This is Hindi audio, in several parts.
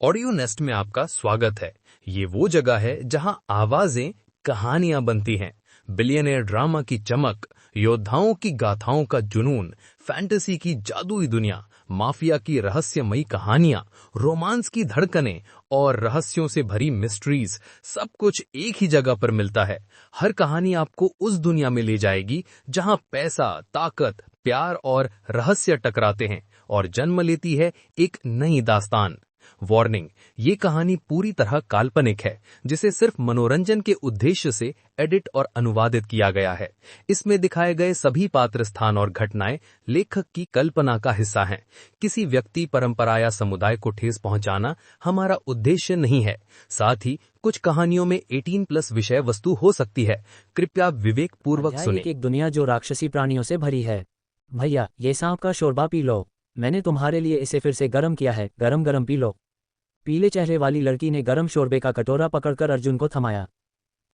ऑडियो नेस्ट में आपका स्वागत है। ये वो जगह है जहां आवाजें कहानियां बनती हैं। बिलियनियर ड्रामा की चमक, योद्धाओं की गाथाओं का जुनून, फैंटेसी की जादुई दुनिया, माफिया की रहस्यमयी कहानियां, रोमांस की धड़कनें और रहस्यों से भरी मिस्ट्रीज, सब कुछ एक ही जगह पर मिलता है। हर कहानी आपको उस दुनिया में ले जाएगी जहां पैसा, ताकत, प्यार और रहस्य टकराते हैं और जन्म लेती है एक नई दास्तान। वार्निंग, ये कहानी पूरी तरह काल्पनिक है, जिसे सिर्फ मनोरंजन के उद्देश्य से एडिट और अनुवादित किया गया है। इसमें दिखाए गए सभी पात्र, स्थान और घटनाएं लेखक की कल्पना का हिस्सा हैं। किसी व्यक्ति, परंपरा या समुदाय को ठेस पहुंचाना हमारा उद्देश्य नहीं है। साथ ही कुछ कहानियों में 18+ विषय वस्तु हो सकती है। कृपया विवेक पूर्वक सुने। एक दुनिया जो राक्षसी प्राणियों से भरी है। भैया, ये सांप का शोरबा पी लो। मैंने तुम्हारे लिए इसे फिर से गर्म किया है, गरम गरम पी लो। पीले चेहरे वाली लड़की ने गरम शोरबे का कटोरा पकड़कर अर्जुन को थमाया।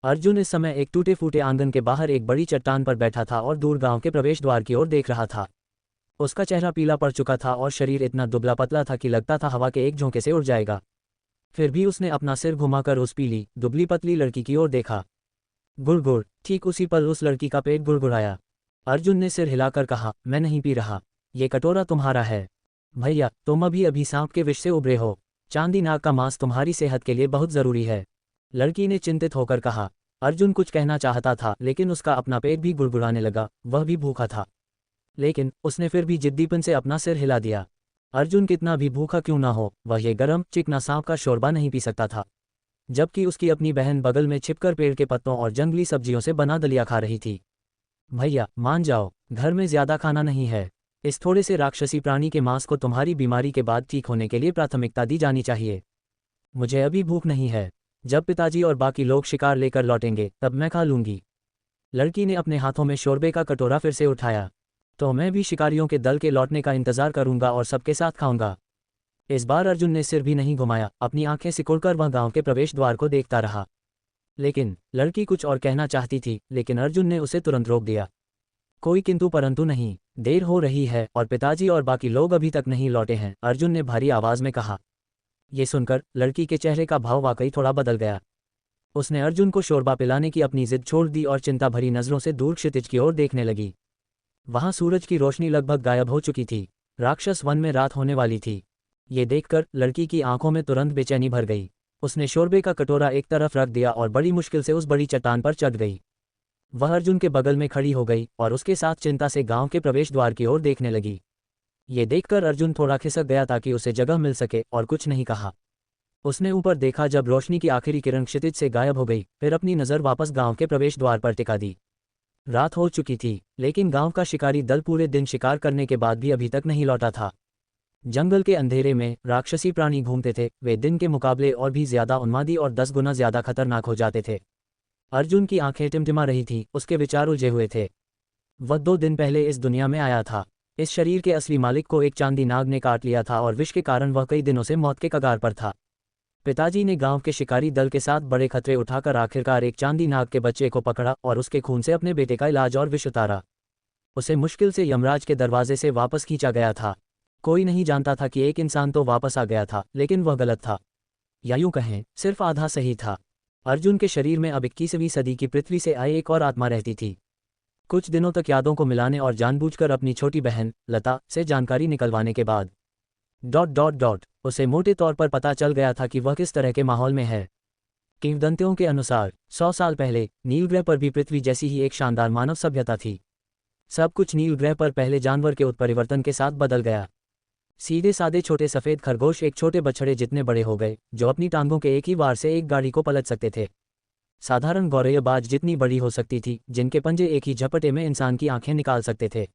अर्जुन इस समय एक टूटे फूटे आंगन के बाहर एक बड़ी चट्टान पर बैठा था और दूर गांव के प्रवेश द्वार की ओर देख रहा था। उसका चेहरा पीला पड़ चुका था और शरीर इतना दुबला पतला था कि लगता था हवा के एक झोंके से उड़ जाएगा। फिर भी उसने अपना सिर घुमाकर उस पीली, दुबली पतली लड़की की ओर देखा। गुड़गुड़। ठीक उसी पल उस लड़की का पेट गुड़गुड़ाया। अर्जुन ने सिर हिलाकर कहा, मैं नहीं पी रहा, ये कटोरा तुम्हारा है। भैया, तुम अभी अभी सांप के विष से उभरे हो। चांदी नाग का मांस तुम्हारी सेहत के लिए बहुत जरूरी है। लड़की ने चिंतित होकर कहा। अर्जुन कुछ कहना चाहता था, लेकिन उसका अपना पेट भी गुड़गुड़ाने लगा, वह भी भूखा था। लेकिन उसने फिर भी जिद्दीपन से अपना सिर हिला दिया। अर्जुन कितना भी भूखा क्यों ना हो, वह ये गरम चिकना सांप का शोरबा नहीं पी सकता था। जबकि उसकी अपनी बहन बगल में छिपकर पेड़ के पत्तों और जंगली सब्जियों से बना दलिया खा रही थी। भैया, मान जाओ, घर में ज्यादा खाना नहीं है। इस थोड़े से राक्षसी प्राणी के मांस को तुम्हारी बीमारी के बाद ठीक होने के लिए प्राथमिकता दी जानी चाहिए। मुझे अभी भूख नहीं है। जब पिताजी और बाकी लोग शिकार लेकर लौटेंगे तब मैं खा लूंगी। लड़की ने अपने हाथों में शोरबे का कटोरा फिर से उठाया। तो मैं भी शिकारियों के दल के लौटने का इंतजार करूंगा और सबके साथ खाऊंगा। इस बार अर्जुन ने सिर भी नहीं घुमाया, अपनी आंखें सिकुड़कर वह गांव के प्रवेश द्वार को देखता रहा। लेकिन लड़की कुछ और कहना चाहती थी, लेकिन अर्जुन ने उसे तुरंत रोक दिया। कोई किंतु परंतु नहीं, देर हो रही है और पिताजी और बाकी लोग अभी तक नहीं लौटे हैं, अर्जुन ने भारी आवाज में कहा। ये सुनकर लड़की के चेहरे का भाव वाकई थोड़ा बदल गया। उसने अर्जुन को शोरबा पिलाने की अपनी जिद छोड़ दी और चिंता भरी नजरों से दूर क्षितिज की ओर देखने लगी। वहां सूरज की रोशनी लगभग गायब हो चुकी थी। राक्षस वन में रात होने वाली थी। ये देखकर लड़की की आंखों में तुरंत बेचैनी भर गई। उसने शोरबे का कटोरा एक तरफ रख दिया और बड़ी मुश्किल से उस बड़ी चट्टान पर चढ़ गई। वह अर्जुन के बगल में खड़ी हो गई और उसके साथ चिंता से गांव के प्रवेश द्वार की ओर देखने लगी। ये देखकर अर्जुन थोड़ा खिसक गया ताकि उसे जगह मिल सके और कुछ नहीं कहा। उसने ऊपर देखा जब रोशनी की आखिरी किरण क्षितिज से गायब हो गई, फिर अपनी नज़र वापस गांव के प्रवेश द्वार पर टिका दी। रात हो चुकी थी, लेकिन गांव का शिकारी दल पूरे दिन शिकार करने के बाद भी अभी तक नहीं लौटा था। जंगल के अंधेरे में राक्षसी प्राणी घूमते थे। वे दिन के मुकाबले और भी ज्यादा उन्मादी और 10 गुना ज्यादा खतरनाक हो जाते थे। अर्जुन की आंखें टिमटिमा रही थीं, उसके विचार उलझे हुए थे। वह 2 दिन पहले इस दुनिया में आया था। इस शरीर के असली मालिक को एक चांदी नाग ने काट लिया था और विष के कारण वह कई दिनों से मौत के कगार पर था। पिताजी ने गांव के शिकारी दल के साथ बड़े खतरे उठाकर आखिरकार एक चांदी नाग के बच्चे को पकड़ा और उसके खून से अपने बेटे का इलाज और विष उतारा। उसे मुश्किल से यमराज के दरवाजे से वापस खींचा गया था। कोई नहीं जानता था कि एक इंसान तो वापस आ गया था, लेकिन वह गलत था, या यूं कहें सिर्फ आधा सही था। अर्जुन के शरीर में अब 21वीं सदी की पृथ्वी से आई एक और आत्मा रहती थी। कुछ दिनों तक यादों को मिलाने और जानबूझकर अपनी छोटी बहन लता से जानकारी निकलवाने के बाद उसे मोटे तौर पर पता चल गया था कि वह किस तरह के माहौल में है। किंवदंतियों के अनुसार 100 साल पहले नील ग्रह पर भी पृथ्वी जैसी ही एक शानदार मानव सभ्यता थी। सब कुछ नील ग्रह पर पहले जानवर के उत्परिवर्तन के साथ बदल गया। सीधे सादे छोटे सफेद खरगोश एक छोटे बछड़े जितने बड़े हो गए, जो अपनी टांगों के एक ही वार से एक गाड़ी को पलट सकते थे। साधारण गौरैय्यबाज जितनी बड़ी हो सकती थी, जिनके पंजे एक ही झपटे में इंसान की आंखें निकाल सकते थे।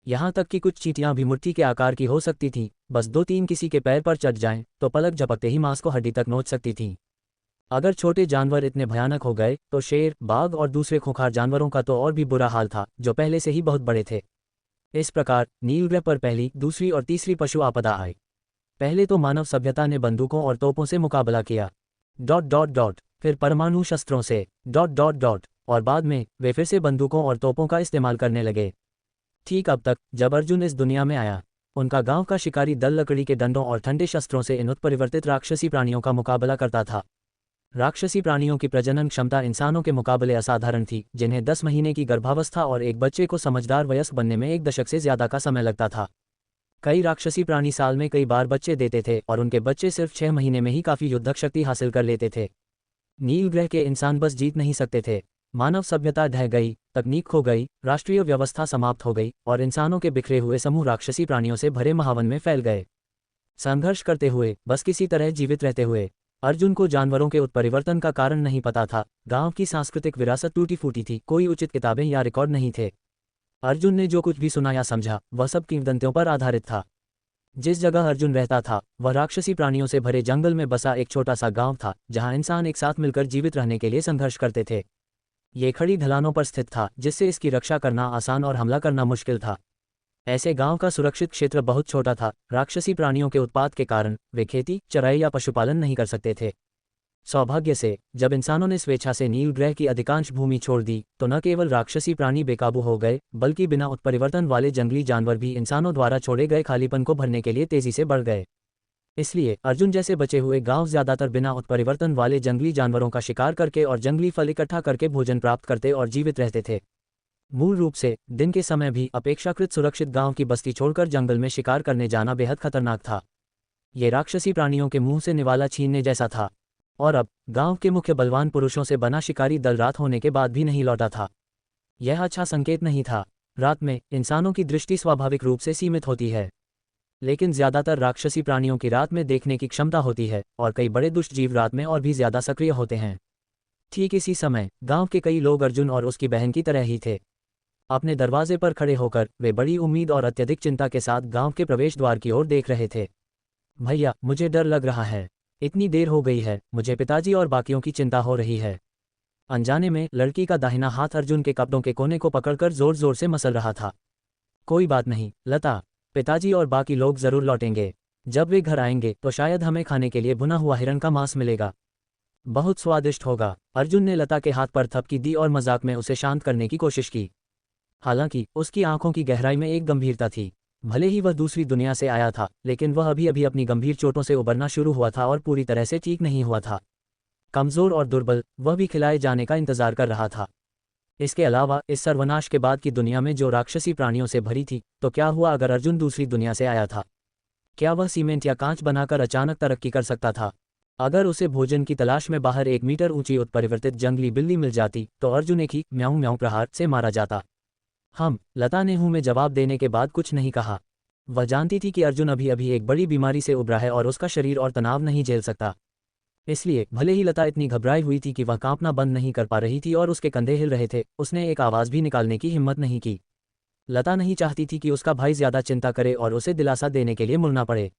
यहाँ तक कि कुछ चींटियां भी मुट्ठी के आकार की हो सकती थीं, बस 2-3 किसी के पैर पर चढ़ जाएं तो पलक झपकते ही मांस को हड्डी तक नोच सकती थीं। अगर छोटे जानवर इतने भयानक हो गए तो शेर, बाघ और दूसरे खूंखार जानवरों का तो और भी बुरा हाल था, जो पहले से ही बहुत बड़े थे। इस प्रकार नील ग्रह पर पहली, दूसरी और तीसरी पशु आपदा आई। पहले तो मानव सभ्यता ने बंदूकों और तोपों से मुकाबला किया, फिर परमाणु शस्त्रों से, और बाद में वे फिर से बंदूकों और तोपों का इस्तेमाल करने लगे। ठीक अब तक, जब अर्जुन इस दुनिया में आया। उनका गांव का शिकारी दल लकड़ी के डंडों और ठंडे शस्त्रों से इन उत्परिवर्तित राक्षसी प्राणियों का मुकाबला करता था। राक्षसी प्राणियों की प्रजनन क्षमता इंसानों के मुकाबले असाधारण थी, जिन्हें 10 महीने की गर्भावस्था और एक बच्चे को समझदार वयस्क बनने में 1 दशक से ज्यादा का समय लगता था। कई राक्षसी प्राणी साल में कई बार बच्चे देते थे और उनके बच्चे सिर्फ 6 महीने में ही काफी युद्धक शक्ति हासिल कर लेते थे। नील ग्रह के इंसान बस जीत नहीं सकते थे। मानव सभ्यता ढह गई, तकनीक खो गई, राष्ट्रीय व्यवस्था समाप्त हो गई और इंसानों के बिखरे हुए समूह राक्षसी प्राणियों से भरे महावन में फैल गए। संघर्ष करते हुए, बस किसी तरह जीवित रहते हुए। अर्जुन को जानवरों के उत्परिवर्तन का कारण नहीं पता था। गांव की सांस्कृतिक विरासत टूटी फूटी थी, कोई उचित किताबें या रिकॉर्ड नहीं थे। अर्जुन ने जो कुछ भी सुना या समझा वह सब किंवदंतियों पर आधारित था। जिस जगह अर्जुन रहता था वह राक्षसी प्राणियों से भरे जंगल में बसा एक छोटा सा गांव था, जहां इंसान एक साथ मिलकर जीवित रहने के लिए संघर्ष करते थे। ये खड़ी ढलानों पर स्थित था, जिससे इसकी रक्षा करना आसान और हमला करना मुश्किल था। ऐसे गांव का सुरक्षित क्षेत्र बहुत छोटा था। राक्षसी प्राणियों के उत्पात के कारण वे खेती, चराई या पशुपालन नहीं कर सकते थे। सौभाग्य से जब इंसानों ने स्वेच्छा से नील ग्रह की अधिकांश भूमि छोड़ दी, तो न केवल राक्षसी प्राणी बेकाबू हो गए, बल्कि बिना उत्परिवर्तन वाले जंगली जानवर भी इंसानों द्वारा छोड़े गए खालीपन को भरने के लिए तेजी से बढ़ गए। इसलिए अर्जुन जैसे बचे हुए गांव ज्यादातर बिना उत्परिवर्तन वाले जंगली जानवरों का शिकार करके और जंगली फल इकट्ठा करके भोजन प्राप्त करते और जीवित रहते थे। मूल रूप से दिन के समय भी अपेक्षाकृत सुरक्षित गांव की बस्ती छोड़कर जंगल में शिकार करने जाना बेहद खतरनाक था। ये राक्षसी प्राणियों के मुंह से निवाला छीनने जैसा था। और अब गांव के मुख्य बलवान पुरुषों से बना शिकारी दल रात होने के बाद भी नहीं लौटा था। यह अच्छा संकेत नहीं था। रात में इंसानों की दृष्टि स्वाभाविक रूप से सीमित होती है, लेकिन ज्यादातर राक्षसी प्राणियों की रात में देखने की क्षमता होती है और कई बड़े दुष्ट जीव रात में और भी ज्यादा सक्रिय होते हैं। ठीक इसी समय गांव के कई लोग अर्जुन और उसकी बहन की तरह ही थे। अपने दरवाजे पर खड़े होकर वे बड़ी उम्मीद और अत्यधिक चिंता के साथ गांव के प्रवेश द्वार की ओर देख रहे थे। भैया, मुझे डर लग रहा है। इतनी देर हो गई है, मुझे पिताजी और बाकियों की चिंता हो रही है। अनजाने में लड़की का दाहिना हाथ अर्जुन के कपड़ों के कोने को पकड़कर जोर जोर से मसल रहा था। कोई बात नहीं लता, पिताजी और बाकी लोग जरूर लौटेंगे। जब वे घर आएंगे तो शायद हमें खाने के लिए भुना हुआ हिरन का मांस मिलेगा। बहुत स्वादिष्ट होगा। अर्जुन ने लता के हाथ पर थपकी दी और मजाक में उसे शांत करने की कोशिश की। हालांकि उसकी आंखों की गहराई में एक गंभीरता थी। भले ही वह दूसरी दुनिया से आया था, लेकिन वह अभी अभी अपनी गंभीर चोटों से उबरना शुरू हुआ था और पूरी तरह से ठीक नहीं हुआ था। कमजोर और दुर्बल, वह भी खिलाए जाने का इंतजार कर रहा था। इसके अलावा इस सर्वनाश के बाद की दुनिया में जो राक्षसी प्राणियों से भरी थी, तो क्या हुआ अगर अर्जुन दूसरी दुनिया से आया था? क्या वह सीमेंट या कांच बनाकर अचानक तरक्की कर सकता था? अगर उसे भोजन की तलाश में बाहर 1 मीटर ऊंची उत्परिवर्तित जंगली बिल्ली मिल जाती तो अर्जुन एक ही म्याऊं म्याऊं प्रहार से मारा जाता। लता ने हूं में जवाब देने के बाद कुछ नहीं कहा। वह जानती थी कि अर्जुन अभी अभी एक बड़ी बीमारी से उबरा है और उसका शरीर और तनाव नहीं झेल सकता। इसलिए भले ही लता इतनी घबराई हुई थी कि वह कांपना बंद नहीं कर पा रही थी और उसके कंधे हिल रहे थे, उसने एक आवाज भी निकालने की हिम्मत नहीं की। लता नहीं चाहती थी कि उसका भाई ज्यादा चिंता करे और उसे दिलासा देने के लिए मुड़ना पड़े।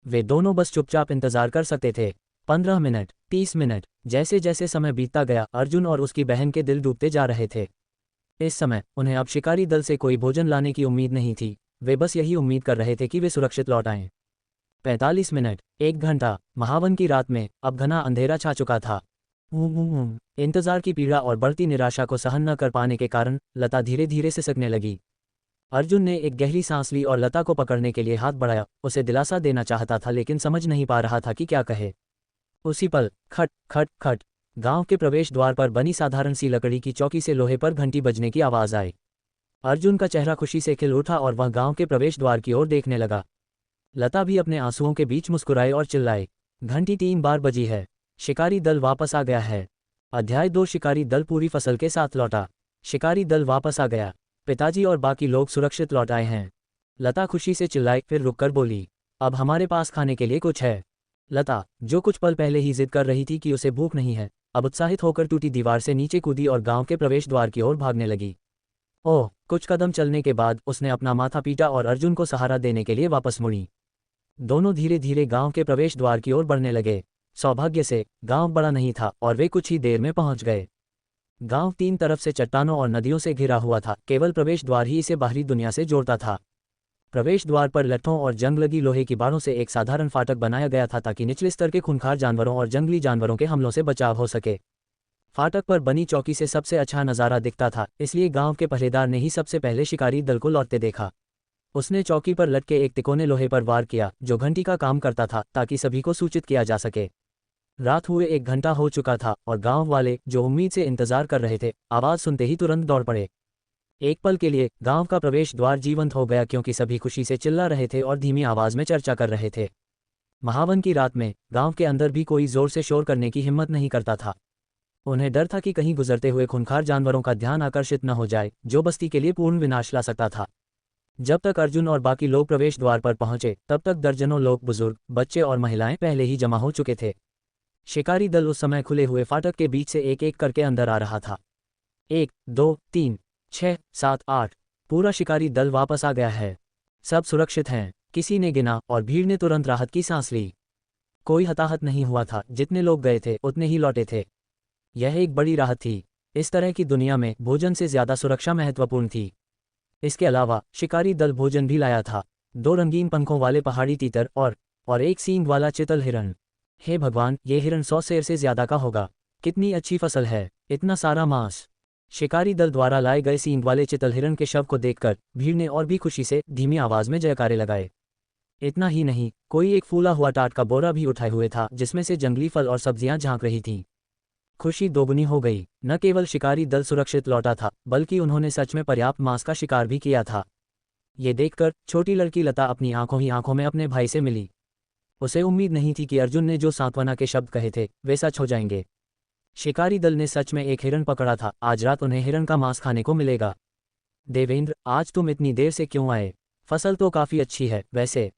वे दोनों बस चुपचाप इंतजार कर सकते थे। 15 मिनट, 30 मिनट, जैसे जैसे समय बीतता गया अर्जुन और उसकी बहन के दिल डूबते जा रहे थे। इस समय उन्हें अब शिकारी दल से कोई भोजन लाने की उम्मीद नहीं थी। वे बस यही उम्मीद कर रहे थे कि वे सुरक्षित लौट आएं। 45 मिनट, 1 घंटा, महावन की रात में अब घना अंधेरा छा चुका था। इंतजार की पीड़ा और बढ़ती निराशा को सहन न कर पाने के कारण लता धीरे धीरे सिसकने लगी। अर्जुन ने एक गहरी सांस ली और लता को पकड़ने के लिए हाथ बढ़ाया। उसे दिलासा देना चाहता था, लेकिन समझ नहीं पा रहा था कि क्या कहे। उसी पल खट खट खट, गांव के प्रवेश द्वार पर बनी साधारण सी लकड़ी की चौकी से लोहे पर घंटी बजने की आवाज आई। अर्जुन का चेहरा खुशी से खिल उठा और वह गांव के प्रवेश द्वार की ओर देखने लगा। लता भी अपने आंसुओं के बीच मुस्कुराए और चिल्लाए, घंटी 3 बार बजी है। शिकारी दल वापस आ गया है। अध्याय 2। शिकारी दल पूरी फसल के साथ लौटा। शिकारी दल वापस आ गया। पिताजी और बाकी लोग सुरक्षित लौट आए हैं। लता खुशी से चिल्लाई, फिर रुककर बोली, अब हमारे पास खाने के लिए कुछ है। लता, जो कुछ पल पहले ही जिद कर रही थी कि उसे भूख नहीं है, अब उत्साहित होकर टूटी दीवार से नीचे कूदी और गांव के प्रवेश द्वार की ओर भागने लगी। ओह, कुछ कदम चलने के बाद उसने अपना माथा पीटा और अर्जुन को सहारा देने के लिए वापस मुड़ी। दोनों धीरे धीरे गांव के प्रवेश द्वार की ओर बढ़ने लगे। सौभाग्य से गांव बड़ा नहीं था और वे कुछ ही देर में पहुंच गए। गांव 3 तरफ से चट्टानों और नदियों से घिरा हुआ था। केवल प्रवेश द्वार ही इसे बाहरी दुनिया से जोड़ता था। प्रवेश द्वार पर लट्ठों और जंग लगी लोहे की बाड़ों से एक साधारण फाटक बनाया गया था, ताकि निचले स्तर के खूंखार जानवरों और जंगली जानवरों के हमलों से बचाव हो सके। फाटक पर बनी चौकी से सबसे अच्छा नज़ारा दिखता था, इसलिए गांव के पहरेदार ने ही सबसे पहले शिकारी दल को लौटते देखा। उसने चौकी पर लटके एक तिकोने लोहे पर वार किया जो घंटी का काम करता था ताकि सभी को सूचित किया जा सके। रात हुए 1 घंटा हो चुका था और गांव वाले जो उम्मीद से इंतजार कर रहे थे आवाज सुनते ही तुरंत दौड़ पड़े। एक पल के लिए गांव का प्रवेश द्वार जीवंत हो गया क्योंकि सभी खुशी से चिल्ला रहे थे और धीमी आवाज में चर्चा कर रहे थे। महावन की रात में गांव के अंदर भी कोई जोर से शोर करने की हिम्मत नहीं करता था। उन्हें डर था कि कहीं गुजरते हुए खूंखार जानवरों का ध्यान आकर्षित न हो जाए जो बस्ती के लिए पूर्ण विनाश ला सकता था। जब तक अर्जुन और बाकी लोग प्रवेश द्वार पर पहुंचे तब तक दर्जनों लोग, बुजुर्ग, बच्चे और महिलाएं पहले ही जमा हो चुके थे। शिकारी दल उस समय खुले हुए फाटक के बीच से एक एक करके अंदर आ रहा था। 1, 2, 3, 6, 7, 8 पूरा शिकारी दल वापस आ गया है। सब सुरक्षित हैं, किसी ने गिना और भीड़ ने तुरंत राहत की सांस ली। कोई हताहत नहीं हुआ था, जितने लोग गए थे उतने ही लौटे थे। यह एक बड़ी राहत थी। इस तरह की दुनिया में भोजन से ज्यादा सुरक्षा महत्वपूर्ण थी। इसके अलावा शिकारी दल भोजन भी लाया था। 2 रंगीन पंखों वाले पहाड़ी तीतर और एक सींग वाला चितल हिरण। हे भगवान, ये हिरण 100 शेर से ज्यादा का होगा। कितनी अच्छी फसल है, इतना सारा मांस। शिकारी दल द्वारा लाए गए सींग वाले चितल हिरण के शव को देखकर भीड़ ने और भी खुशी से धीमी आवाज में जयकारे लगाए। इतना ही नहीं, कोई एक फूला हुआ टाट का बोरा भी उठाए हुए था जिसमें से जंगली फल और सब्जियां झांक रही थीं। खुशी दोगुनी हो गई। न केवल शिकारी दल सुरक्षित लौटा था बल्कि उन्होंने सच में पर्याप्त मांस का शिकार भी किया था। ये देखकर छोटी लड़की लता अपनी आंखों ही आंखों में अपने भाई से मिली। उसे उम्मीद नहीं थी कि अर्जुन ने जो सांत्वना के शब्द कहे थे वे सच हो जाएंगे। शिकारी दल ने सच में एक हिरण पकड़ा था। आज रात उन्हें हिरण का मांस खाने को मिलेगा। देवेंद्र, आज तुम इतनी देर से क्यों आए? फसल तो काफी अच्छी है वैसे।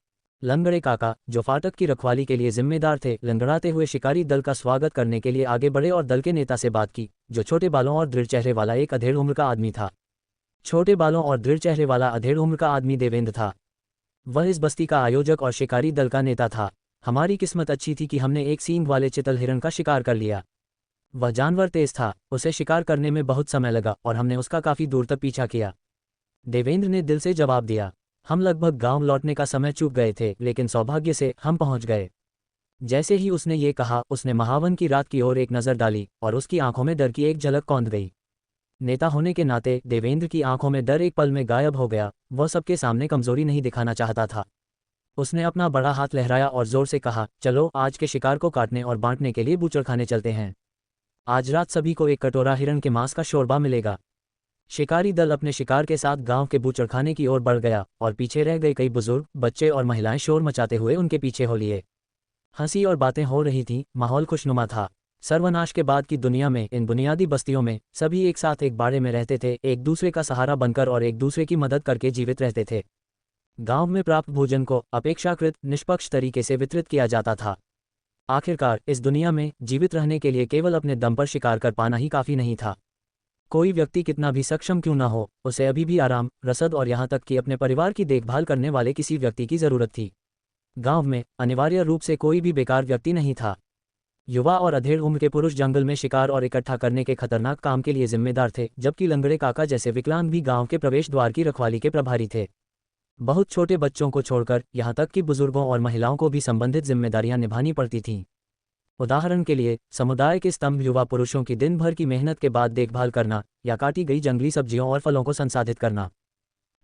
लंगड़े काका, जो फाटक की रखवाली के लिए जिम्मेदार थे, लंगड़ाते हुए शिकारी दल का स्वागत करने के लिए आगे बढ़े और दल के नेता से बात की, जो छोटे बालों और दृढ़ चेहरे वाला एक अधेड़ उम्र का आदमी था। छोटे बालों और दृढ़ चेहरे वाला अधेड़ उम्र का आदमी देवेंद्र था। वह इस बस्ती का आयोजक और शिकारी दल का नेता था। हमारी किस्मत अच्छी थी कि हमने एक सींग वाले चितल हिरण का शिकार कर लिया। वह जानवर तेज था, उसे शिकार करने में बहुत समय लगा और हमने उसका काफी दूर तक पीछा किया। देवेंद्र ने दिल से जवाब दिया। हम लगभग गांव लौटने का समय चूक गए थे लेकिन सौभाग्य से हम पहुंच गए। जैसे ही उसने ये कहा उसने महावन की रात की ओर एक नज़र डाली और उसकी आंखों में डर की एक झलक कौंध गई। नेता होने के नाते देवेंद्र की आंखों में डर एक पल में गायब हो गया। वह सबके सामने कमजोरी नहीं दिखाना चाहता था। उसने अपना बड़ा हाथ लहराया और जोर से कहा, चलो आज के शिकार को काटने और बांटने के लिए बूचड़खाने चलते हैं। आज रात सभी को एक कटोरा हिरण के मांस का शोरबा मिलेगा। शिकारी दल अपने शिकार के साथ गांव के बूचड़खाने की ओर बढ़ गया और पीछे रह गए कई बुजुर्ग, बच्चे और महिलाएं शोर मचाते हुए उनके पीछे हो लिए। हंसी और बातें हो रही थीं, माहौल खुशनुमा था। सर्वनाश के बाद की दुनिया में इन बुनियादी बस्तियों में सभी एक साथ एक बाड़े में रहते थे, एक दूसरे का सहारा बनकर और एक दूसरे की मदद करके जीवित रहते थे। गांव में प्राप्त भोजन को अपेक्षाकृत निष्पक्ष तरीके से वितरित किया जाता था। आखिरकार इस दुनिया में जीवित रहने के लिए केवल अपने दम पर शिकार कर पाना ही काफी नहीं था। कोई व्यक्ति कितना भी सक्षम क्यों न हो, उसे अभी भी आराम, रसद और यहाँ तक कि अपने परिवार की देखभाल करने वाले किसी व्यक्ति की जरूरत थी। गांव में अनिवार्य रूप से कोई भी बेकार व्यक्ति नहीं था। युवा और अधेड़ उम्र के पुरुष जंगल में शिकार और इकट्ठा करने के खतरनाक काम के लिए जिम्मेदार थे, जबकि लंगड़े काका जैसे विकलांग भी गांव के प्रवेश द्वार की रखवाली के प्रभारी थे। बहुत छोटे बच्चों को छोड़कर यहाँ तक कि बुजुर्गों और महिलाओं को भी संबंधित जिम्मेदारियां निभानी पड़ती थीं। उदाहरण के लिए समुदाय के स्तंभ युवा पुरुषों की दिन भर की मेहनत के बाद देखभाल करना या काटी गई जंगली सब्जियों और फलों को संसाधित करना।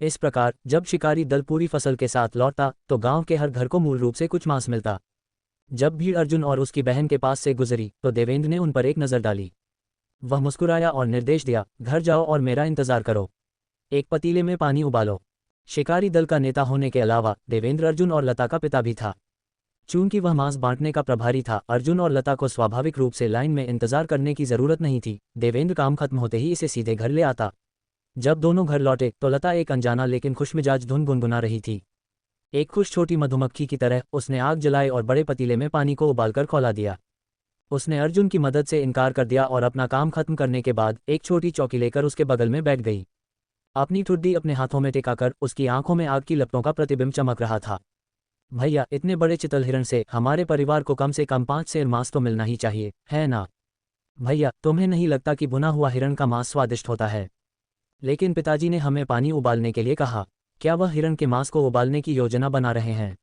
इस प्रकार जब शिकारी दल पूरी फसल के साथ लौटा तो गांव के हर घर को मूल रूप से कुछ मांस मिलता। जब भीड़ अर्जुन और उसकी बहन के पास से गुजरी तो देवेंद्र ने उन पर एक नज़र डाली। वह मुस्कुराया और निर्देश दिया, घर जाओ और मेरा इंतजार करो। एक पतीले में पानी उबालो। शिकारी दल का नेता होने के अलावा देवेंद्र अर्जुन और लता का पिता भी था। चूंकि वह मांस बांटने का प्रभारी था, अर्जुन और लता को स्वाभाविक रूप से लाइन में इंतजार करने की जरूरत नहीं थी। देवेंद्र काम खत्म होते ही इसे सीधे घर ले आता। जब दोनों घर लौटे तो लता एक अनजाना लेकिन खुशमिजाज धुन गुनगुना रही थी। एक खुश छोटी मधुमक्खी की तरह उसने आग जलाई और बड़े पतीले में पानी को उबालकर खौला दिया। उसने अर्जुन की मदद से इनकार कर दिया और अपना काम खत्म करने के बाद एक छोटी चौकी लेकर उसके बगल में बैठ गई। अपनी ठुड्डी अपने हाथों में टिकाकर उसकी आंखों में आग की लपटों का प्रतिबिंब चमक रहा था। भैया, इतने बड़े चितल हिरण से हमारे परिवार को कम से कम 5 सेर मांस तो मिलना ही चाहिए, है ना? भैया, तुम्हें नहीं लगता कि भुना हुआ हिरण का मांस स्वादिष्ट होता है? लेकिन पिताजी ने हमें पानी उबालने के लिए कहा। क्या वह हिरण के मांस को उबालने की योजना बना रहे हैं?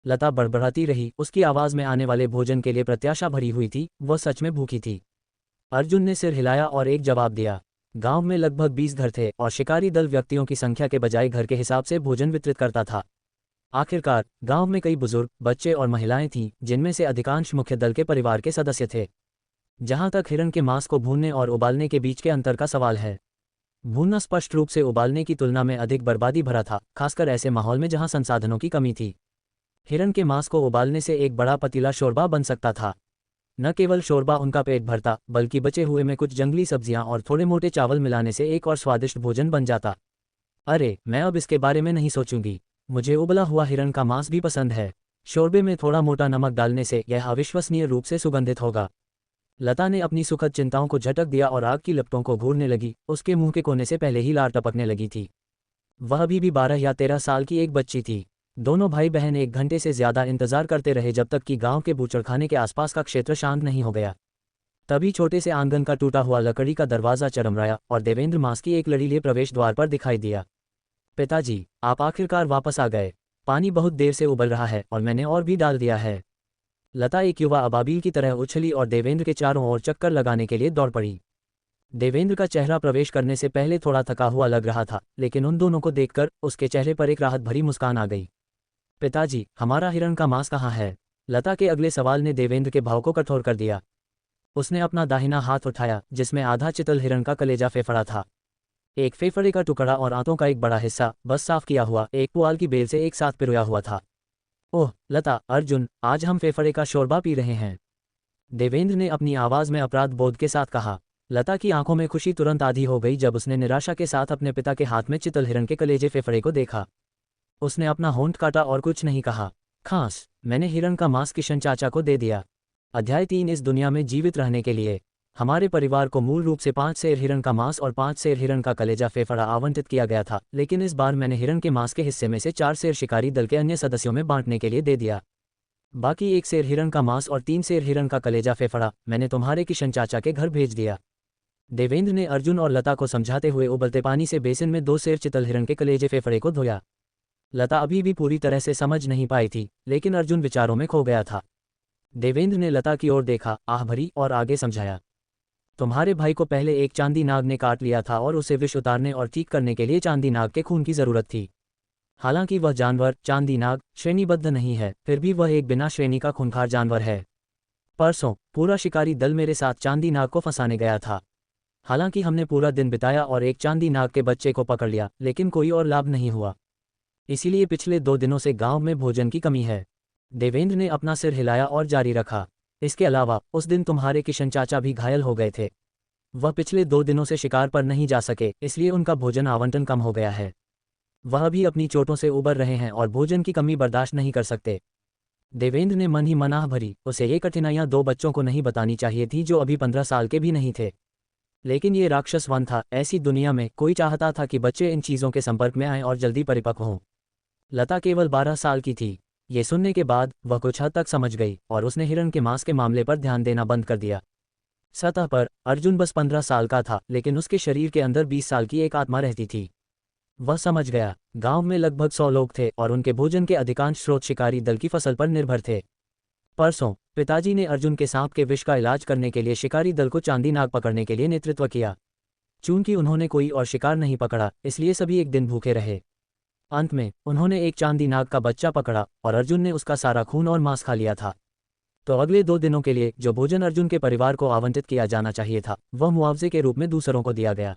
लता बड़बड़ाती रही। उसकी आवाज में आने वाले भोजन के लिए प्रत्याशा भरी हुई थी। वह सच में भूखी थी। अर्जुन ने सिर हिलाया और एक जवाब दिया। गांव में लगभग 20 घर थे और शिकारी दल व्यक्तियों की संख्या के बजाय घर के हिसाब से भोजन वितरित करता था। आखिरकार गांव में कई बुजुर्ग, बच्चे और महिलाएं थीं, जिनमें से अधिकांश मुख्य दल के परिवार के सदस्य थे। जहां तक हिरण के मांस को भूनने और उबालने के बीच के अंतर का सवाल है, भूनना स्पष्ट रूप से उबालने की तुलना में अधिक बर्बादी भरा था, खासकर ऐसे माहौल में जहां संसाधनों की कमी थी। हिरण के मांस को उबालने से एक बड़ा पतीला शोरबा बन सकता था। न केवल शोरबा उनका पेट भरता, बल्कि बचे हुए में कुछ जंगली सब्जियां और थोड़े मोटे चावल मिलाने से एक और स्वादिष्ट भोजन बन जाता। अरे, मैं अब इसके बारे में नहीं सोचूंगी। मुझे उबला हुआ हिरण का मांस भी पसंद है। शोरबे में थोड़ा मोटा नमक डालने से यह अविश्वसनीय रूप से सुगंधित होगा। लता ने अपनी सुखद चिंताओं को झटक दिया और आग की लपटों को घूरने लगी। उसके मुंह के कोने से पहले ही लार टपकने लगी थी। वह अभी भी 12 या 13 साल की एक बच्ची थी। दोनों भाई बहन 1 घंटे से ज्यादा इंतजार करते रहे जब तक कि गांव के बूचड़खाने के आसपास का क्षेत्र शांत नहीं हो गया। तभी छोटे से आंगन का टूटा हुआ लकड़ी का दरवाजा चरमराया और देवेंद्र मांस की एक लड़ी लिए प्रवेश द्वार पर दिखाई दिया। पिताजी, आप आखिरकार वापस आ गए। पानी बहुत देर से उबल रहा है और मैंने और भी डाल दिया है। लता एक युवा अबाबिल की तरह उछली और देवेंद्र के चारों ओर चक्कर लगाने के लिए दौड़ पड़ी। देवेंद्र का चेहरा प्रवेश करने से पहले थोड़ा थका हुआ लग रहा था, लेकिन उन दोनों को देखकर उसके चेहरे पर एक राहत भरी मुस्कान आ गई। पिताजी, हमारा हिरण का मांस कहाँ है? लता के अगले सवाल ने देवेंद्र के भाव को कठोर कर दिया। उसने अपना दाहिना हाथ उठाया, जिसमें आधा चितल हिरण का कलेजा फेफड़ा था। एक फेफड़े का टुकड़ा और आंतों का एक बड़ा हिस्सा बस साफ किया हुआ एक पुआल की बेल से एक साथ पिरोया हुआ था। ओह लता, अर्जुन, आज हम फेफड़े का शोरबा पी रहे हैं। देवेंद्र ने अपनी आवाज में अपराध बोध के साथ कहा। लता की आंखों में खुशी तुरंत आधी हो गई जब उसने निराशा के साथ अपने पिता के हाथ में चितल हिरण के कलेजे फेफड़े को देखा। उसने अपना होंठ काटा और कुछ नहीं कहा। खास, मैंने हिरण का मांस किशन चाचा को दे दिया। अध्याय 3। इस दुनिया में जीवित रहने के लिए हमारे परिवार को मूल रूप से 5 सेर हिरण का मांस और 5 सेर हिरण का कलेजा फेफड़ा आवंटित किया गया था, लेकिन इस बार मैंने हिरण के मांस के हिस्से में से 4 सेर शिकारी दल के अन्य सदस्यों में बांटने के लिए दे दिया। बाकी 1 सेर हिरण का मांस और 3 सेर हिरण का कलेजा फेफड़ा मैंने तुम्हारे किशन चाचा के घर भेज दिया। देवेंद्र ने अर्जुन और लता को समझाते हुए उबलते पानी से बेसिन में 2 सेर चितल हिरण के कलेजे फेफड़े को धोया। लता अभी भी पूरी तरह से समझ नहीं पाई थी, लेकिन अर्जुन विचारों में खो गया था। देवेंद्र ने लता की ओर देखा, आह भरी, और आगे समझाया। तुम्हारे भाई को पहले एक चांदी नाग ने काट लिया था और उसे विष उतारने और ठीक करने के लिए चांदी नाग के खून की जरूरत थी। हालांकि वह जानवर, चांदी नाग, श्रेणीबद्ध नहीं है, फिर भी वह एक बिना श्रेणी का खूंखार जानवर है। परसों पूरा शिकारी दल मेरे साथ चांदी नाग को फंसाने गया था। हालांकि हमने पूरा दिन बिताया और एक चांदी नाग के बच्चे को पकड़ लिया, लेकिन कोई और लाभ नहीं हुआ। इसीलिए पिछले 2 दिनों से गांव में भोजन की कमी है। देवेंद्र ने अपना सिर हिलाया और जारी रखा। इसके अलावा उस दिन तुम्हारे किशन चाचा भी घायल हो गए थे। वह पिछले 2 दिनों से शिकार पर नहीं जा सके, इसलिए उनका भोजन आवंटन कम हो गया है। वह भी अपनी चोटों से उबर रहे हैं और भोजन की कमी बर्दाश्त नहीं कर सकते। देवेंद्र ने मन ही मन आह भरी। उसे ये कठिनाइयां 2 बच्चों को नहीं बतानी चाहिए थी जो अभी 15 साल के भी नहीं थे। लेकिन ये राक्षस वन था। ऐसी दुनिया में कोई चाहता था कि बच्चे इन चीज़ों के संपर्क में आएं और जल्दी परिपक्व हों। लता केवल 12 साल की थी। ये सुनने के बाद वह कुछ हद तक समझ गई और उसने हिरण के मांस के मामले पर ध्यान देना बंद कर दिया। सतह पर अर्जुन बस 15 साल का था, लेकिन उसके शरीर के अंदर 20 साल की एक आत्मा रहती थी। वह समझ गया। गांव में लगभग 100 लोग थे और उनके भोजन के अधिकांश स्रोत शिकारी दल की फसल पर निर्भर थे। परसों पिताजी ने अर्जुन के सांप के विष का इलाज करने के लिए शिकारी दल को चांदी नाग पकड़ने के लिए नेतृत्व किया। चूंकि उन्होंने कोई और शिकार नहीं पकड़ा, इसलिए सभी एक दिन भूखे रहे। अंत में उन्होंने एक चांदी नाग का बच्चा पकड़ा और अर्जुन ने उसका सारा खून और मांस खा लिया था। तो अगले 2 दिनों के लिए जो भोजन अर्जुन के परिवार को आवंटित किया जाना चाहिए था, वह मुआवजे के रूप में दूसरों को दिया गया।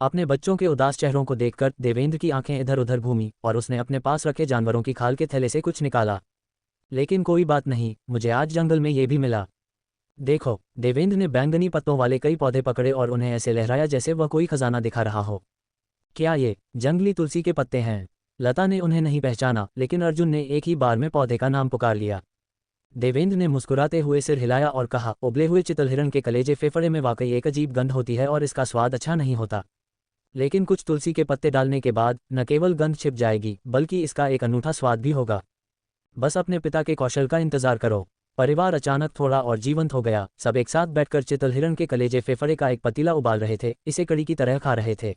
अपने बच्चों के उदास चेहरों को देखकर देवेंद्र की आंखें इधर उधर घूमी और उसने अपने पास रखे जानवरों की खाल के थैले से कुछ निकाला। लेकिन कोई बात नहीं, मुझे आज जंगल में ये भी मिला। देखो, देवेंद्र ने बैंगनी पत्तों वाले कई पौधे पकड़े और उन्हें ऐसे लहराया जैसे वह कोई खजाना दिखा रहा हो। क्या ये जंगली तुलसी के पत्ते हैं? लता ने उन्हें नहीं पहचाना, लेकिन अर्जुन ने एक ही बार में पौधे का नाम पुकार लिया। देवेंद्र ने मुस्कुराते हुए सिर हिलाया और कहा, उबले हुए चितल हिरण के कलेजे फेफड़े में वाकई एक अजीब गंध होती है और इसका स्वाद अच्छा नहीं होता। लेकिन कुछ तुलसी के पत्ते डालने के बाद न केवल गंध छिप जाएगी, बल्कि इसका एक अनूठा स्वाद भी होगा। बस अपने पिता के कौशल का इंतजार करो। परिवार अचानक थोड़ा और जीवंत हो गया। सब एक साथ बैठकर चितल हिरण के कलेजे फेफड़े का एक पतीला उबाल रहे थे, इसे कड़ी की तरह खा रहे थे।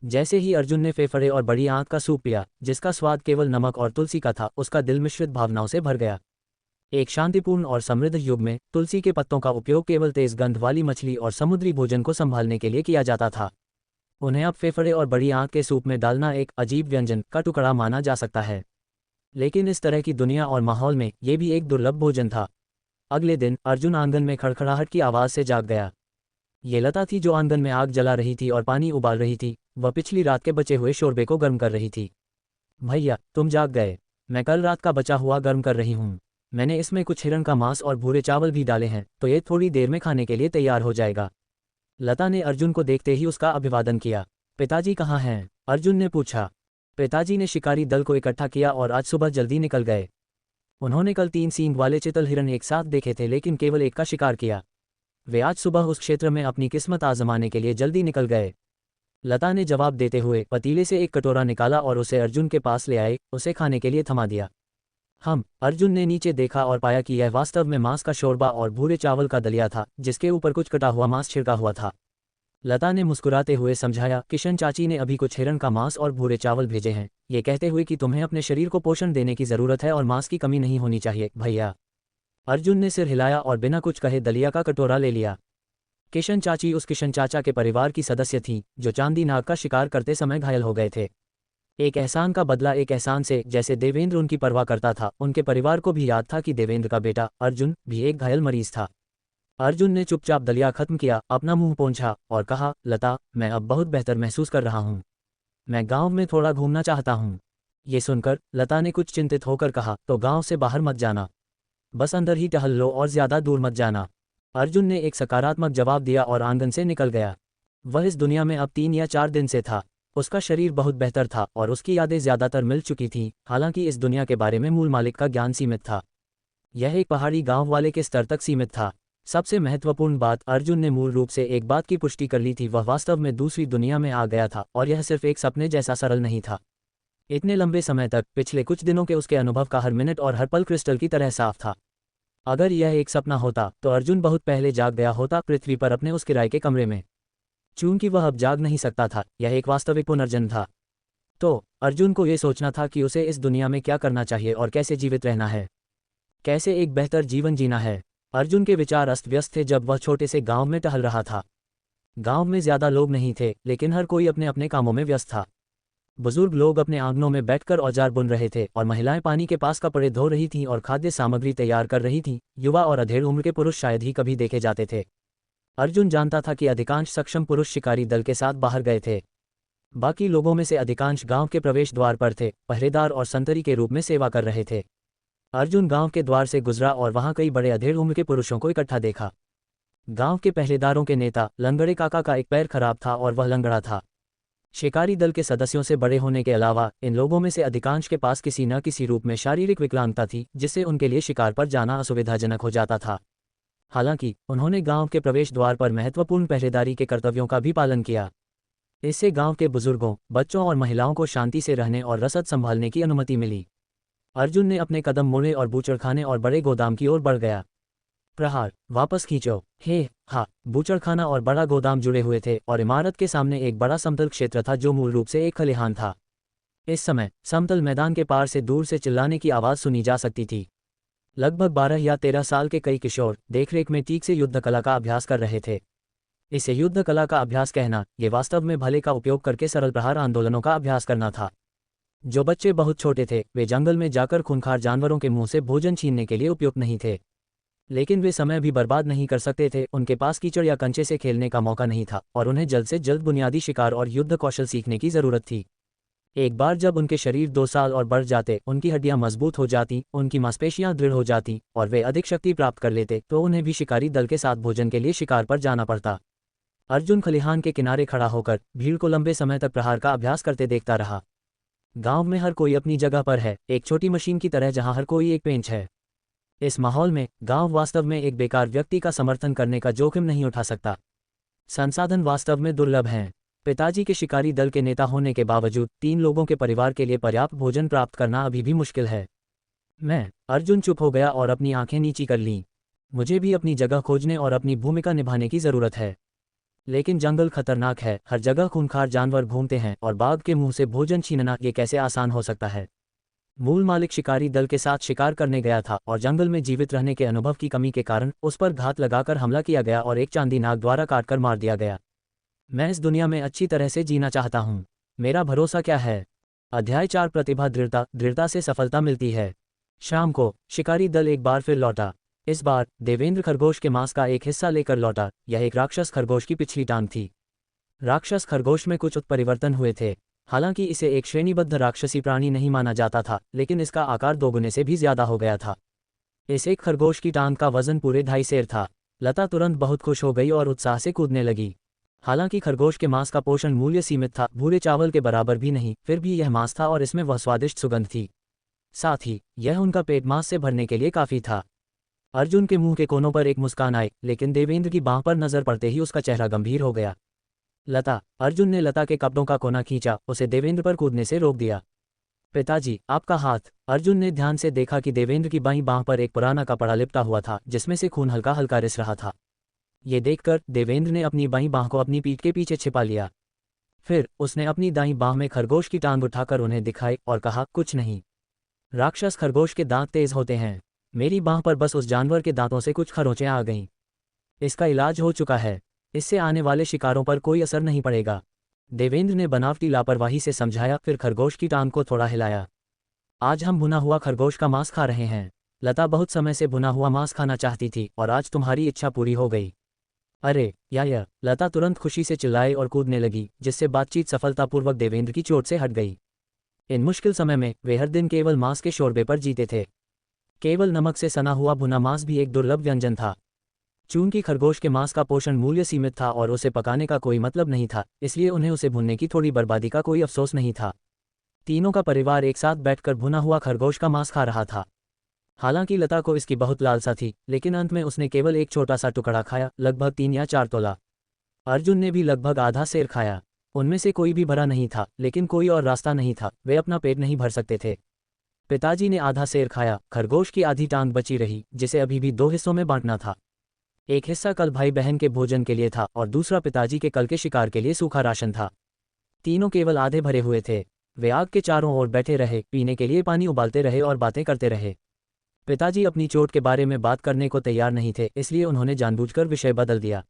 जैसे ही अर्जुन ने फेफड़े और बड़ी आंत का सूप पिया, जिसका स्वाद केवल नमक और तुलसी का था, उसका दिल मिश्रित भावनाओं से भर गया। एक शांतिपूर्ण और समृद्ध युग में तुलसी के पत्तों का उपयोग केवल तेज गंध वाली मछली और समुद्री भोजन को संभालने के लिए किया जाता था। उन्हें अब फेफड़े और बड़ी आंख के सूप में डालना एक अजीब व्यंजन का टुकड़ा माना जा सकता है। लेकिन इस तरह की दुनिया और माहौल में ये भी एक दुर्लभ भोजन था। अगले दिन अर्जुन आंगन में खड़खड़ाहट की आवाज़ से जाग गया। ये लता थी जो आंगन में आग जला रही थी और पानी उबाल रही थी। वह पिछली रात के बचे हुए शोरबे को गर्म कर रही थी। भैया, तुम जाग गए। मैं कल रात का बचा हुआ गर्म कर रही हूँ। मैंने इसमें कुछ हिरण का मांस और भूरे चावल भी डाले हैं, तो ये थोड़ी देर में खाने के लिए तैयार हो जाएगा। लता ने अर्जुन को देखते ही उसका अभिवादन किया। पिताजी कहाँ हैं? अर्जुन ने पूछा। पिताजी ने शिकारी दल को इकट्ठा किया और आज सुबह जल्दी निकल गए। उन्होंने कल 3 सींग वाले चितल हिरण एक साथ देखे थे, लेकिन केवल एक का शिकार किया। वे आज सुबह उस क्षेत्र में अपनी किस्मत आजमाने के लिए जल्दी निकल गए। लता ने जवाब देते हुए पतीले से एक कटोरा निकाला और उसे अर्जुन के पास ले आए, उसे खाने के लिए थमा दिया। अर्जुन ने नीचे देखा और पाया कि यह वास्तव में मांस का शोरबा और भूरे चावल का दलिया था, जिसके ऊपर कुछ कटा हुआ मांस छिड़का हुआ था। लता ने मुस्कुराते हुए समझाया, किशन चाची ने अभी कुछ हिरण का मांस और भूरे चावल भेजे हैं, ये कहते हुए कि तुम्हें अपने शरीर को पोषण देने की ज़रूरत है और मांस की कमी नहीं होनी चाहिए भैया। अर्जुन ने सिर हिलाया और बिना कुछ कहे दलिया का कटोरा ले लिया। किशन चाची उस किशन चाचा के परिवार की सदस्य थीं जो चांदी नाग का शिकार करते समय घायल हो गए थे। एक एहसान का बदला एक एहसान से, जैसे देवेंद्र उनकी परवाह करता था, उनके परिवार को भी याद था कि देवेंद्र का बेटा अर्जुन भी एक घायल मरीज था। अर्जुन ने चुपचाप दलिया खत्म किया, अपना मुंह पोंछा और कहा, लता, मैं अब बहुत बेहतर महसूस कर रहा हूँ। मैं गांव में थोड़ा घूमना चाहता हूँ। ये सुनकर लता ने कुछ चिंतित होकर कहा, तो गांव से बाहर मत जाना, बस अंदर ही टहल लो और ज्यादा दूर मत जाना। अर्जुन ने एक सकारात्मक जवाब दिया और आंगन से निकल गया। वह इस दुनिया में अब 3 या 4 दिन से था। उसका शरीर बहुत बेहतर था और उसकी यादें ज्यादातर मिल चुकी थीं, हालांकि इस दुनिया के बारे में मूल मालिक का ज्ञान सीमित था। यह एक पहाड़ी गांव वाले के स्तर तक सीमित था। सबसे महत्वपूर्ण बात, अर्जुन ने मूल रूप से एक बात की पुष्टि कर ली थी, वह वास्तव में दूसरी दुनिया में आ गया था और यह सिर्फ एक सपने जैसा सरल नहीं था। इतने लंबे समय तक पिछले कुछ दिनों के उसके अनुभव का हर मिनट और हर पल क्रिस्टल की तरह साफ था। अगर यह एक सपना होता तो अर्जुन बहुत पहले जाग गया होता, पृथ्वी पर अपने उस किराए के कमरे में। चूंकि वह अब जाग नहीं सकता था, यह एक वास्तविक पुनर्जन्म था। तो अर्जुन को यह सोचना था कि उसे इस दुनिया में क्या करना चाहिए और कैसे जीवित रहना है, कैसे एक बेहतर जीवन जीना है। अर्जुन के विचार अस्त व्यस्त थे जब वह छोटे से गांव में टहल रहा था। गांव में ज्यादा लोग नहीं थे, लेकिन हर कोई अपने अपने कामों में व्यस्त था। बुजुर्ग लोग अपने आंगनों में बैठकर औजार बुन रहे थे और महिलाएं पानी के पास कपड़े धो रही थीं और खाद्य सामग्री तैयार कर रही थीं। युवा और अधेड़ उम्र के पुरुष शायद ही कभी देखे जाते थे। अर्जुन जानता था कि अधिकांश सक्षम पुरुष शिकारी दल के साथ बाहर गए थे। बाकी लोगों में से अधिकांश गांव के प्रवेश द्वार पर थे, पहरेदार और संतरी के रूप में सेवा कर रहे थे। अर्जुन गांव के द्वार से गुजरा और वहां कई बड़े अधेड़ उम्र के पुरुषों को इकट्ठा देखा। गांव के पहरेदारों के नेता लंगड़े काका का एक पैर खराब था और वह लंगड़ा था। शिकारी दल के सदस्यों से बड़े होने के अलावा इन लोगों में से अधिकांश के पास किसी न किसी रूप में शारीरिक विकलांगता थी, जिससे उनके लिए शिकार पर जाना असुविधाजनक हो जाता था। हालांकि उन्होंने गांव के प्रवेश द्वार पर महत्वपूर्ण पहरेदारी के कर्तव्यों का भी पालन किया। इससे गांव के बुजुर्गों, बच्चों और महिलाओं को शांति से रहने और रसद संभालने की अनुमति मिली। अर्जुन ने अपने कदम मोड़े और बूचड़खाने और बड़े गोदाम की ओर बढ़ गया। प्रहार, वापस खींचो। बूचड़खाना और बड़ा गोदाम जुड़े हुए थे और इमारत के सामने एक बड़ा समतल क्षेत्र था जो मूल रूप से एक खलिहान था। इस समय समतल मैदान के पार से दूर से चिल्लाने की आवाज़ सुनी जा सकती थी। लगभग 12 या 13 साल के कई किशोर देखरेख में ठीक से युद्ध कला का अभ्यास कर रहे थे। इसे युद्ध कला का अभ्यास कहना, ये वास्तव में भले का उपयोग करके सरल प्रहार आंदोलनों का अभ्यास करना था। जो बच्चे बहुत छोटे थे वे जंगल में जाकर खूंखार जानवरों के मुंह से भोजन छीनने के लिए उपयुक्त नहीं थे, लेकिन वे समय भी बर्बाद नहीं कर सकते थे। उनके पास कीचड़ या कंचे से खेलने का मौका नहीं था और उन्हें जल्द से जल्द बुनियादी शिकार और युद्ध कौशल सीखने की जरूरत थी। एक बार जब उनके शरीर 2 साल और बढ़ जाते, उनकी हड्डियां मजबूत हो जाती, उनकी मांसपेशियां दृढ़ हो जाती और वे अधिक शक्ति प्राप्त कर लेते, तो उन्हें भी शिकारी दल के साथ भोजन के लिए शिकार पर जाना पड़ता। अर्जुन खलिहान के किनारे खड़ा होकर भीड़ को लंबे समय तक प्रहार का अभ्यास करते देखता रहा। गांव में हर कोई अपनी जगह पर है, एक छोटी मशीन की तरह जहां हर कोई एक पेंच है। इस माहौल में गांव वास्तव में एक बेकार व्यक्ति का समर्थन करने का जोखिम नहीं उठा सकता। संसाधन वास्तव में दुर्लभ हैं। पिताजी के शिकारी दल के नेता होने के बावजूद 3 लोगों के परिवार के लिए पर्याप्त भोजन प्राप्त करना अभी भी मुश्किल है। अर्जुन चुप हो गया और अपनी आंखें नीची कर लीं। मुझे भी अपनी जगह खोजने और अपनी भूमिका निभाने की जरूरत है। लेकिन जंगल खतरनाक है, हर जगह खूंखार जानवर घूमते हैं और बाघ के मुंह से भोजन छीनना ये कैसे आसान हो सकता है। मूल मालिक शिकारी दल के साथ शिकार करने गया था और जंगल में जीवित रहने के अनुभव की कमी के कारण उस पर घात लगाकर हमला किया गया और एक चांदी नाग द्वारा काटकर मार दिया गया। मैं इस दुनिया में अच्छी तरह से जीना चाहता हूँ। मेरा भरोसा क्या है? अध्याय 4 प्रतिभा दृढ़ता। दृढ़ता से सफलता मिलती है। शाम को शिकारी दल एक बार फिर लौटा। इस बार देवेंद्र खरगोश के मांस का एक हिस्सा लेकर लौटा। यह एक राक्षस खरगोश की पिछली टांग थी। राक्षस खरगोश में कुछ उत्परिवर्तन हुए थे। हालांकि इसे एक श्रेणीबद्ध राक्षसी प्राणी नहीं माना जाता था, लेकिन इसका आकार दोगुने से भी ज्यादा हो गया था। इस एक खरगोश की टांग का वजन पूरे 2.5 सेर था। लता तुरंत बहुत खुश हो गई और उत्साह से कूदने लगी। हालांकि खरगोश के मांस का पोषण मूल्य सीमित था, भूरे चावल के बराबर भी नहीं, फिर भी यह मांस था और इसमें वह स्वादिष्ट सुगंध थी। साथ ही यह उनका पेट मांस से भरने के लिए काफी था। अर्जुन के मुंह के कोनों पर एक मुस्कान आई, लेकिन देवेंद्र की बांह पर नजर पड़ते ही उसका चेहरा गंभीर हो गया। लता। अर्जुन ने लता के कपड़ों का कोना खींचा, उसे देवेंद्र पर कूदने से रोक दिया। पिताजी, आपका हाथ। अर्जुन ने ध्यान से देखा कि देवेंद्र की बाईं बांह पर एक पुराना कपड़ा लिपटा हुआ था, जिसमें से खून हल्का हल्का रिस रहा था। ये देखकर देवेंद्र ने अपनी बाईं बांह को अपनी पीठ के पीछे छिपा लिया। फिर उसने अपनी दाईं बांह में खरगोश की टांग उठाकर उन्हें दिखाई और कहा, कुछ नहीं। राक्षस खरगोश के दांत तेज होते हैं। मेरी बांह पर बस उस जानवर के दांतों से कुछ खरोंचें आ गईं। इसका इलाज हो चुका है। इससे आने वाले शिकारों पर कोई असर नहीं पड़ेगा। देवेंद्र ने बनावटी लापरवाही से समझाया, फिर खरगोश की टांग को थोड़ा हिलाया। आज हम भुना हुआ खरगोश का मांस खा रहे हैं। लता बहुत समय से भुना हुआ मांस खाना चाहती थी और आज तुम्हारी इच्छा पूरी हो गई। अरे या लता तुरंत खुशी से चिल्लाई और कूदने लगी, जिससे बातचीत सफलतापूर्वक देवेंद्र की चोट से हट गई। इन मुश्किल समय में वे हर दिन केवल मांस के शोरबे पर जीते थे। केवल नमक से सना हुआ भुना मांस भी एक दुर्लभ व्यंजन था। चूंकि खरगोश के मांस का पोषण मूल्य सीमित था और उसे पकाने का कोई मतलब नहीं था, इसलिए उन्हें उसे भुनने की थोड़ी बर्बादी का कोई अफसोस नहीं था। तीनों का परिवार एक साथ बैठकर भुना हुआ खरगोश का मांस खा रहा था। हालांकि लता को इसकी बहुत लालसा थी, लेकिन अंत में उसने केवल एक छोटा सा टुकड़ा खाया, लगभग 3 या 4 तोला। अर्जुन ने भी लगभग आधा सेर खाया। उनमें से कोई भी भरा नहीं था, लेकिन कोई और रास्ता नहीं था, वे अपना पेट नहीं भर सकते थे। पिताजी ने आधा सेर खाया। खरगोश की आधी टांग बची रही, जिसे अभी भी 2 हिस्सों में बांटना था। एक हिस्सा कल भाई बहन के भोजन के लिए था और दूसरा पिताजी के कल के शिकार के लिए सूखा राशन था। तीनों केवल आधे भरे हुए थे। वे आग के चारों ओर बैठे रहे, पीने के लिए पानी उबालते रहे और बातें करते रहे। पिताजी अपनी चोट के बारे में बात करने को तैयार नहीं थे, इसलिए उन्होंने जानबूझकर विषय बदल दिया।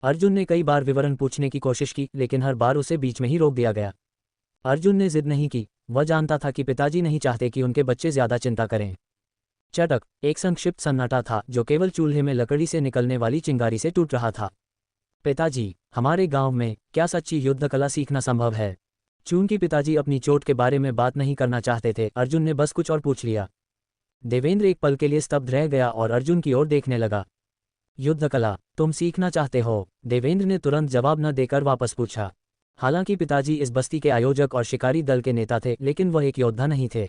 अर्जुन ने कई बार विवरण पूछने की कोशिश की, लेकिन हर बार उसे बीच में ही रोक दिया गया। अर्जुन ने जिद नहीं की। वह जानता था कि पिताजी नहीं चाहते कि उनके बच्चे ज्यादा चिंता करें। चटक। एक संक्षिप्त सन्नाटा था, जो केवल चूल्हे में लकड़ी से निकलने वाली चिंगारी से टूट रहा था। पिताजी, हमारे गांव में क्या सच्ची युद्ध कला सीखना संभव है? चूंकि पिताजी अपनी चोट के बारे में बात नहीं करना चाहते थे, अर्जुन ने बस कुछ और पूछ लिया। देवेंद्र एक पल के लिए स्तब्ध रह गया और अर्जुन की ओर देखने लगा। युद्ध कला तुम सीखना चाहते हो? देवेंद्र ने तुरंत जवाब न देकर वापस पूछा। हालांकि पिताजी इस बस्ती के आयोजक और शिकारी दल के नेता थे, लेकिन वह एक योद्धा नहीं थे।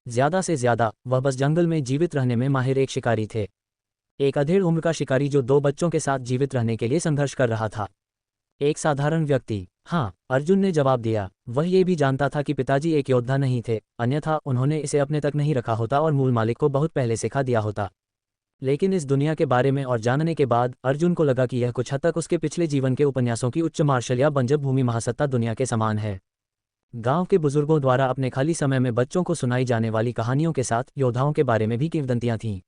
ज्यादा से ज्यादा वह बस जंगल में जीवित रहने में माहिर एक शिकारी थे। एक अधेड़ उम्र का शिकारी जो 2 बच्चों के साथ जीवित रहने के लिए संघर्ष कर रहा था। एक साधारण व्यक्ति। हाँ, अर्जुन ने जवाब दिया। वह ये भी जानता था कि पिताजी एक योद्धा नहीं थे, अन्यथा उन्होंने इसे अपने तक नहीं रखा होता और मूल मालिक को बहुत पहले सिखा दिया होता। लेकिन इस दुनिया के बारे में और जानने के बाद अर्जुन को लगा कि यह कुछ हद तक उसके पिछले जीवन के उपन्यासों की उच्च मार्शल या बंजर भूमि महासत्ता दुनिया के समान है। गांव के बुजुर्गों द्वारा अपने खाली समय में बच्चों को सुनाई जाने वाली कहानियों के साथ योद्धाओं के बारे में भी किंवदंतियां थीं।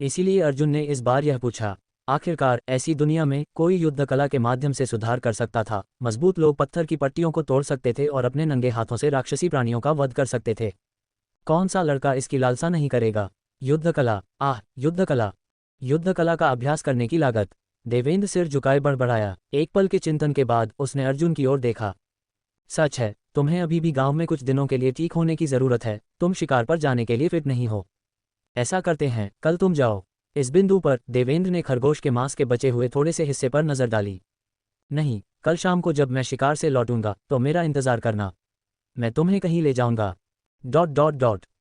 इसीलिए अर्जुन ने इस बार यह पूछा। आखिरकार ऐसी दुनिया में कोई युद्ध कला के माध्यम से सुधार कर सकता था। मजबूत लोग पत्थर की पट्टियों को तोड़ सकते थे और अपने नंगे हाथों से राक्षसी प्राणियों का वध कर सकते थे। कौन सा लड़का इसकी लालसा नहीं करेगा? युद्ध कला, युद्ध कला। युद्ध कला का अभ्यास करने की लागत। देवेंद्र सिर झुकाए बड़बड़ाया। एक पल के चिंतन के बाद उसने अर्जुन की ओर देखा। सच है, तुम्हें अभी भी गांव में कुछ दिनों के लिए ठीक होने की जरूरत है। तुम शिकार पर जाने के लिए फिट नहीं हो। ऐसा करते हैं, कल तुम जाओ। इस बिंदु पर देवेंद्र ने खरगोश के मांस के बचे हुए थोड़े से हिस्से पर नजर डाली। नहीं, कल शाम को जब मैं शिकार से लौटूंगा तो मेरा इंतजार करना। मैं तुम्हें कहीं ले जाऊंगा। ...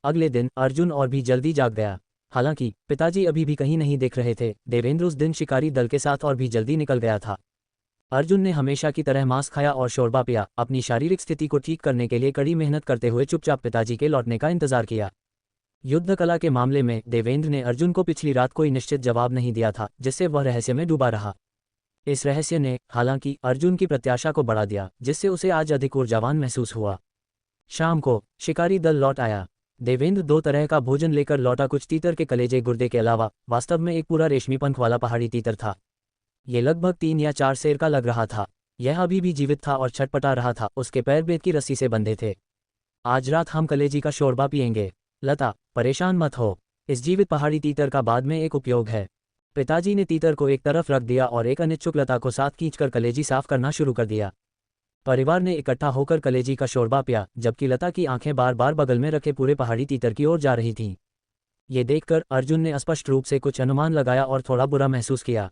अगले दिन अर्जुन और भी जल्दी जाग गया। हालांकि पिताजी अभी भी कहीं नहीं दिख रहे थे। देवेंद्र उस दिन शिकारी दल के साथ और भी जल्दी निकल गया था। अर्जुन ने हमेशा की तरह मांस खाया और शोरबा पिया, अपनी शारीरिक स्थिति को ठीक करने के लिए कड़ी मेहनत करते हुए चुपचाप पिताजी के लौटने का इंतजार किया। युद्ध कला के मामले में देवेंद्र ने अर्जुन को पिछली रात कोई निश्चित जवाब नहीं दिया था, जिससे वह रहस्य में डूबा रहा। इस रहस्य ने हालांकि अर्जुन की प्रत्याशा को बढ़ा दिया, जिससे उसे आज अधिक ऊर्जावान महसूस हुआ। शाम को शिकारी दल लौट आया। देवेंद्र 2 तरह का भोजन लेकर लौटा। कुछ तीतर के कलेजे गुर्दे के अलावा वास्तव में एक पूरा रेशमी पंख वाला पहाड़ी तीतर था। ये लगभग 3 या 4 सेर का लग रहा था। यह अभी भी जीवित था और छटपटा रहा था, उसके पैर बेत की रस्सी से बंधे थे। आज रात हम कलेजी का शोरबा पिएंगे। लता, परेशान मत हो, इस जीवित पहाड़ी तीतर का बाद में एक उपयोग है। पिताजी ने तीतर को एक तरफ रख दिया और एक अनिच्छुक लता को साथ खींचकर कलेजी साफ करना शुरू कर दिया। परिवार ने इकट्ठा होकर कलेजी का शोरबा पिया, जबकि लता की आंखें बार बार बगल में रखे पूरे पहाड़ी तीतर की ओर जा रही थीं। ये देखकर अर्जुन ने स्पष्ट रूप से कुछ अनुमान लगाया और थोड़ा बुरा महसूस किया।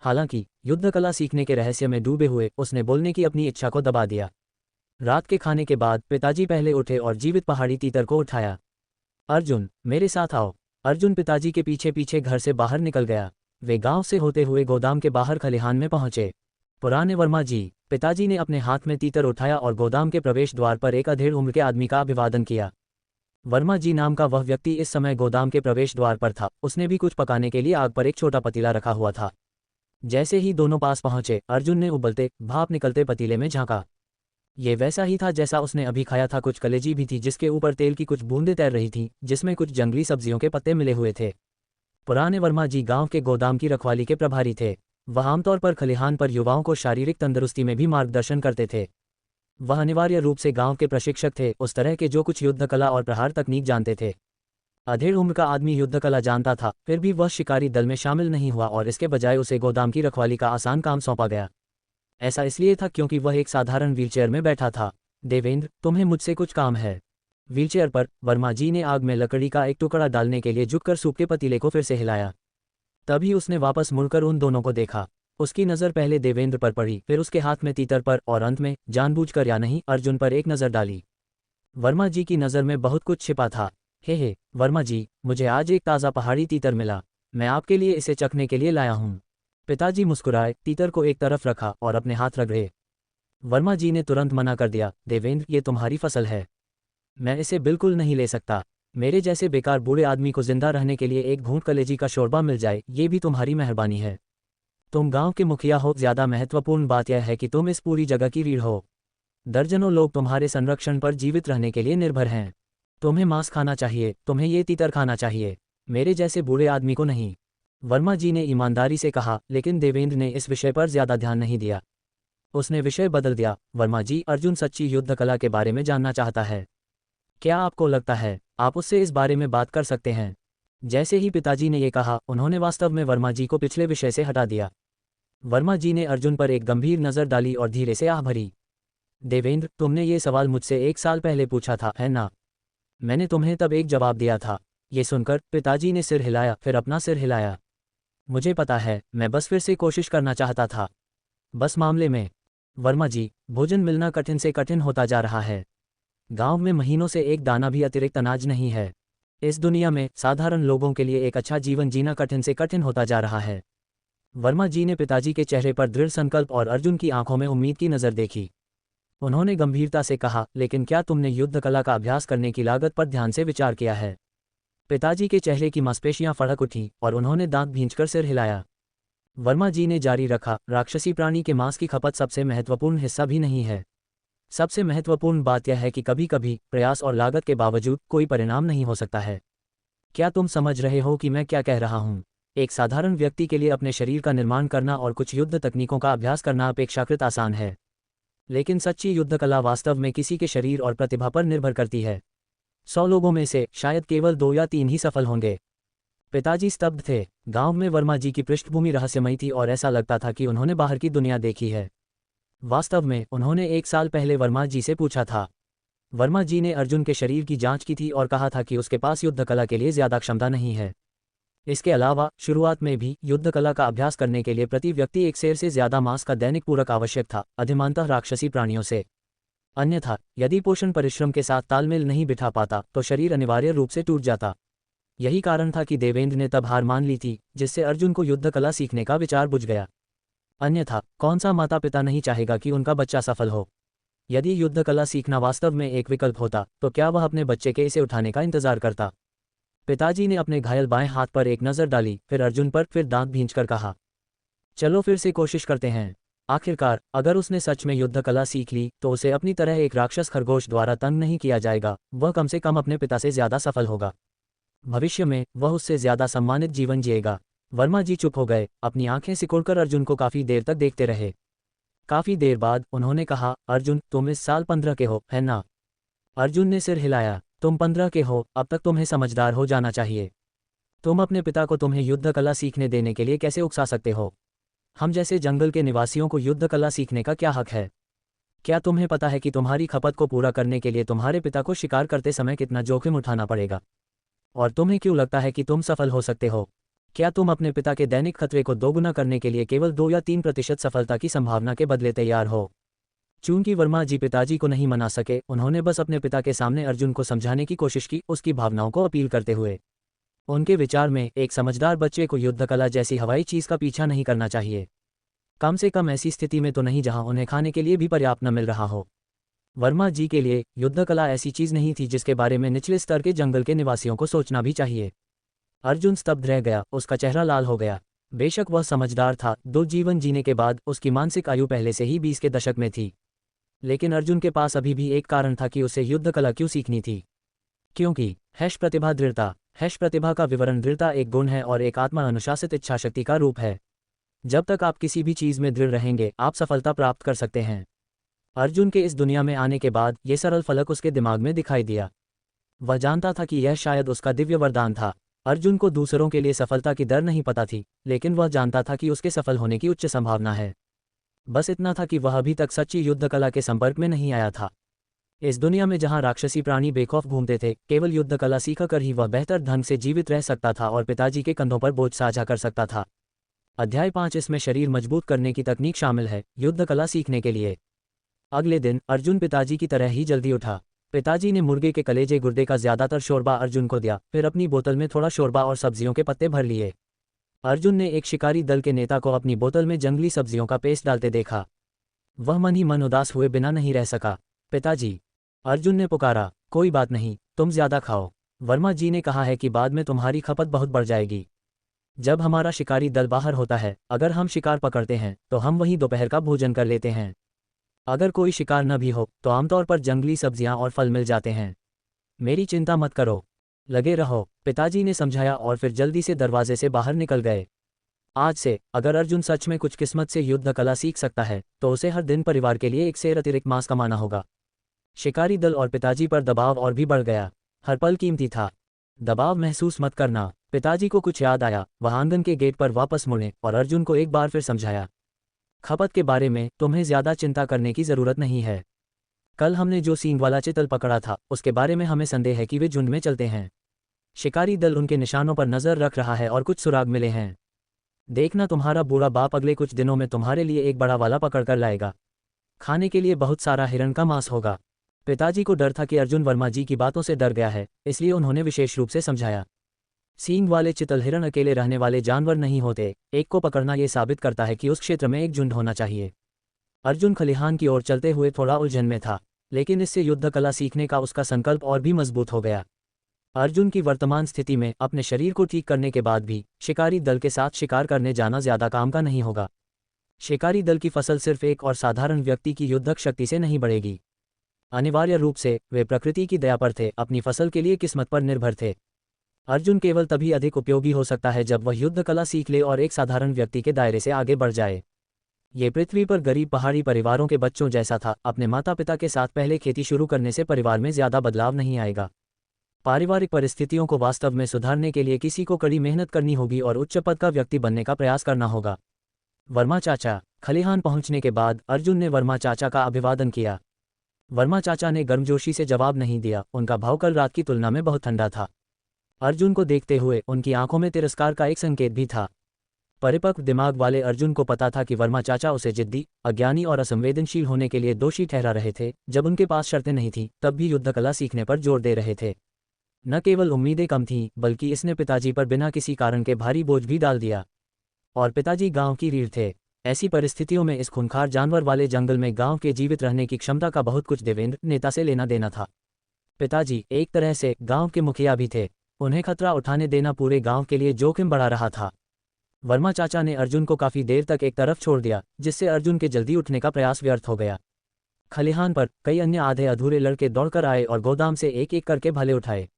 हालांकि युद्ध कला सीखने के रहस्य में डूबे हुए उसने बोलने की अपनी इच्छा को दबा दिया। रात के खाने के बाद पिताजी पहले उठे और जीवित पहाड़ी तीतर को उठाया। अर्जुन, मेरे साथ आओ। अर्जुन पिताजी के पीछे पीछे घर से बाहर निकल गया। वे गांव से होते हुए गोदाम के बाहर खलिहान में पहुंचे। पुराने वर्मा जी, पिताजी ने अपने हाथ में तीतर उठाया और गोदाम के प्रवेश द्वार पर एक अधेड़ उम्र के आदमी का अभिवादन किया। वर्मा जी नाम का वह व्यक्ति इस समय गोदाम के प्रवेश द्वार पर था। उसने भी कुछ पकाने के लिए आग पर एक छोटा पतीला रखा हुआ था। जैसे ही दोनों पास पहुंचे, अर्जुन ने उबलते भाप निकलते पतीले में झांका। ये वैसा ही था जैसा उसने अभी खाया था। कुछ कलेजी भी थी जिसके ऊपर तेल की कुछ बूंदें तैर रही थीं, जिसमें कुछ जंगली सब्जियों के पत्ते मिले हुए थे। पुराने वर्मा जी गांव के गोदाम की रखवाली के प्रभारी थे। वह आमतौर पर खलिहान पर युवाओं को शारीरिक तंदुरुस्ती में भी मार्गदर्शन करते थे। वह अनिवार्य रूप से गांव के प्रशिक्षक थे, उस तरह के जो कुछ युद्ध कला और प्रहार तकनीक जानते थे। अधेड़ उम्र का आदमी युद्ध कला जानता था, फिर भी वह शिकारी दल में शामिल नहीं हुआ और इसके बजाय उसे गोदाम की रखवाली का आसान काम सौंपा गया। ऐसा इसलिए था क्योंकि वह एक साधारण व्हीलचेयर में बैठा था। देवेंद्र, तुम्हें मुझसे कुछ काम है। व्हीलचेयर पर वर्मा जी ने आग में लकड़ी का एक टुकड़ा डालने के लिए झुककर सूप के पतीले को फिर से हिलाया। तभी उसने वापस मुड़कर उन दोनों को देखा। उसकी नज़र पहले देवेंद्र पर पड़ी, फिर उसके हाथ में तीतर पर और अंत में, जानबूझकर या नहीं, अर्जुन पर एक नज़र डाली। वर्मा जी की नज़र में बहुत कुछ छिपा था। हे वर्मा जी, मुझे आज एक ताज़ा पहाड़ी तीतर मिला। मैं आपके लिए इसे चखने के लिए लाया हूँ। पिताजी मुस्कुराए, तीतर को एक तरफ रखा और अपने हाथ रगड़े। वर्मा जी ने तुरंत मना कर दिया। देवेंद्र, ये तुम्हारी फसल है, मैं इसे बिल्कुल नहीं ले सकता। मेरे जैसे बेकार बूढ़े आदमी को जिंदा रहने के लिए एक घूंट कलेजी का शोरबा मिल जाए, ये भी तुम्हारी मेहरबानी है। तुम गांव के मुखिया हो, ज्यादा महत्वपूर्ण बात यह है कि तुम इस पूरी जगह की रीढ़ हो। दर्जनों लोग तुम्हारे संरक्षण पर जीवित रहने के लिए निर्भर हैं। तुम्हें मांस खाना चाहिए, तुम्हें ये तीतर खाना चाहिए, मेरे जैसे बूढ़े आदमी को नहीं। वर्मा जी ने ईमानदारी से कहा, लेकिन देवेंद्र ने इस विषय पर ज्यादा ध्यान नहीं दिया। उसने विषय बदल दिया। वर्मा जी, अर्जुन सच्ची युद्ध कला के बारे में जानना चाहता है। क्या आपको लगता है आप उससे इस बारे में बात कर सकते हैं? जैसे ही पिताजी ने ये कहा, उन्होंने वास्तव में वर्मा जी को पिछले विषय से हटा दिया। वर्मा जी ने अर्जुन पर एक गंभीर नज़र डाली और धीरे से आह भरी। देवेंद्र, तुमने ये सवाल मुझसे 1 साल पहले पूछा था, है ना? मैंने तुम्हें तब एक जवाब दिया था। ये सुनकर पिताजी ने सिर हिलाया, फिर अपना सिर हिलाया। मुझे पता है, मैं बस फिर से कोशिश करना चाहता था। बस मामले में वर्मा जी, भोजन मिलना कठिन से कठिन होता जा रहा है। गांव में महीनों से एक दाना भी अतिरिक्त अनाज नहीं है। इस दुनिया में साधारण लोगों के लिए एक अच्छा जीवन जीना कठिन से कठिन होता जा रहा है। वर्मा जी ने पिताजी के चेहरे पर दृढ़ संकल्प और अर्जुन की आंखों में उम्मीद की नज़र देखी। उन्होंने गंभीरता से कहा, लेकिन क्या तुमने युद्ध कला का अभ्यास करने की लागत पर ध्यान से विचार किया है? पिताजी के चेहरे की मांसपेशियां फड़क उठीं और उन्होंने दांत भींचकर सिर हिलाया। वर्मा जी ने जारी रखा, राक्षसी प्राणी के मांस की खपत सबसे महत्वपूर्ण हिस्सा भी नहीं है। सबसे महत्वपूर्ण बात यह है कि कभी कभी प्रयास और लागत के बावजूद कोई परिणाम नहीं हो सकता है। क्या तुम समझ रहे हो कि मैं क्या कह रहा हूँ? एक साधारण व्यक्ति के लिए अपने शरीर का निर्माण करना और कुछ युद्ध तकनीकों का अभ्यास करना अपेक्षाकृत आसान है, लेकिन सच्ची युद्ध कला वास्तव में किसी के शरीर और प्रतिभा पर निर्भर करती है। 100 लोगों में से शायद केवल 2 या 3 ही सफल होंगे। पिताजी स्तब्ध थे। गांव में वर्मा जी की पृष्ठभूमि रहस्यमयी थी और ऐसा लगता था कि उन्होंने बाहर की दुनिया देखी है। वास्तव में उन्होंने 1 साल पहले वर्मा जी से पूछा था। वर्मा जी ने अर्जुन के शरीर की जांच की थी और कहा था कि उसके पास युद्ध कला के लिए ज्यादा क्षमता नहीं है। इसके अलावा शुरुआत में भी युद्ध कला का अभ्यास करने के लिए प्रति व्यक्ति 1 सेर से ज्यादा मांस का दैनिक पूरक आवश्यक था, अधिमानतः राक्षसी प्राणियों से। अन्यथा यदि पोषण परिश्रम के साथ तालमेल नहीं बिठा पाता तो शरीर अनिवार्य रूप से टूट जाता। यही कारण था कि देवेंद्र ने तब हार मान ली थी, जिससे अर्जुन को युद्ध कला सीखने का विचार बुझ गया। अन्यथा कौन सा माता पिता नहीं चाहेगा कि उनका बच्चा सफल हो? यदि युद्ध कला सीखना वास्तव में एक विकल्प होता तो क्या वह अपने बच्चे के इसे उठाने का इंतजार करता? पिताजी ने अपने घायल बाएं हाथ पर एक नज़र डाली, फिर अर्जुन पर, फिर दांत भींचकर कहा, चलो फिर से कोशिश करते हैं। आखिरकार अगर उसने सच में युद्ध कला सीख ली तो उसे अपनी तरह एक राक्षस खरगोश द्वारा तंग नहीं किया जाएगा। वह कम से कम अपने पिता से ज्यादा सफल होगा। भविष्य में वह उससे ज्यादा सम्मानित जीवन जिएगा। वर्मा जी चुप हो गए, अपनी आंखें सिकोड़कर अर्जुन को काफी देर तक देखते रहे। काफी देर बाद उन्होंने कहा, अर्जुन तुम इस साल 15 के हो, है ना? अर्जुन ने सिर हिलाया। तुम 15 के हो, अब तक तुम्हें समझदार हो जाना चाहिए। तुम अपने पिता को तुम्हें युद्ध कला सीखने देने के लिए कैसे उकसा सकते हो? हम जैसे जंगल के निवासियों को युद्ध कला सीखने का क्या हक है? क्या तुम्हें पता है कि तुम्हारी खपत को पूरा करने के लिए तुम्हारे पिता को शिकार करते समय कितना जोखिम उठाना पड़ेगा? और तुम्हें क्यों लगता है कि तुम सफल हो सकते हो? क्या तुम अपने पिता के दैनिक खतरे को दोगुना करने के लिए केवल 2 या 3% सफलता की संभावना के बदले तैयार हो? चूंकि वर्मा जी पिताजी को नहीं मना सके, उन्होंने बस अपने पिता के सामने अर्जुन को समझाने की कोशिश की, उसकी भावनाओं को अपील करते हुए। उनके विचार में एक समझदार बच्चे को युद्ध कला जैसी हवाई चीज का पीछा नहीं करना चाहिए। कम से कम ऐसी स्थिति में तो नहीं जहां उन्हें खाने के लिए भी पर्याप्त न मिल रहा हो। वर्मा जी के लिए युद्ध कला ऐसी चीज नहीं थी जिसके बारे में निचले स्तर के जंगल के निवासियों को सोचना भी चाहिए। अर्जुन स्तब्ध रह गया, उसका चेहरा लाल हो गया। बेशक वह समझदार था, 2 जीवन जीने के बाद उसकी मानसिक आयु पहले से ही 20 के दशक में थी। लेकिन अर्जुन के पास अभी भी एक कारण था कि उसे युद्ध कला क्यों सीखनी थी। क्योंकि प्रतिभा दृढ़ता। प्रतिभा का विवरण दृढ़ता एक गुण है और एक आत्मा अनुशासित इच्छाशक्ति का रूप है। जब तक आप किसी भी चीज में दृढ़ रहेंगे, आप सफलता प्राप्त कर सकते हैं। अर्जुन के इस दुनिया में आने के बाद ये सरल फलक उसके दिमाग में दिखाई दिया। वह जानता था कि यह शायद उसका दिव्य वरदान था। अर्जुन को दूसरों के लिए सफलता की दर नहीं पता थी, लेकिन वह जानता था कि उसके सफल होने की उच्च संभावना है। बस इतना था कि वह अभी तक सच्ची युद्ध कला के संपर्क में नहीं आया था। इस दुनिया में जहां राक्षसी प्राणी बेखौफ घूमते थे, केवल युद्ध कला सीखकर ही वह बेहतर ढंग से जीवित रह सकता था और पिताजी के कंधों पर बोझ साझा कर सकता था। अध्याय 5 इसमें शरीर मजबूत करने की तकनीक शामिल है, युद्ध कला सीखने के लिए। अगले दिन अर्जुन पिताजी की तरह ही जल्दी उठा। पिताजी ने मुर्गे के कलेजे गुर्दे का ज्यादातर शोरबा अर्जुन को दिया, फिर अपनी बोतल में थोड़ा शोरबा और सब्जियों के पत्ते भर लिए। अर्जुन ने एक शिकारी दल के नेता को अपनी बोतल में जंगली सब्जियों का पेस्ट डालते देखा। वह मन ही मन उदास हुए बिना नहीं रह सका। पिताजी, अर्जुन ने पुकारा, कोई बात नहीं, तुम ज्यादा खाओ। वर्मा जी ने कहा है कि बाद में तुम्हारी खपत बहुत बढ़ जाएगी। जब हमारा शिकारी दल बाहर होता है, अगर हम शिकार पकड़ते हैं तो हम वहीं दोपहर का भोजन कर लेते हैं। अगर कोई शिकार न भी हो तो आमतौर पर जंगली सब्जियां और फल मिल जाते हैं। मेरी चिंता मत करो, लगे रहो, पिताजी ने समझाया और फिर जल्दी से दरवाजे से बाहर निकल गए। आज से अगर अर्जुन सच में कुछ किस्मत से युद्ध कला सीख सकता है तो उसे हर दिन परिवार के लिए 1 सेर अतिरिक्त मांस कमाना होगा। शिकारी दल और पिताजी पर दबाव और भी बढ़ गया। हर पल कीमती था। दबाव महसूस मत करना। पिताजी को कुछ याद आया, वह आंगन के गेट पर वापस मुड़े और अर्जुन को एक बार फिर समझाया, खपत के बारे में तुम्हें ज्यादा चिंता करने की जरूरत नहीं है। कल हमने जो सींग वाला चितल पकड़ा था, उसके बारे में हमें संदेह है कि वे झुंड में चलते हैं। शिकारी दल उनके निशानों पर नजर रख रहा है और कुछ सुराग मिले हैं। देखना, तुम्हारा बूढ़ा बाप अगले कुछ दिनों में तुम्हारे लिए एक बड़ा वाला पकड़ कर लाएगा। खाने के लिए बहुत सारा हिरण का मांस होगा। पिताजी को डर था कि अर्जुन वर्मा जी की बातों से डर गया है, इसलिए उन्होंने विशेष रूप से समझाया, सींग वाले चितल हिरण अकेले रहने वाले जानवर नहीं होते, एक को पकड़ना ये साबित करता है कि उस क्षेत्र में एक झुंड होना चाहिए। अर्जुन खलिहान की ओर चलते हुए थोड़ा उलझन में था, लेकिन इससे युद्ध कला सीखने का उसका संकल्प और भी मजबूत हो गया। अर्जुन की वर्तमान स्थिति में अपने शरीर को ठीक करने के बाद भी शिकारी दल के साथ शिकार करने जाना ज्यादा काम का नहीं होगा। शिकारी दल की फसल सिर्फ एक और साधारण व्यक्ति की युद्धक शक्ति से नहीं बढ़ेगी। अनिवार्य रूप से वे प्रकृति की दया पर थे, अपनी फसल के लिए किस्मत पर निर्भर थे। अर्जुन केवल तभी अधिक उपयोगी हो सकता है जब वह युद्ध कला सीख ले और एक साधारण व्यक्ति के दायरे से आगे बढ़ जाए। ये पृथ्वी पर गरीब पहाड़ी परिवारों के बच्चों जैसा था। अपने माता पिता के साथ पहले खेती शुरू करने से परिवार में ज्यादा बदलाव नहीं आएगा। पारिवारिक परिस्थितियों को वास्तव में सुधारने के लिए किसी को कड़ी मेहनत करनी होगी और उच्च पद का व्यक्ति बनने का प्रयास करना होगा। वर्मा चाचा। खलिहान पहुंचने के बाद अर्जुन ने वर्मा चाचा का अभिवादन किया। वर्मा चाचा ने गर्मजोशी से जवाब नहीं दिया, उनका भाव कल रात की तुलना में बहुत ठंडा था। अर्जुन को देखते हुए उनकी आंखों में तिरस्कार का एक संकेत भी था। परिपक्व दिमाग वाले अर्जुन को पता था कि वर्मा चाचा उसे जिद्दी, अज्ञानी और असंवेदनशील होने के लिए दोषी ठहरा रहे थे। जब उनके पास शर्तें नहीं थीं, तब भी युद्ध कला सीखने पर जोर दे रहे थे। न केवल उम्मीदें कम थीं, बल्कि इसने पिताजी पर बिना किसी कारण के भारी बोझ भी डाल दिया। और पिताजी गांव की रीढ़ थे। ऐसी परिस्थितियों में इस खूंखार जानवर वाले जंगल में गांव के जीवित रहने की क्षमता का बहुत कुछ देवेंद्र नेता से लेना देना था। पिताजी एक तरह से गांव के मुखिया भी थे। उन्हें खतरा उठाने देना पूरे गांव के लिए जोखिम बढ़ा रहा था। वर्मा चाचा ने अर्जुन को काफी देर तक एक तरफ छोड़ दिया, जिससे अर्जुन के जल्दी उठने का प्रयास व्यर्थ हो गया। खलिहान पर कई अन्य आधे अधूरे लड़के दौड़कर आए और गोदाम से एक एक करके भले उठाए।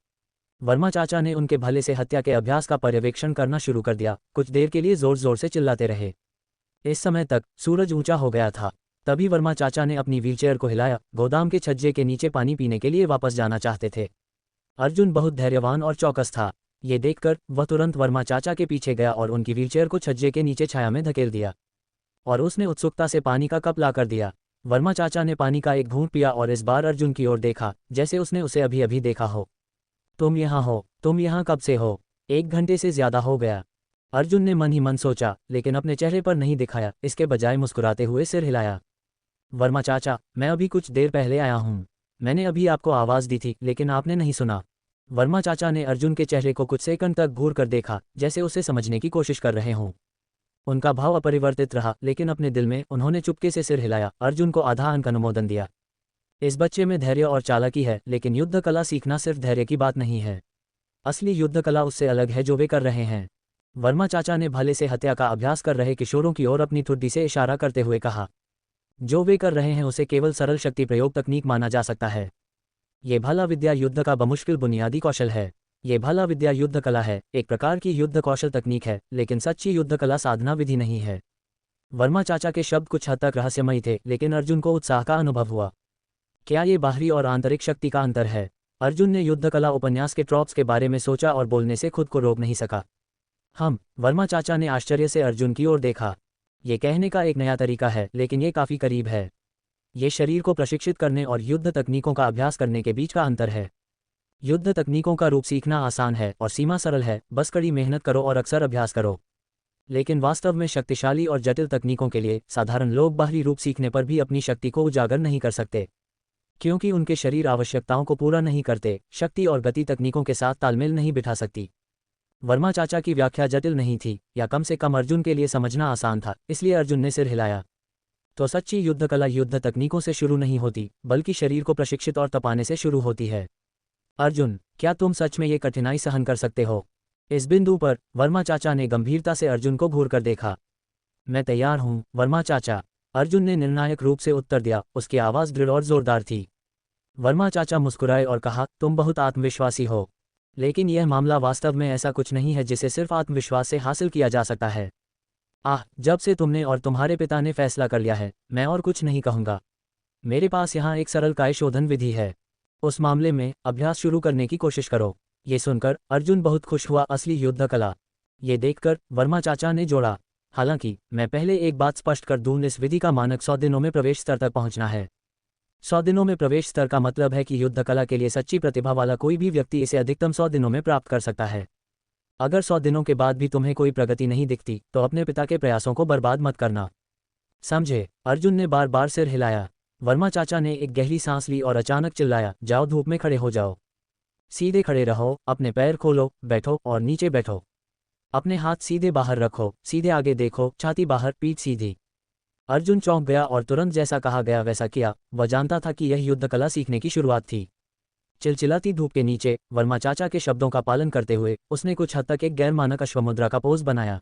वर्मा चाचा ने उनके भले से हत्या के अभ्यास का पर्यवेक्षण करना शुरू कर दिया। कुछ देर के लिए जोर जोर से चिल्लाते रहे। इस समय तक सूरज ऊंचा हो गया था। तभी वर्मा चाचा ने अपनी व्हीलचेयर को हिलाया। गोदाम के छज्जे के नीचे पानी पीने के लिए वापस जाना चाहते थे। अर्जुन बहुत धैर्यवान और चौकस था। ये देखकर वह तुरंत वर्मा चाचा के पीछे गया और उनकी व्हीलचेयर को छज्जे के नीचे छाया में धकेल दिया, और उसने उत्सुकता से पानी का कप लाकर दिया। वर्मा चाचा ने पानी का एक घूंट पिया और इस बार अर्जुन की ओर देखा, जैसे उसने उसे अभी अभी देखा हो। तुम यहाँ हो? तुम यहाँ कब से हो? 1 घंटे से ज्यादा हो गया। अर्जुन ने मन ही मन सोचा, लेकिन अपने चेहरे पर नहीं दिखाया, इसके बजाय मुस्कुराते हुए सिर हिलाया। वर्मा चाचा, मैं अभी कुछ देर पहले आया हूँ। मैंने अभी आपको आवाज़ दी थी, लेकिन आपने नहीं सुना। वर्मा चाचा ने अर्जुन के चेहरे को कुछ सेकंड तक घूर कर देखा, जैसे उसे समझने की कोशिश कर रहे हों। उनका भाव अपरिवर्तित रहा, लेकिन अपने दिल में उन्होंने चुपके से सिर हिलाया। अर्जुन को आधा अंक अनुमोदन दिया। इस बच्चे में धैर्य और चालाकी है, लेकिन युद्ध कला सीखना सिर्फ धैर्य की बात नहीं है। असली युद्ध कला उससे अलग है जो वे कर रहे हैं। वर्मा चाचा ने भले से हत्या का अभ्यास कर रहे किशोरों की ओर अपनी ठुड्डी से इशारा करते हुए कहा। जो वे कर रहे हैं उसे केवल सरल शक्ति प्रयोग तकनीक माना जा सकता है। ये भला विद्या युद्ध का बमुश्किल बुनियादी कौशल है। ये भला विद्या युद्ध कला है, एक प्रकार की युद्ध कौशल तकनीक है, लेकिन सच्ची युद्ध कला साधना विधि नहीं है। वर्मा चाचा के शब्द कुछ हद तक रहस्यमयी थे, लेकिन अर्जुन को उत्साह का अनुभव हुआ। क्या ये बाहरी और आंतरिक शक्ति का अंतर है? अर्जुन ने युद्ध कला उपन्यास के ट्रॉप्स के बारे में सोचा और बोलने से खुद को रोक नहीं सका। वर्मा चाचा ने आश्चर्य से अर्जुन की ओर देखा। ये कहने का एक नया तरीका है, लेकिन ये काफी करीब है। ये शरीर को प्रशिक्षित करने और युद्ध तकनीकों का अभ्यास करने के बीच का अंतर है। युद्ध तकनीकों का रूप सीखना आसान है और सीमा सरल है, बस कड़ी मेहनत करो और अक्सर अभ्यास करो। लेकिन वास्तव में शक्तिशाली और जटिल तकनीकों के लिए साधारण लोग बाहरी रूप सीखने पर भी अपनी शक्ति को उजागर नहीं कर सकते, क्योंकि उनके शरीर आवश्यकताओं को पूरा नहीं करते। शक्ति और गति तकनीकों के साथ तालमेल नहीं बिठा सकती। वर्मा चाचा की व्याख्या जटिल नहीं थी, या कम से कम अर्जुन के लिए समझना आसान था, इसलिए अर्जुन ने सिर हिलाया। तो सच्ची युद्ध कला युद्ध तकनीकों से शुरू नहीं होती, बल्कि शरीर को प्रशिक्षित और तपाने से शुरू होती है। अर्जुन, क्या तुम सच में ये कठिनाई सहन कर सकते हो? इस बिंदु पर वर्मा चाचा ने गंभीरता से अर्जुन को घूर कर देखा। मैं तैयार हूँ वर्मा चाचा, अर्जुन ने निर्णायक रूप से उत्तर दिया। उसकी आवाज़ दृढ़ और जोरदार थी। वर्मा चाचा मुस्कुराए और कहा, तुम बहुत आत्मविश्वासी हो, लेकिन यह मामला वास्तव में ऐसा कुछ नहीं है जिसे सिर्फ आत्मविश्वास से हासिल किया जा सकता है। जब से तुमने और तुम्हारे पिता ने फैसला कर लिया है, मैं और कुछ नहीं कहूँगा। मेरे पास यहाँ एक सरल काय शोधन विधि है। उस मामले में अभ्यास शुरू करने की कोशिश करो। ये सुनकर अर्जुन बहुत खुश हुआ। असली युद्ध कला। ये देखकर वर्मा चाचा ने जोड़ा, हालांकि मैं पहले एक बात स्पष्ट कर दूं, इस विधि का मानक 100 दिनों में प्रवेश स्तर तक पहुंचना है। 100 दिनों में प्रवेश स्तर का मतलब है कि युद्ध कला के लिए सच्ची प्रतिभा वाला कोई भी व्यक्ति इसे अधिकतम 100 दिनों में प्राप्त कर सकता है। अगर 100 दिनों के बाद भी तुम्हें कोई प्रगति नहीं दिखती, तो अपने पिता के प्रयासों को बर्बाद मत करना, समझे? अर्जुन ने बार बार सिर हिलाया। वर्मा चाचा ने एक गहरी सांस ली और अचानक चिल्लाया, जाओ, धूप में खड़े हो जाओ, सीधे खड़े रहो, अपने पैर खोलो, बैठो और नीचे बैठो, अपने हाथ सीधे बाहर रखो, सीधे आगे देखो, छाती बाहर, पीठ सीधी। अर्जुन चौंक गया और तुरंत जैसा कहा गया वैसा किया। वह जानता था कि यह युद्ध कला सीखने की शुरुआत थी। चिलचिलाती धूप के नीचे वर्मा चाचा के शब्दों का पालन करते हुए उसने कुछ हद तक एक गैर मानक अश्वमुद्रा का पोज बनाया।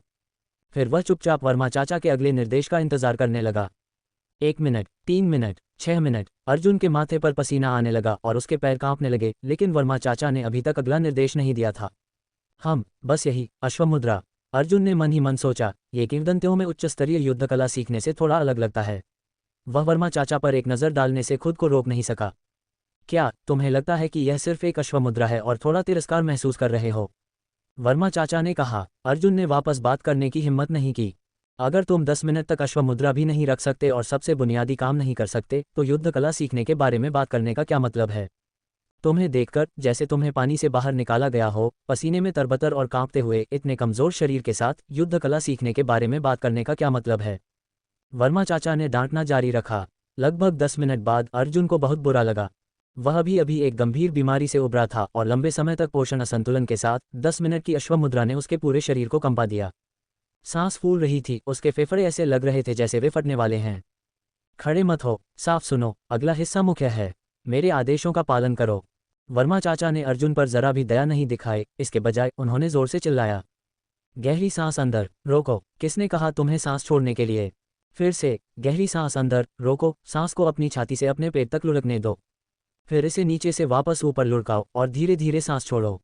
फिर वह चुपचाप वर्मा चाचा के अगले निर्देश का इंतजार करने लगा। 1 मिनट, 3 मिनट, 6 मिनट। अर्जुन के माथे पर पसीना आने लगा और उसके पैर कांपने लगे, लेकिन वर्मा चाचा ने अभी तक अगला निर्देश नहीं दिया था। बस यही, अश्वमुद्रा। अर्जुन ने मन ही मन सोचा, ये किंवदंतियों में उच्च स्तरीय युद्ध कला सीखने से थोड़ा अलग लगता है। वह वर्मा चाचा पर एक नज़र डालने से खुद को रोक नहीं सका। क्या तुम्हें लगता है कि यह सिर्फ एक अश्वमुद्रा है और थोड़ा तिरस्कार महसूस कर रहे हो? वर्मा चाचा ने कहा। अर्जुन ने वापस बात करने की हिम्मत नहीं की। अगर तुम 10 मिनट तक अश्वमुद्रा भी नहीं रख सकते और सबसे बुनियादी काम नहीं कर सकते, तो युद्ध कला सीखने के बारे में बात करने का क्या मतलब है? तुम्हें देखकर जैसे तुम्हें पानी से बाहर निकाला गया हो, पसीने में तरबतर और कांपते हुए इतने कमजोर शरीर के साथ युद्ध कला सीखने के बारे में बात करने का क्या मतलब है? वर्मा चाचा ने डांटना जारी रखा। लगभग 10 मिनट बाद अर्जुन को बहुत बुरा लगा। वह अभी एक गंभीर बीमारी से उबरा था और लंबे समय तक पोषण असंतुलन के साथ 10 मिनट की अश्वमुद्रा ने उसके पूरे शरीर को कंपा दिया। सांस फूल रही थी, उसके फेफड़े ऐसे लग रहे थे जैसे वे फटने वाले हैं। खड़े मत हो, साफ सुनो, अगला हिस्सा मुख्य है, मेरे आदेशों का पालन करो। वर्मा चाचा ने अर्जुन पर जरा भी दया नहीं दिखाई, इसके बजाय उन्होंने जोर से चिल्लाया, गहरी सांस अंदर, रोको। किसने कहा तुम्हें सांस छोड़ने के लिए? फिर से, गहरी सांस अंदर, रोको, सांस को अपनी छाती से अपने पेट तक लुढ़कने दो, फिर इसे नीचे से वापस ऊपर लुढ़काओ और धीरे धीरे सांस छोड़ो।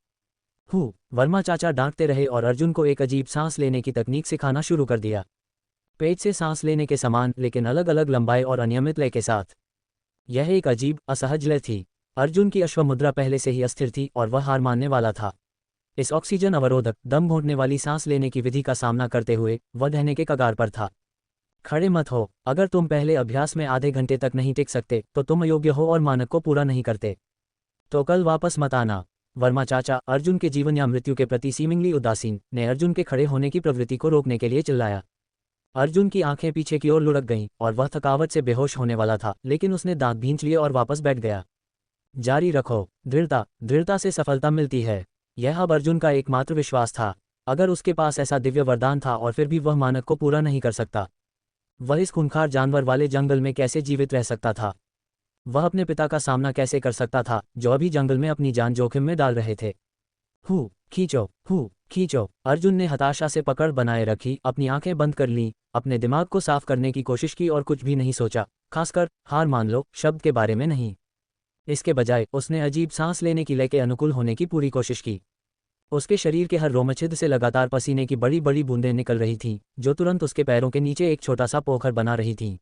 वर्मा चाचा डांटते रहे और अर्जुन को एक अजीब सांस लेने की तकनीक सिखाना शुरू कर दिया। पेट से सांस लेने के समान, लेकिन अलग अलग लंबाई और अनियमित लय के साथ। यह एक अजीब, असहज लय थी। अर्जुन की अश्वमुद्रा पहले से ही अस्थिर थी और वह हार मानने वाला था। इस ऑक्सीजन अवरोधक, दम घोंटने वाली सांस लेने की विधि का सामना करते हुए वह ढहने के कगार पर था। खड़े मत हो। अगर तुम पहले अभ्यास में आधे घंटे तक नहीं टिक सकते तो तुम अयोग्य हो और मानक को पूरा नहीं करते। तो कल वापस मत आना। वर्मा चाचा, अर्जुन के जीवन या मृत्यु के प्रति सीमिंगली उदासीन, ने अर्जुन के खड़े होने की प्रवृत्ति को रोकने के लिए चिल्लाया। अर्जुन की आंखें पीछे की ओर लुढ़क गईं और वह थकावट से बेहोश होने वाला था, लेकिन उसने दांत भींच लिए और वापस बैठ गया। जारी रखो। दृढ़ता से सफलता मिलती है। यह अब अर्जुन का एकमात्र विश्वास था। अगर उसके पास ऐसा दिव्य वरदान था और फिर भी वह मानक को पूरा नहीं कर सकता, वह इस खूंखार जानवर वाले जंगल में कैसे जीवित रह सकता था? वह अपने पिता का सामना कैसे कर सकता था, जो अभी जंगल में अपनी जान जोखिम में डाल रहे थे? खींचो। अर्जुन ने हताशा से पकड़ बनाए रखी, अपनी आंखें बंद कर लीं, अपने दिमाग को साफ करने की कोशिश की और कुछ भी नहीं सोचा, खासकर हार मान लो शब्द के बारे में नहीं। इसके बजाय उसने अजीब सांस लेने की लय के अनुकूल होने की पूरी कोशिश की। उसके शरीर के हर रोमछिद्र से लगातार पसीने की बड़ी बड़ी बूंदें निकल रही थीं, जो तुरंत उसके पैरों के नीचे एक छोटा सा पोखर बना रही थीं।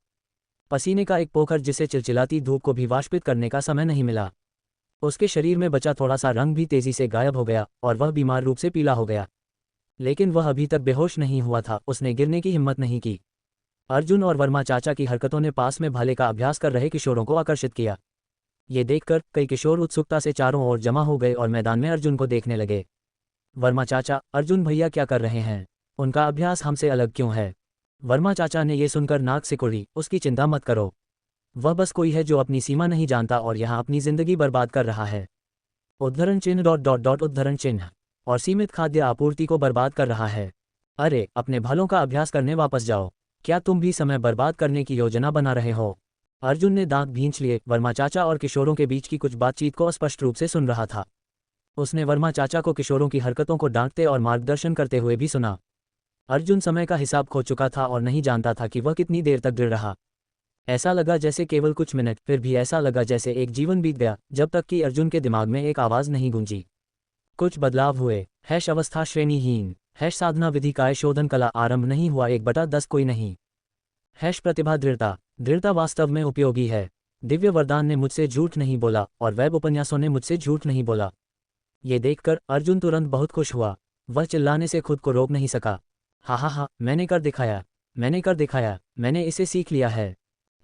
पसीने का एक पोखर जिसे चिलचिलाती धूप को भी वाष्पित करने का समय नहीं मिला। उसके शरीर में बचा थोड़ा सा रंग भी तेजी से गायब हो गया और वह बीमार रूप से पीला हो गया। लेकिन वह अभी तक बेहोश नहीं हुआ था। उसने गिरने की हिम्मत नहीं की। अर्जुन और वर्मा चाचा की हरकतों ने पास में भाले का अभ्यास कर रहे किशोरों को आकर्षित किया। ये देखकर कई किशोर उत्सुकता से चारों ओर जमा हो गए और मैदान में अर्जुन को देखने लगे। वर्मा चाचा, अर्जुन भैया क्या कर रहे हैं? उनका अभ्यास हमसे अलग क्यों है? वर्मा चाचा ने यह सुनकर नाक सिकुड़ी। उसकी चिंता मत करो। वह बस कोई है जो अपनी सीमा नहीं जानता और यहाँ अपनी जिंदगी बर्बाद कर रहा है। उद्धरण चिन्ह और सीमित खाद्य आपूर्ति को बर्बाद कर रहा है। अरे, अपने भालों का अभ्यास करने वापस जाओ। क्या तुम भी समय बर्बाद करने की योजना बना रहे हो? अर्जुन ने दांत भींच लिए। वर्मा चाचा और किशोरों के बीच की कुछ बातचीत को स्पष्ट रूप से सुन रहा था। उसने वर्मा चाचा को किशोरों की हरकतों को डांटते और मार्गदर्शन करते हुए भी सुना। अर्जुन समय का हिसाब खो चुका था और नहीं जानता था कि वह कितनी देर तक दृढ़ रहा। ऐसा लगा जैसे केवल कुछ मिनट, फिर भी ऐसा लगा जैसे एक जीवन बीत गया, जब तक कि अर्जुन के दिमाग में एक आवाज़ नहीं गूंजी। कुछ बदलाव हुए। अवस्था श्रेणीहीन। साधना विधि काय शोधन कला आरंभ नहीं हुआ। 1/10 कोई नहीं। प्रतिभा दृढ़ता वास्तव में उपयोगी है। दिव्य वरदान ने मुझसे झूठ नहीं बोला और वेब उपन्यासों ने मुझसे झूठ नहीं बोला। ये देखकर अर्जुन तुरंत बहुत खुश हुआ। वह चिल्लाने से खुद को रोक नहीं सका। हा, मैंने कर दिखाया। मैंने इसे सीख लिया है।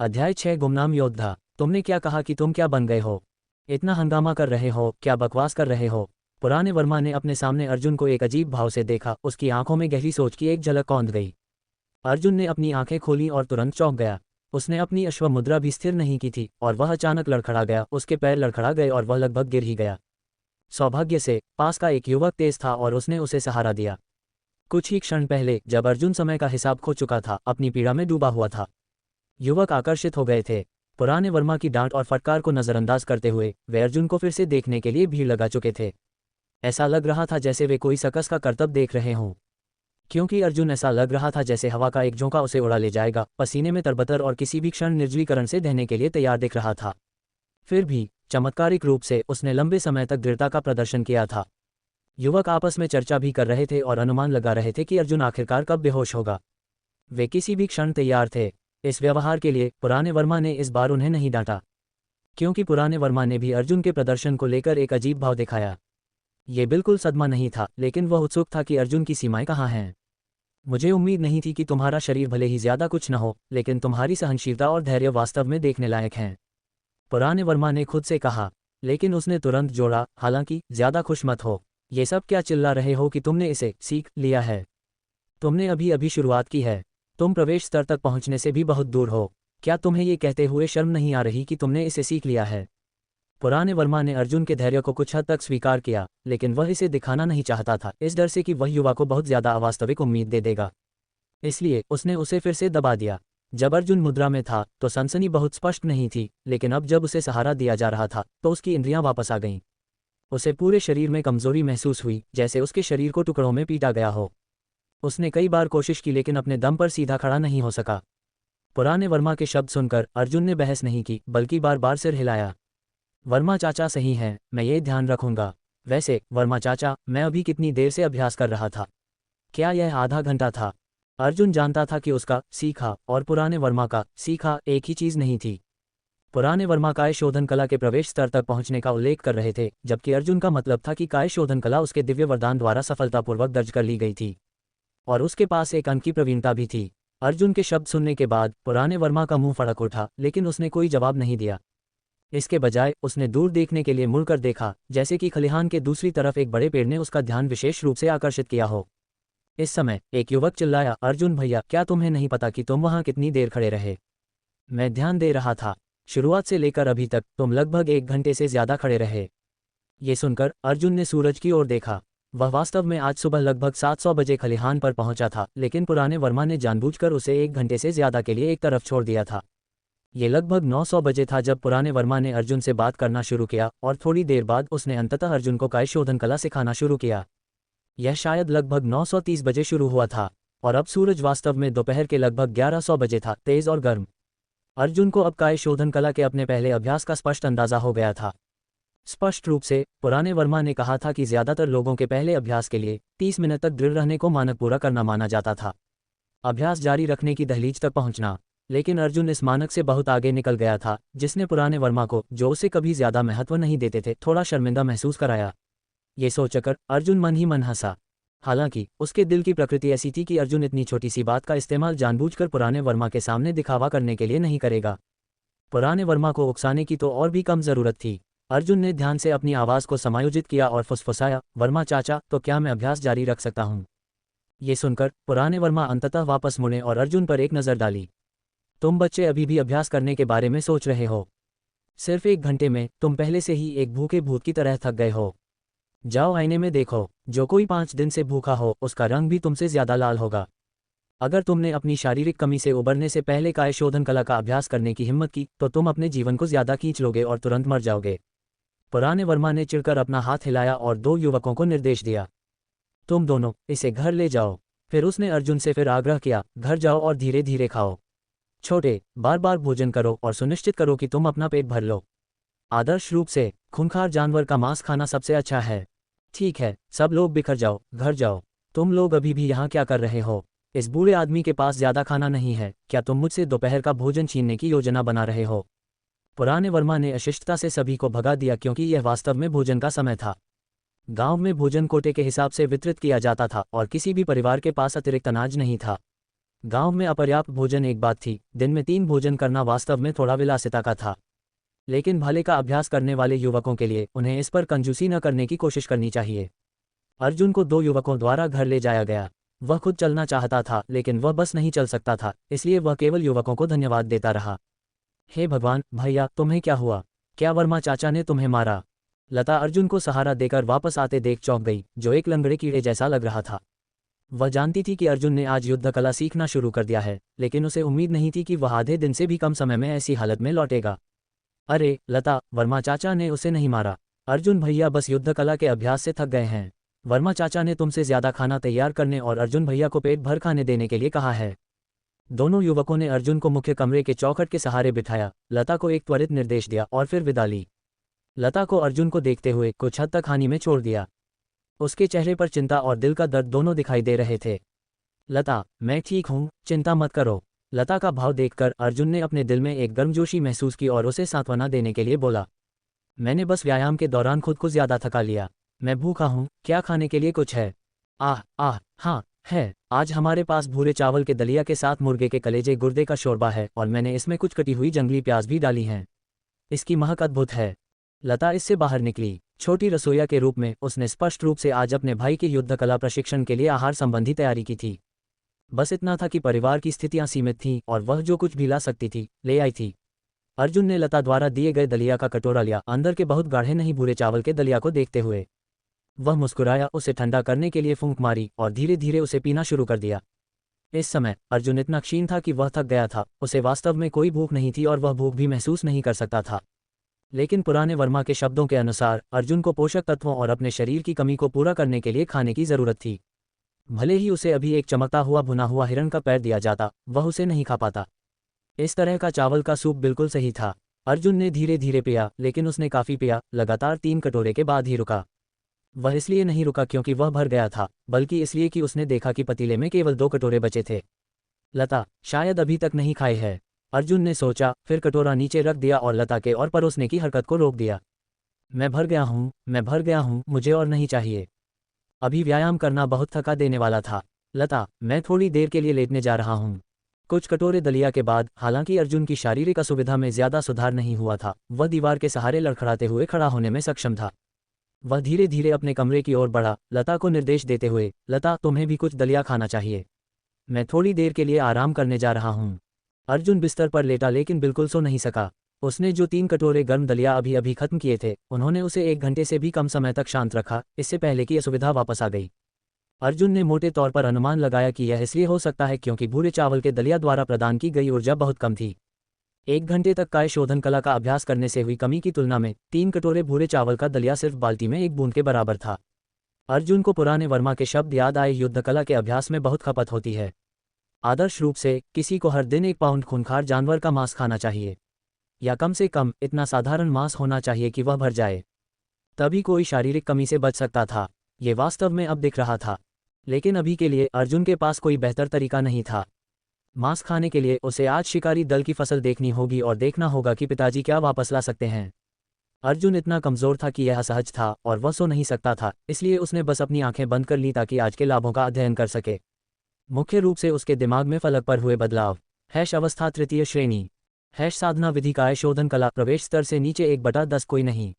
अध्याय 6 गुमनाम योद्धा। तुमने क्या कहा कि तुम क्या बन गए हो? इतना हंगामा कर रहे हो, क्या बकवास कर रहे हो? पुराने वर्मा ने अपने सामने अर्जुन को एक अजीब भाव से देखा। उसकी आंखों में गहरी सोच की एक झलक कौंध गई। अर्जुन ने अपनी आंखें खोली और तुरंत चौंक गया। उसने अपनी अश्वमुद्रा भी स्थिर नहीं की थी और वह अचानक लड़खड़ा गया। उसके पैर लड़खड़ा गए और वह लगभग गिर ही गया। सौभाग्य से पास का एक युवक तेज था और उसने उसे सहारा दिया। कुछ ही क्षण पहले, जब अर्जुन समय का हिसाब खो चुका था, अपनी पीड़ा में डूबा हुआ था, युवक आकर्षित हो गए थे। पुराने वर्मा की डांट और फटकार को नजरअंदाज करते हुए वे अर्जुन को फिर से देखने के लिए भीड़ लगा चुके थे। ऐसा लग रहा था जैसे वे कोई सकस का करतब देख रहे हों, क्योंकि अर्जुन ऐसा लग रहा था जैसे हवा का एक झोंका उसे उड़ा ले जाएगा। पसीने में तरबतर और किसी भी क्षण निर्जलीकरण से दहने के लिए तैयार दिख रहा था। फिर भी चमत्कारिक रूप से उसने लंबे समय तक दृढ़ता का प्रदर्शन किया था। युवक आपस में चर्चा भी कर रहे थे और अनुमान लगा रहे थे कि अर्जुन आखिरकार कब बेहोश होगा। वे किसी भी क्षण तैयार थे। इस व्यवहार के लिए पुराने वर्मा ने इस बार उन्हें नहीं डांटा, क्योंकि पुराने वर्मा ने भी अर्जुन के प्रदर्शन को लेकर एक अजीब भाव दिखाया। ये बिल्कुल सदमा नहीं था, लेकिन वह उत्सुक था कि अर्जुन की सीमाएं कहाँ हैं। मुझे उम्मीद नहीं थी कि तुम्हारा शरीर भले ही ज्यादा कुछ न हो, लेकिन तुम्हारी सहनशीलता और धैर्य वास्तव में देखने लायक हैं, पुराने वर्मा ने खुद से कहा। लेकिन उसने तुरंत जोड़ा, हालांकि ज्यादा खुश मत हो। ये सब क्या चिल्ला रहे हो कि तुमने इसे सीख लिया है? तुमने अभी अभी शुरुआत की है। तुम प्रवेश स्तर तक पहुंचने से भी बहुत दूर हो। क्या तुम्हें ये कहते हुए शर्म नहीं आ रही कि तुमने इसे सीख लिया है? पुराने वर्मा ने अर्जुन के धैर्य को कुछ हद तक स्वीकार किया, लेकिन वह इसे दिखाना नहीं चाहता था, इस डर से कि वह युवा को बहुत ज्यादा अवास्तविक उम्मीद दे देगा। इसलिए उसने उसे फिर से दबा दिया। जब अर्जुन मुद्रा में था तो सनसनी बहुत स्पष्ट नहीं थी, लेकिन अब जब उसे सहारा दिया जा रहा था तो उसकी इंद्रियां वापस आ गईं। उसे पूरे शरीर में कमजोरी महसूस हुई, जैसे उसके शरीर को टुकड़ों में पीटा गया हो। उसने कई बार कोशिश की, लेकिन अपने दम पर सीधा खड़ा नहीं हो सका। पुराने वर्मा के शब्द सुनकर अर्जुन ने बहस नहीं की, बल्कि बार बार सिर हिलाया। वर्मा चाचा सही हैं, मैं ये ध्यान रखूंगा। वैसे वर्मा चाचा, मैं अभी कितनी देर से अभ्यास कर रहा था? क्या यह आधा घंटा था? अर्जुन जानता था कि उसका सीखा और पुराने वर्मा का सीखा एक ही चीज नहीं थी। पुराने वर्मा काय शोधन कला के प्रवेश स्तर तक पहुंचने का उल्लेख कर रहे थे, जबकि अर्जुन का मतलब था कि काय शोधन कला उसके दिव्य वरदान द्वारा सफलतापूर्वक दर्ज कर ली गई थी और उसके पास एक अंक की प्रवीणता भी थी। अर्जुन के शब्द सुनने के बाद पुराने वर्मा का मुंह फड़क उठा, लेकिन उसने कोई जवाब नहीं दिया। इसके बजाय उसने दूर देखने के लिए मुड़कर देखा, जैसे कि खलिहान के दूसरी तरफ एक बड़े पेड़ ने उसका ध्यान विशेष रूप से आकर्षित किया हो। इस समय एक युवक चिल्लाया, अर्जुन भैया, क्या तुम्हें नहीं पता कि तुम वहां कितनी देर खड़े रहे? मैं ध्यान दे रहा था। शुरुआत से लेकर अभी तक तुम लगभग 1 घंटे से ज्यादा खड़े रहे। ये सुनकर अर्जुन ने सूरज की ओर देखा। वह वास्तव में आज सुबह लगभग 700 बजे खलिहान पर पहुंचा था, लेकिन पुराने वर्मा ने जानबूझकर उसे 1 घंटे से ज्यादा के लिए एक तरफ छोड़ दिया था। ये लगभग 900 बजे था जब पुराने वर्मा ने अर्जुन से बात करना शुरू किया और थोड़ी देर बाद उसने अंततः अर्जुन को काय शोधन कला सिखाना शुरू किया। यह शायद लगभग 930 बजे शुरू हुआ था और अब सूरज वास्तव में दोपहर के लगभग 1100 बजे था, तेज और गर्म। अर्जुन को अब काय शोधन कला के अपने पहले अभ्यास का स्पष्ट अंदाजा हो गया था। स्पष्ट रूप से पुराने वर्मा ने कहा था कि ज्यादातर लोगों के पहले अभ्यास के लिए 30 मिनट तक दृढ़ रहने को मानक पूरा करना माना जाता था। अभ्यास जारी रखने की दहलीज तक पहुंचना। लेकिन अर्जुन इस मानक से बहुत आगे निकल गया था, जिसने पुराने वर्मा को, जो उसे कभी ज्यादा महत्व नहीं देते थे, थोड़ा शर्मिंदा महसूस कराया। ये सोचकर अर्जुन मन ही मन हंसा। हालांकि उसके दिल की प्रकृति ऐसी थी कि अर्जुन इतनी छोटी सी बात का इस्तेमाल जानबूझकर पुराने वर्मा के सामने दिखावा करने के लिए नहीं करेगा। पुराने वर्मा को उकसाने की तो और भी कम जरूरत थी। अर्जुन ने ध्यान से अपनी आवाज को समायोजित किया और फुसफुसाया, वर्मा चाचा, तो क्या मैं अभ्यास जारी रख सकता हूँ? ये सुनकर पुराने वर्मा अंततः वापस मुड़े और अर्जुन पर एक नज़र डाली। तुम बच्चे अभी भी अभ्यास करने के बारे में सोच रहे हो? सिर्फ 1 घंटे में तुम पहले से ही एक भूखे भूत की तरह थक गए हो। जाओ आईने में देखो, जो कोई 5 दिन से भूखा हो उसका रंग भी तुमसे ज्यादा लाल होगा। अगर तुमने अपनी शारीरिक कमी से उबरने से पहले काय शोधन कला का अभ्यास करने की हिम्मत की तो तुम अपने जीवन को ज्यादा खींच लोगे और तुरंत मर जाओगे। पुराने वर्मा ने चिढ़कर अपना हाथ हिलाया और 2 युवकों को निर्देश दिया, तुम दोनों इसे घर ले जाओ। फिर उसने अर्जुन से फिर आग्रह किया, घर जाओ और धीरे धीरे खाओ। छोटे, बार बार भोजन करो और सुनिश्चित करो कि तुम अपना पेट भर लो। आदर्श रूप से खूंखार जानवर का मांस खाना सबसे अच्छा है। ठीक है, सब लोग बिखर जाओ, घर जाओ। तुम लोग अभी भी यहाँ क्या कर रहे हो? इस बूढ़े आदमी के पास ज्यादा खाना नहीं है, क्या तुम मुझसे दोपहर का भोजन छीनने की योजना बना रहे हो? पुराने वर्मा ने अशिष्टता से सभी को भगा दिया, क्योंकि यह वास्तव में भोजन का समय था। गांव में भोजन कोटे के हिसाब से वितरित किया जाता था और किसी भी परिवार के पास अतिरिक्त अनाज नहीं था। गांव में अपर्याप्त भोजन एक बात थी, दिन में 3 भोजन करना वास्तव में थोड़ा विलासिता का था। लेकिन भले का अभ्यास करने वाले युवकों के लिए उन्हें इस पर कंजूसी न करने की कोशिश करनी चाहिए। अर्जुन को 2 युवकों द्वारा घर ले जाया गया। वह खुद चलना चाहता था, लेकिन वह बस नहीं चल सकता था, इसलिए वह केवल युवकों को धन्यवाद देता रहा। हे भगवान, भैया तुम्हें क्या हुआ? क्या वर्मा चाचा ने तुम्हें मारा? लता अर्जुन को सहारा देकर वापस आते देख चौंक गई, जो एक लंगड़े कीड़े जैसा लग रहा था। वह जानती थी कि अर्जुन ने आज युद्ध कला सीखना शुरू कर दिया है, लेकिन उसे उम्मीद नहीं थी कि वह आधे दिन से भी कम समय में ऐसी हालत में लौटेगा। अरे लता, वर्मा चाचा ने उसे नहीं मारा। अर्जुन भैया बस युद्ध कला के अभ्यास से थक गए हैं। वर्मा चाचा ने तुमसे ज्यादा खाना तैयार करने और अर्जुन भैया को पेट भर खाने देने के लिए कहा है। दोनों युवकों ने अर्जुन को मुख्य कमरे के चौखट के सहारे बिठाया, लता को एक त्वरित निर्देश दिया और फिर विदा ली। लता को अर्जुन को देखते हुए कुछ हद तक हानि में छोड़ दिया। उसके चेहरे पर चिंता और दिल का दर्द दोनों दिखाई दे रहे थे। लता, मैं ठीक हूँ, चिंता मत करो। लता का भाव देखकर अर्जुन ने अपने दिल में एक गर्मजोशी महसूस की और उसे सांत्वना देने के लिए बोला, मैंने बस व्यायाम के दौरान खुद को ज्यादा थका लिया। मैं भूखा हूँ, क्या खाने के लिए कुछ है? हाँ है। आज हमारे पास भूरे चावल के दलिया के साथ मुर्गे के कलेजे गुर्दे का शोरबा है और मैंने इसमें कुछ कटी हुई जंगली प्याज भी डाली हैं। इसकी महक अद्भुत है। लता इससे बाहर निकली। छोटी रसोइया के रूप में उसने स्पष्ट रूप से आज अपने भाई के युद्ध कला प्रशिक्षण के लिए आहार संबंधी तैयारी की थी। बस इतना था कि परिवार की स्थितियां सीमित थीं और वह जो कुछ भी ला सकती थी ले आई थी। अर्जुन ने लता द्वारा दिए गए दलिया का कटोरा लिया, अंदर के बहुत गाढ़े नहीं भूरे चावल के दलिया को देखते हुए वह मुस्कुराया, उसे ठंडा करने के लिए फूंक मारी और धीरे धीरे उसे पीना शुरू कर दिया। इस समय अर्जुन इतना क्षीण था कि वह थक गया था। उसे वास्तव में कोई भूख नहीं थी और वह भूख भी महसूस नहीं कर सकता था। लेकिन पुराने वर्मा के शब्दों के अनुसार अर्जुन को पोषक तत्वों और अपने शरीर की कमी को पूरा करने के लिए खाने की जरूरत थी। भले ही उसे अभी एक चमकता हुआ भुना हुआ हिरण का पैर दिया जाता, वह उसे नहीं खा पाता। इस तरह का चावल का सूप बिल्कुल सही था। अर्जुन ने धीरे धीरे पिया, लेकिन उसने काफी पिया। लगातार 3 कटोरे के बाद ही रुका। वह इसलिए नहीं रुका क्योंकि वह भर गया था, बल्कि इसलिए कि उसने देखा कि पतीले में केवल 2 कटोरे बचे थे। लता, शायद अभी तक नहीं खाए है, अर्जुन ने सोचा, फिर कटोरा नीचे रख दिया और लता के और परोसने की हरकत को रोक दिया। मैं भर गया हूँ, मुझे और नहीं चाहिए। अभी व्यायाम करना बहुत थका देने वाला था। लता, मैं थोड़ी देर के लिए लेटने जा रहा हूँ। कुछ कटोरे दलिया के बाद, हालांकि अर्जुन की शारीरिक असुविधा में ज्यादा सुधार नहीं हुआ था, वह दीवार के सहारे लड़खड़ाते हुए खड़ा होने में सक्षम था। वह धीरे धीरे अपने कमरे की ओर बढ़ा, लता को निर्देश देते हुए, लता, तुम्हें भी कुछ दलिया खाना चाहिए। मैं थोड़ी देर के लिए आराम करने जा रहा हूँ। अर्जुन बिस्तर पर लेटा लेकिन बिल्कुल सो नहीं सका। उसने जो 3 कटोरे गर्म दलिया अभी अभी खत्म किए थे, उन्होंने उसे 1 घंटे से भी कम समय तक शांत रखा, इससे पहले कि असुविधा वापस आ गई। अर्जुन ने मोटे तौर पर अनुमान लगाया कि यह इसलिए हो सकता है क्योंकि भूरे चावल के दलिया द्वारा प्रदान की गई ऊर्जा बहुत कम थी। 1 घंटे तक काय शोधन कला का अभ्यास करने से हुई कमी की तुलना में 3 कटोरे भूरे चावल का दलिया सिर्फ बाल्टी में 1 बूंद के बराबर था। अर्जुन को पुराने वर्मा के शब्द याद आए, युद्ध कला के अभ्यास में बहुत खपत होती है। आदर्श रूप से किसी को हर दिन 1 पाउंड खूंखार जानवर का मांस खाना चाहिए, या कम से कम इतना साधारण मांस होना चाहिए कि वह भर जाए। तभी कोई शारीरिक कमी से बच सकता था। ये वास्तव में अब दिख रहा था, लेकिन अभी के लिए अर्जुन के पास कोई बेहतर तरीका नहीं था। मांस खाने के लिए उसे आज शिकारी दल की फसल देखनी होगी और देखना होगा कि पिताजी क्या वापस ला सकते हैं। अर्जुन इतना कमजोर था कि यह असहज था और वह सो नहीं सकता था, इसलिए उसने बस अपनी आंखें बंद कर ली ताकि आज के लाभों का अध्ययन कर सके। मुख्य रूप से उसके दिमाग में फलक पर हुए बदलाव। अवस्था 3य श्रेणी। साधना विधि काय शोधन कला प्रवेश स्तर से नीचे 1/10 कोई नहीं।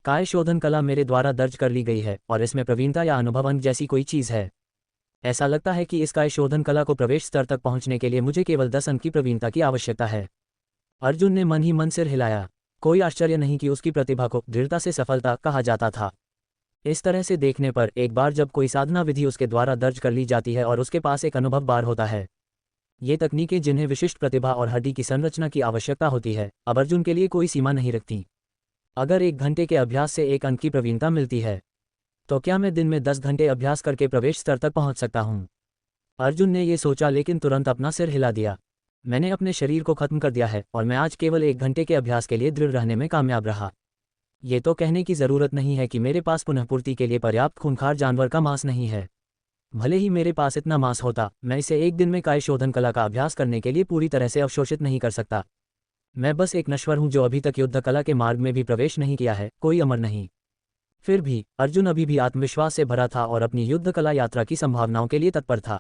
काय शोधन कला मेरे द्वारा दर्ज कर ली गई है और इसमें प्रवीणता या अनुभव अंक जैसी कोई चीज़ है। ऐसा लगता है कि इस काय शोधन कला को प्रवेश स्तर तक पहुंचने के लिए मुझे केवल 10 अंक की प्रवीणता की आवश्यकता है। अर्जुन ने मन ही मन सिर हिलाया। कोई आश्चर्य नहीं कि उसकी प्रतिभा को दृढ़ता से सफलता कहा जाता था। इस तरह से देखने पर एक बार जब कोई साधना विधि उसके द्वारा दर्ज कर ली जाती है और उसके पास एक अनुभव बार होता है, ये तकनीकें जिन्हें विशिष्ट प्रतिभा और हड्डी की संरचना की आवश्यकता होती है, अब अर्जुन के लिए कोई सीमा नहीं रखती। अगर 1 घंटे के अभ्यास से 1 अंक की प्रवीणता मिलती है, तो क्या मैं दिन में 10 घंटे अभ्यास करके प्रवेश स्तर तक पहुंच सकता हूं? अर्जुन ने ये सोचा लेकिन तुरंत अपना सिर हिला दिया। मैंने अपने शरीर को खत्म कर दिया है और मैं आज केवल 1 घंटे के अभ्यास के लिए दृढ़ रहने में कामयाब रहा। ये तो कहने की जरूरत नहीं है कि मेरे पास पुनःपूर्ति के लिए पर्याप्त खूंखार जानवर का मांस नहीं है। भले ही मेरे पास इतना मांस होता, मैं इसे 1 दिन में काय शोधन कला का अभ्यास करने के लिए पूरी तरह से अवशोषित नहीं कर सकता। मैं बस एक नश्वर हूं जो अभी तक युद्ध कला के मार्ग में भी प्रवेश नहीं किया है, कोई अमर नहीं। फिर भी अर्जुन अभी भी आत्मविश्वास से भरा था और अपनी युद्ध कला यात्रा की संभावनाओं के लिए तत्पर था,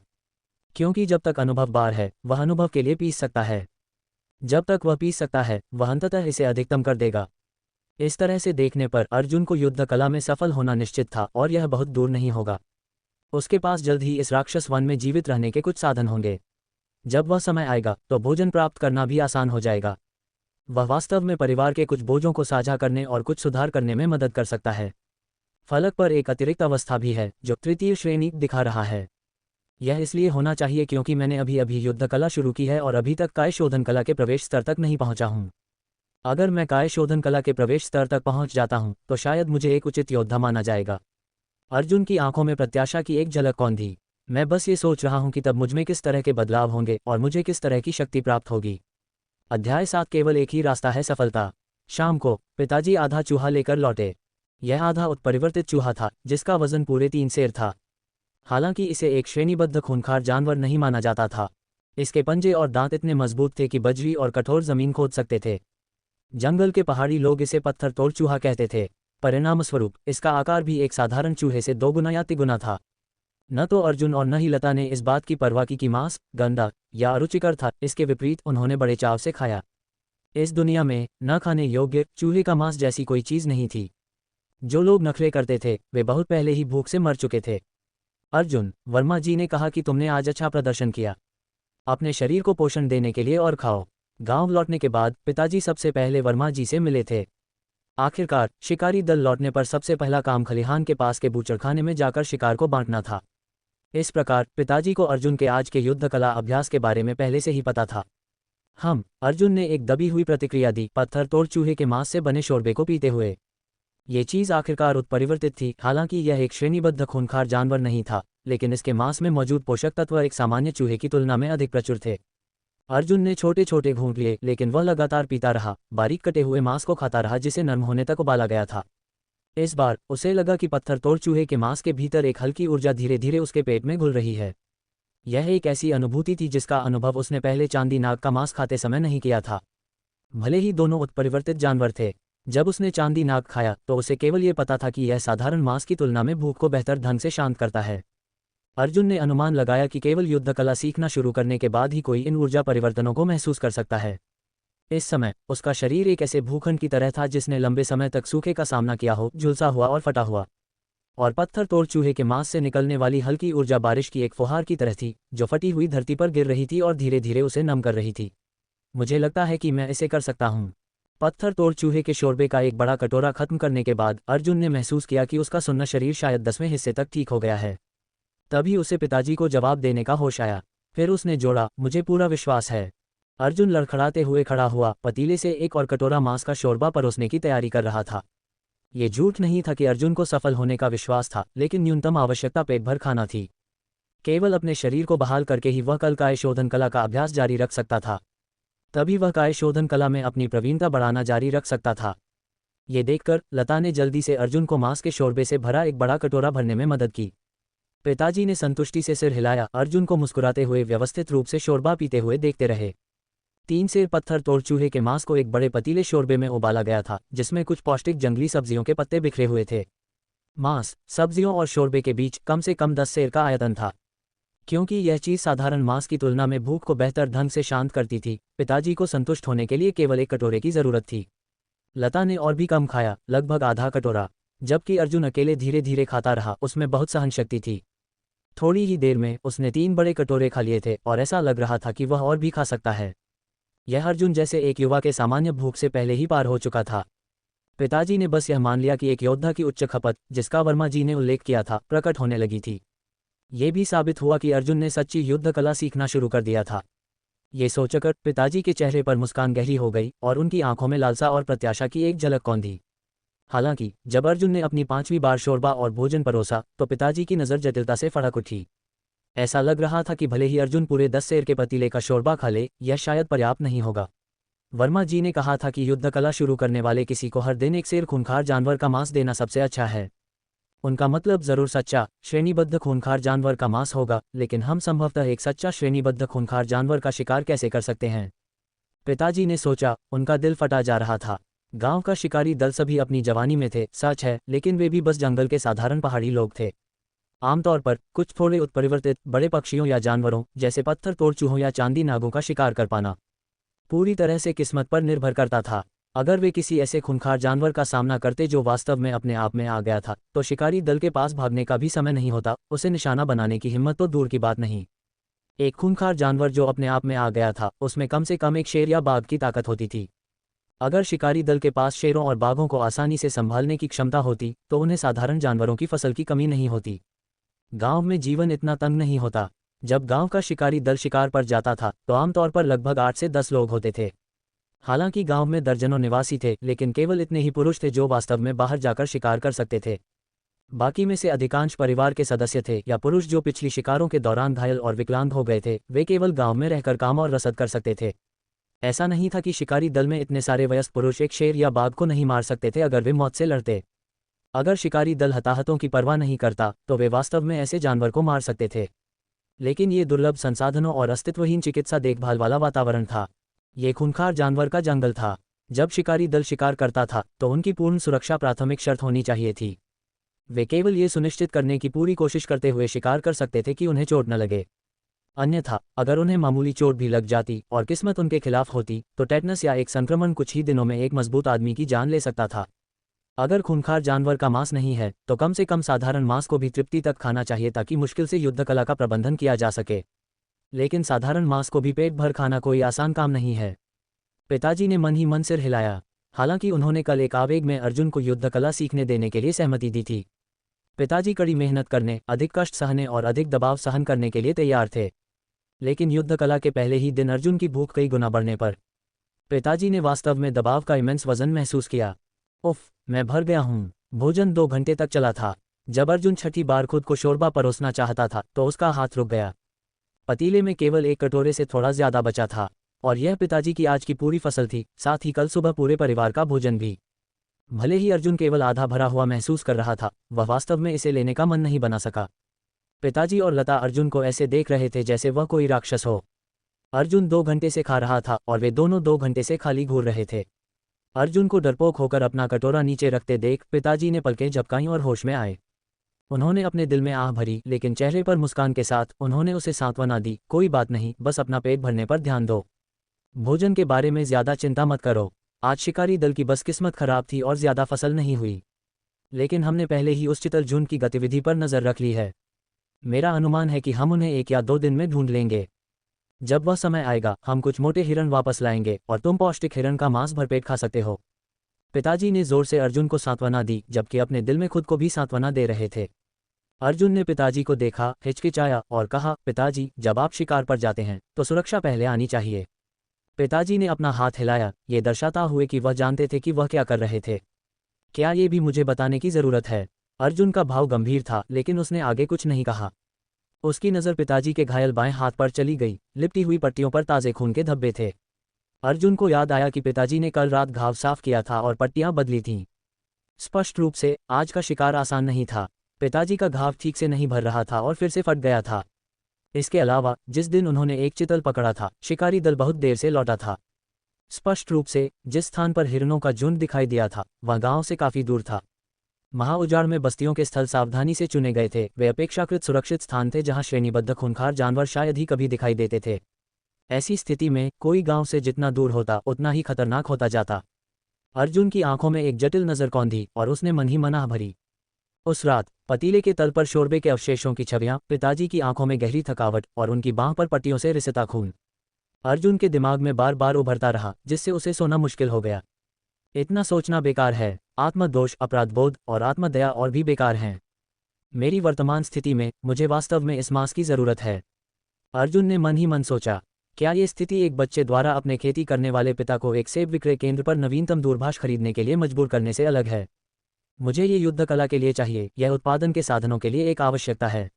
क्योंकि जब तक अनुभव बार है वह अनुभव के लिए पीस सकता है। जब तक वह पीस सकता है वह अंततः इसे अधिकतम कर देगा। इस तरह से देखने पर अर्जुन को युद्ध कला में सफल होना निश्चित था और यह बहुत दूर नहीं होगा। उसके पास जल्द ही इस राक्षस वन में जीवित रहने के कुछ साधन होंगे। जब वह समय आएगा तो भोजन प्राप्त करना भी आसान हो जाएगा। वह वास्तव में परिवार के कुछ बोझों को साझा करने और कुछ सुधार करने में मदद कर सकता है। फलक पर एक अतिरिक्त अवस्था भी है जो 3य श्रेणी दिखा रहा है। यह इसलिए होना चाहिए क्योंकि मैंने अभी अभी युद्ध कला शुरू की है और अभी तक काय शोधन कला के प्रवेश स्तर तक नहीं पहुंचा हूं। अगर मैं काय शोधन कला के प्रवेश स्तर तक पहुंच जाता हूं तो शायद मुझे एक उचित योद्धा माना जाएगा। अर्जुन की आंखों में प्रत्याशा की एक झलक कौन थी। मैं बस ये सोच रहा हूं कि तब मुझमें किस तरह के बदलाव होंगे और मुझे किस तरह की शक्ति प्राप्त होगी। अध्याय 7 केवल एक ही रास्ता है सफलता। शाम को पिताजी आधा चूहा लेकर लौटे। यह आधा उत्परिवर्तित चूहा था जिसका वजन पूरे 3 सेर था। हालांकि इसे एक श्रेणीबद्ध खूंखार जानवर नहीं माना जाता था। इसके पंजे और दांत इतने मजबूत थे कि बजरी और कठोर जमीन खोद सकते थे। जंगल के पहाड़ी लोग इसे पत्थर तोड़ चूहा कहते थे। परिणामस्वरूप इसका आकार भी एक साधारण चूहे से 2 गुना या 3 गुना था। न तो अर्जुन और न ही लता ने इस बात की परवाह की कि मांस गंदा या अरुचिकर था। इसके विपरीत उन्होंने बड़े चाव से खाया। इस दुनिया में न खाने योग्य चूहे का मांस जैसी कोई चीज नहीं थी। जो लोग नखरे करते थे वे बहुत पहले ही भूख से मर चुके थे। अर्जुन, वर्मा जी ने कहा कि तुमने आज अच्छा प्रदर्शन किया। अपने शरीर को पोषण देने के लिए और खाओ। गांव लौटने के बाद पिताजी सबसे पहले वर्मा जी से मिले थे। आखिरकार शिकारी दल लौटने पर सबसे पहला काम खलिहान के पास के बूचड़खाने में जाकर शिकार को बांटना था। इस प्रकार पिताजी को अर्जुन के आज के युद्ध कला अभ्यास के बारे में पहले से ही पता था। अर्जुन ने एक दबी हुई प्रतिक्रिया दी, पत्थर तोड़ चूहे के मांस से बने शोरबे को पीते हुए। ये चीज आखिरकार उत्परिवर्तित थी। हालांकि यह एक श्रेणीबद्ध खूंखार जानवर नहीं था, लेकिन इसके मांस में मौजूद पोषक तत्व एक सामान्य चूहे की तुलना में अधिक प्रचुर थे। अर्जुन ने छोटे छोटे घूंट लिए, लेकिन वह लगातार पीता रहा, बारीक कटे हुए मांस को खाता रहा जिसे नरम होने तक उबाला गया था। इस बार उसे लगा कि पत्थर तोड़ चूहे के मांस के भीतर एक हल्की ऊर्जा धीरे धीरे उसके पेट में घुल रही है। यह एक ऐसी अनुभूति थी जिसका अनुभव उसने पहले चांदी नाग का मांस खाते समय नहीं किया था। भले ही दोनों उत्परिवर्तित जानवर थे, जब उसने चांदी नाग खाया तो उसे केवल ये पता था कि यह साधारण मांस की तुलना में भूख को बेहतर ढंग से शांत करता है। अर्जुन ने अनुमान लगाया कि केवल युद्ध कला सीखना शुरू करने के बाद ही कोई इन ऊर्जा परिवर्तनों को महसूस कर सकता है। इस समय उसका शरीर एक ऐसे भूखंड की तरह था जिसने लंबे समय तक सूखे का सामना किया हो, झुलसा हुआ और फटा हुआ। और पत्थर तोड़ चूहे के मांस से निकलने वाली हल्की ऊर्जा बारिश की एक फुहार की तरह थी, जो फटी हुई धरती पर गिर रही थी और धीरे धीरे उसे नम कर रही थी। मुझे लगता है कि मैं इसे कर सकता हूँ। पत्थर तोड़ चूहे के शोरबे का एक बड़ा कटोरा खत्म करने के बाद अर्जुन ने महसूस किया कि उसका सुन्ना शरीर शायद 10वें हिस्से तक ठीक हो गया है। तभी उसे पिताजी को जवाब देने का होश आया। फिर उसने जोड़ा, मुझे पूरा विश्वास है। अर्जुन लड़खड़ाते हुए खड़ा हुआ, पतीले से एक और कटोरा मांस का शोरबा परोसने की तैयारी कर रहा था। ये झूठ नहीं था कि अर्जुन को सफल होने का विश्वास था, लेकिन न्यूनतम आवश्यकता पेट भर खाना थी। केवल अपने शरीर को बहाल करके ही वह कल काय शोधन कला का अभ्यास जारी रख सकता था। तभी वह काय शोधन कला में अपनी प्रवीणता बढ़ाना जारी रख सकता था। ये देखकर लता ने जल्दी से अर्जुन को मांस के शोरबे से भरा एक बड़ा कटोरा भरने में मदद की। पिताजी ने संतुष्टि से सिर हिलाया, अर्जुन को मुस्कुराते हुए व्यवस्थित रूप से शोरबा पीते हुए देखते रहे। 3 सेर पत्थर तोड़ चूहे के मांस को एक बड़े पतीले शोरबे में उबाला गया था, जिसमें कुछ पौष्टिक जंगली सब्जियों के पत्ते बिखरे हुए थे। मांस, सब्जियों और शोरबे के बीच कम से कम 10 सेर का आयतन था। क्योंकि यह चीज़ साधारण मांस की तुलना में भूख को बेहतर ढंग से शांत करती थी, पिताजी को संतुष्ट होने के लिए केवल एक कटोरे की जरूरत थी। लता ने और भी कम खाया, लगभग आधा कटोरा, जबकि अर्जुन अकेले धीरे धीरे खाता रहा। उसमें बहुत सहनशक्ति थी। थोड़ी ही देर में उसने 3 बड़े कटोरे खा लिए थे और ऐसा लग रहा था कि वह और भी खा सकता है। यह अर्जुन जैसे एक युवा के सामान्य भूख से पहले ही पार हो चुका था। पिताजी ने बस यह मान लिया कि एक योद्धा की उच्च खपत, जिसका वर्मा जी ने उल्लेख किया था, प्रकट होने लगी थी। ये भी साबित हुआ कि अर्जुन ने सच्ची युद्ध कला सीखना शुरू कर दिया था। ये सोचकर पिताजी के चेहरे पर मुस्कान गहरी हो गई और उनकी आंखों में लालसा और प्रत्याशा की एक झलक कौंधी। हालांकि जब अर्जुन ने अपनी 5वीं बार शोरबा और भोजन परोसा तो पिताजी की नज़र जटिलता से फड़क उठी। ऐसा लग रहा था कि भले ही अर्जुन पूरे 10 सेर के पतीले का शोरबा खा ले, यह शायद पर्याप्त नहीं होगा। वर्मा जी ने कहा था कि युद्ध कला शुरू करने वाले किसी को हर दिन 1 सेर खूंखार जानवर का मांस देना सबसे अच्छा है। उनका मतलब जरूर सच्चा श्रेणीबद्ध खूंखार जानवर का मांस होगा, लेकिन हम संभवतः एक सच्चा श्रेणीबद्ध खूंखार जानवर का शिकार कैसे कर सकते हैं? पिताजी ने सोचा। उनका दिल फटा जा रहा था। गांव का शिकारी दल सभी अपनी जवानी में थे, सच है, लेकिन वे भी बस जंगल के साधारण पहाड़ी लोग थे। आमतौर पर कुछ थोड़े उत्परिवर्तित बड़े पक्षियों या जानवरों जैसे पत्थर तोड़ चूहों या चांदी नागों का शिकार कर पाना पूरी तरह से किस्मत पर निर्भर करता था। अगर वे किसी ऐसे खूंखार जानवर का सामना करते जो वास्तव में अपने आप में आ गया था, तो शिकारी दल के पास भागने का भी समय नहीं होता, उसे निशाना बनाने की हिम्मत तो दूर की बात नहीं। एक खूंखार जानवर जो अपने आप में आ गया था, उसमें कम से कम एक शेर या बाघ की ताकत होती थी। अगर शिकारी दल के पास शेरों और बाघों को आसानी से संभालने की क्षमता होती, तो उन्हें साधारण जानवरों की फसल की कमी नहीं होती। गांव में जीवन इतना तंग नहीं होता। जब गांव का शिकारी दल शिकार पर जाता था तो आमतौर पर लगभग 8 से 10 लोग होते थे। हालांकि गांव में दर्जनों निवासी थे, लेकिन केवल इतने ही पुरुष थे जो वास्तव में बाहर जाकर शिकार कर सकते थे। बाकी में से अधिकांश परिवार के सदस्य थे या पुरुष जो पिछली शिकारों के दौरान घायल और विकलांग हो गए थे। वे केवल गांव में रहकर काम और रसद कर सकते थे। ऐसा नहीं था कि शिकारी दल में इतने सारे वयस्क पुरुष एक शेर या बाघ को नहीं मार सकते थे अगर वे मौत से लड़ते। अगर शिकारी दल हताहतों की परवाह नहीं करता तो वे वास्तव में ऐसे जानवर को मार सकते थे। लेकिन ये दुर्लभ संसाधनों और अस्तित्वहीन चिकित्सा देखभाल वाला वातावरण था। ये खूंखार जानवर का जंगल था। जब शिकारी दल शिकार करता था तो उनकी पूर्ण सुरक्षा प्राथमिक शर्त होनी चाहिए थी। वे केवल ये सुनिश्चित करने की पूरी कोशिश करते हुए शिकार कर सकते थे कि उन्हें चोट न लगे। अन्यथा अगर उन्हें मामूली चोट भी लग जाती और किस्मत उनके खिलाफ होती तो टेटनस या एक संक्रमण कुछ ही दिनों में एक मजबूत आदमी की जान ले सकता था। अगर खूंखार जानवर का मांस नहीं है तो कम से कम साधारण मांस को भी तृप्ति तक खाना चाहिए ताकि मुश्किल से युद्ध कला का प्रबंधन किया जा सके। लेकिन साधारण मांस को भी पेट भर खाना कोई आसान काम नहीं है। पिताजी ने मन ही मन सिर हिलाया। हालांकि उन्होंने कल एक आवेग में अर्जुन को युद्ध कला सीखने देने के लिए सहमति दी थी। पिताजी कड़ी मेहनत करने, अधिक कष्ट सहने और अधिक दबाव सहन करने के लिए तैयार थे। लेकिन युद्ध कला के पहले ही दिन अर्जुन की भूख कई गुना बढ़ने पर पिताजी ने वास्तव में दबाव का इमेंस वजन महसूस किया। उफ, मैं भर गया हूँ। भोजन 2 घंटे तक चला था। जब अर्जुन छठी बार खुद को शोरबा परोसना चाहता था तो उसका हाथ रुक गया। पतीले में केवल एक कटोरे से थोड़ा ज्यादा बचा था और यह पिताजी की आज की पूरी फसल थी, साथ ही कल सुबह पूरे परिवार का भोजन भी। भले ही अर्जुन केवल आधा भरा हुआ महसूस कर रहा था, वह वास्तव में इसे लेने का मन नहीं बना सका। पिताजी और लता अर्जुन को ऐसे देख रहे थे जैसे वह कोई राक्षस हो। अर्जुन 2 घंटे से खा रहा था और वे दोनों 2 घंटे से खाली घूर रहे थे। अर्जुन को डरपोक होकर अपना कटोरा नीचे रखते देख पिताजी ने पलकें झपकाईं और होश में आए। उन्होंने अपने दिल में आह भरी, लेकिन चेहरे पर मुस्कान के साथ उन्होंने उसे सांत्वना दी, कोई बात नहीं, बस अपना पेट भरने पर ध्यान दो। भोजन के बारे में ज्यादा चिंता मत करो। आज शिकारी दल की बस किस्मत खराब थी और ज्यादा फसल नहीं हुई, लेकिन हमने पहले ही उस चितल झुंड की गतिविधि पर नजर रख ली है। मेरा अनुमान है कि हम उन्हें 1 या 2 दिन में ढूंढ लेंगे। जब वह समय आएगा हम कुछ मोटे हिरण वापस लाएंगे और तुम पौष्टिक हिरण का मांस भरपेट खा सकते हो। पिताजी ने जोर से अर्जुन को सांत्वना दी, जबकि अपने दिल में खुद को भी सांत्वना दे रहे थे। अर्जुन ने पिताजी को देखा, हिचकिचाया और कहा, पिताजी, जब आप शिकार पर जाते हैं तो सुरक्षा पहले आनी चाहिए। पिताजी ने अपना हाथ हिलाया, ये दर्शाता हुए कि वह जानते थे कि वह क्या कर रहे थे। क्या ये भी मुझे बताने की जरूरत है? अर्जुन का भाव गंभीर था, लेकिन उसने आगे कुछ नहीं कहा। उसकी नज़र पिताजी के घायल बाएं हाथ पर चली गई। लिपटी हुई पट्टियों पर ताज़े खून के धब्बे थे। अर्जुन को याद आया कि पिताजी ने कल रात घाव साफ किया था और पट्टियां बदली थीं। स्पष्ट रूप से आज का शिकार आसान नहीं था। पिताजी का घाव ठीक से नहीं भर रहा था और फिर से फट गया था। इसके अलावा जिस दिन उन्होंने एक चितल पकड़ा था, शिकारी दल बहुत देर से लौटा था। स्पष्ट रूप से जिस स्थान पर हिरणों का झुंड दिखाई दिया था वह गांव से काफी दूर था। महाउजाड़ में बस्तियों के स्थल सावधानी से चुने गए थे। वे अपेक्षाकृत सुरक्षित स्थान थे जहां श्रेणीबद्ध खूंखार जानवर शायद ही कभी दिखाई देते थे। ऐसी स्थिति में कोई गांव से जितना दूर होता उतना ही खतरनाक होता जाता। अर्जुन की आंखों में एक जटिल नजर कौंधी और उसने मन ही मनाह भरी। उस रात पतीले के तल पर शोरबे के अवशेषों की छवियां, पिताजी की आंखों में गहरी थकावट और उनकी बांह पर पट्टियों से रिसता खून अर्जुन के दिमाग में बार बार उभरता रहा, जिससे उसे सोना मुश्किल हो गया। इतना सोचना बेकार है। आत्मदोष, अपराधबोध और आत्मदया और भी बेकार हैं। मेरी वर्तमान स्थिति में मुझे वास्तव में इस मांस की जरूरत है। अर्जुन ने मन ही मन सोचा, क्या ये स्थिति एक बच्चे द्वारा अपने खेती करने वाले पिता को एक सेब विक्रय केंद्र पर नवीनतम दूरभाष खरीदने के लिए मजबूर करने से अलग है? मुझे ये युद्ध कला के लिए चाहिए, यह उत्पादन के साधनों के लिए एक आवश्यकता है।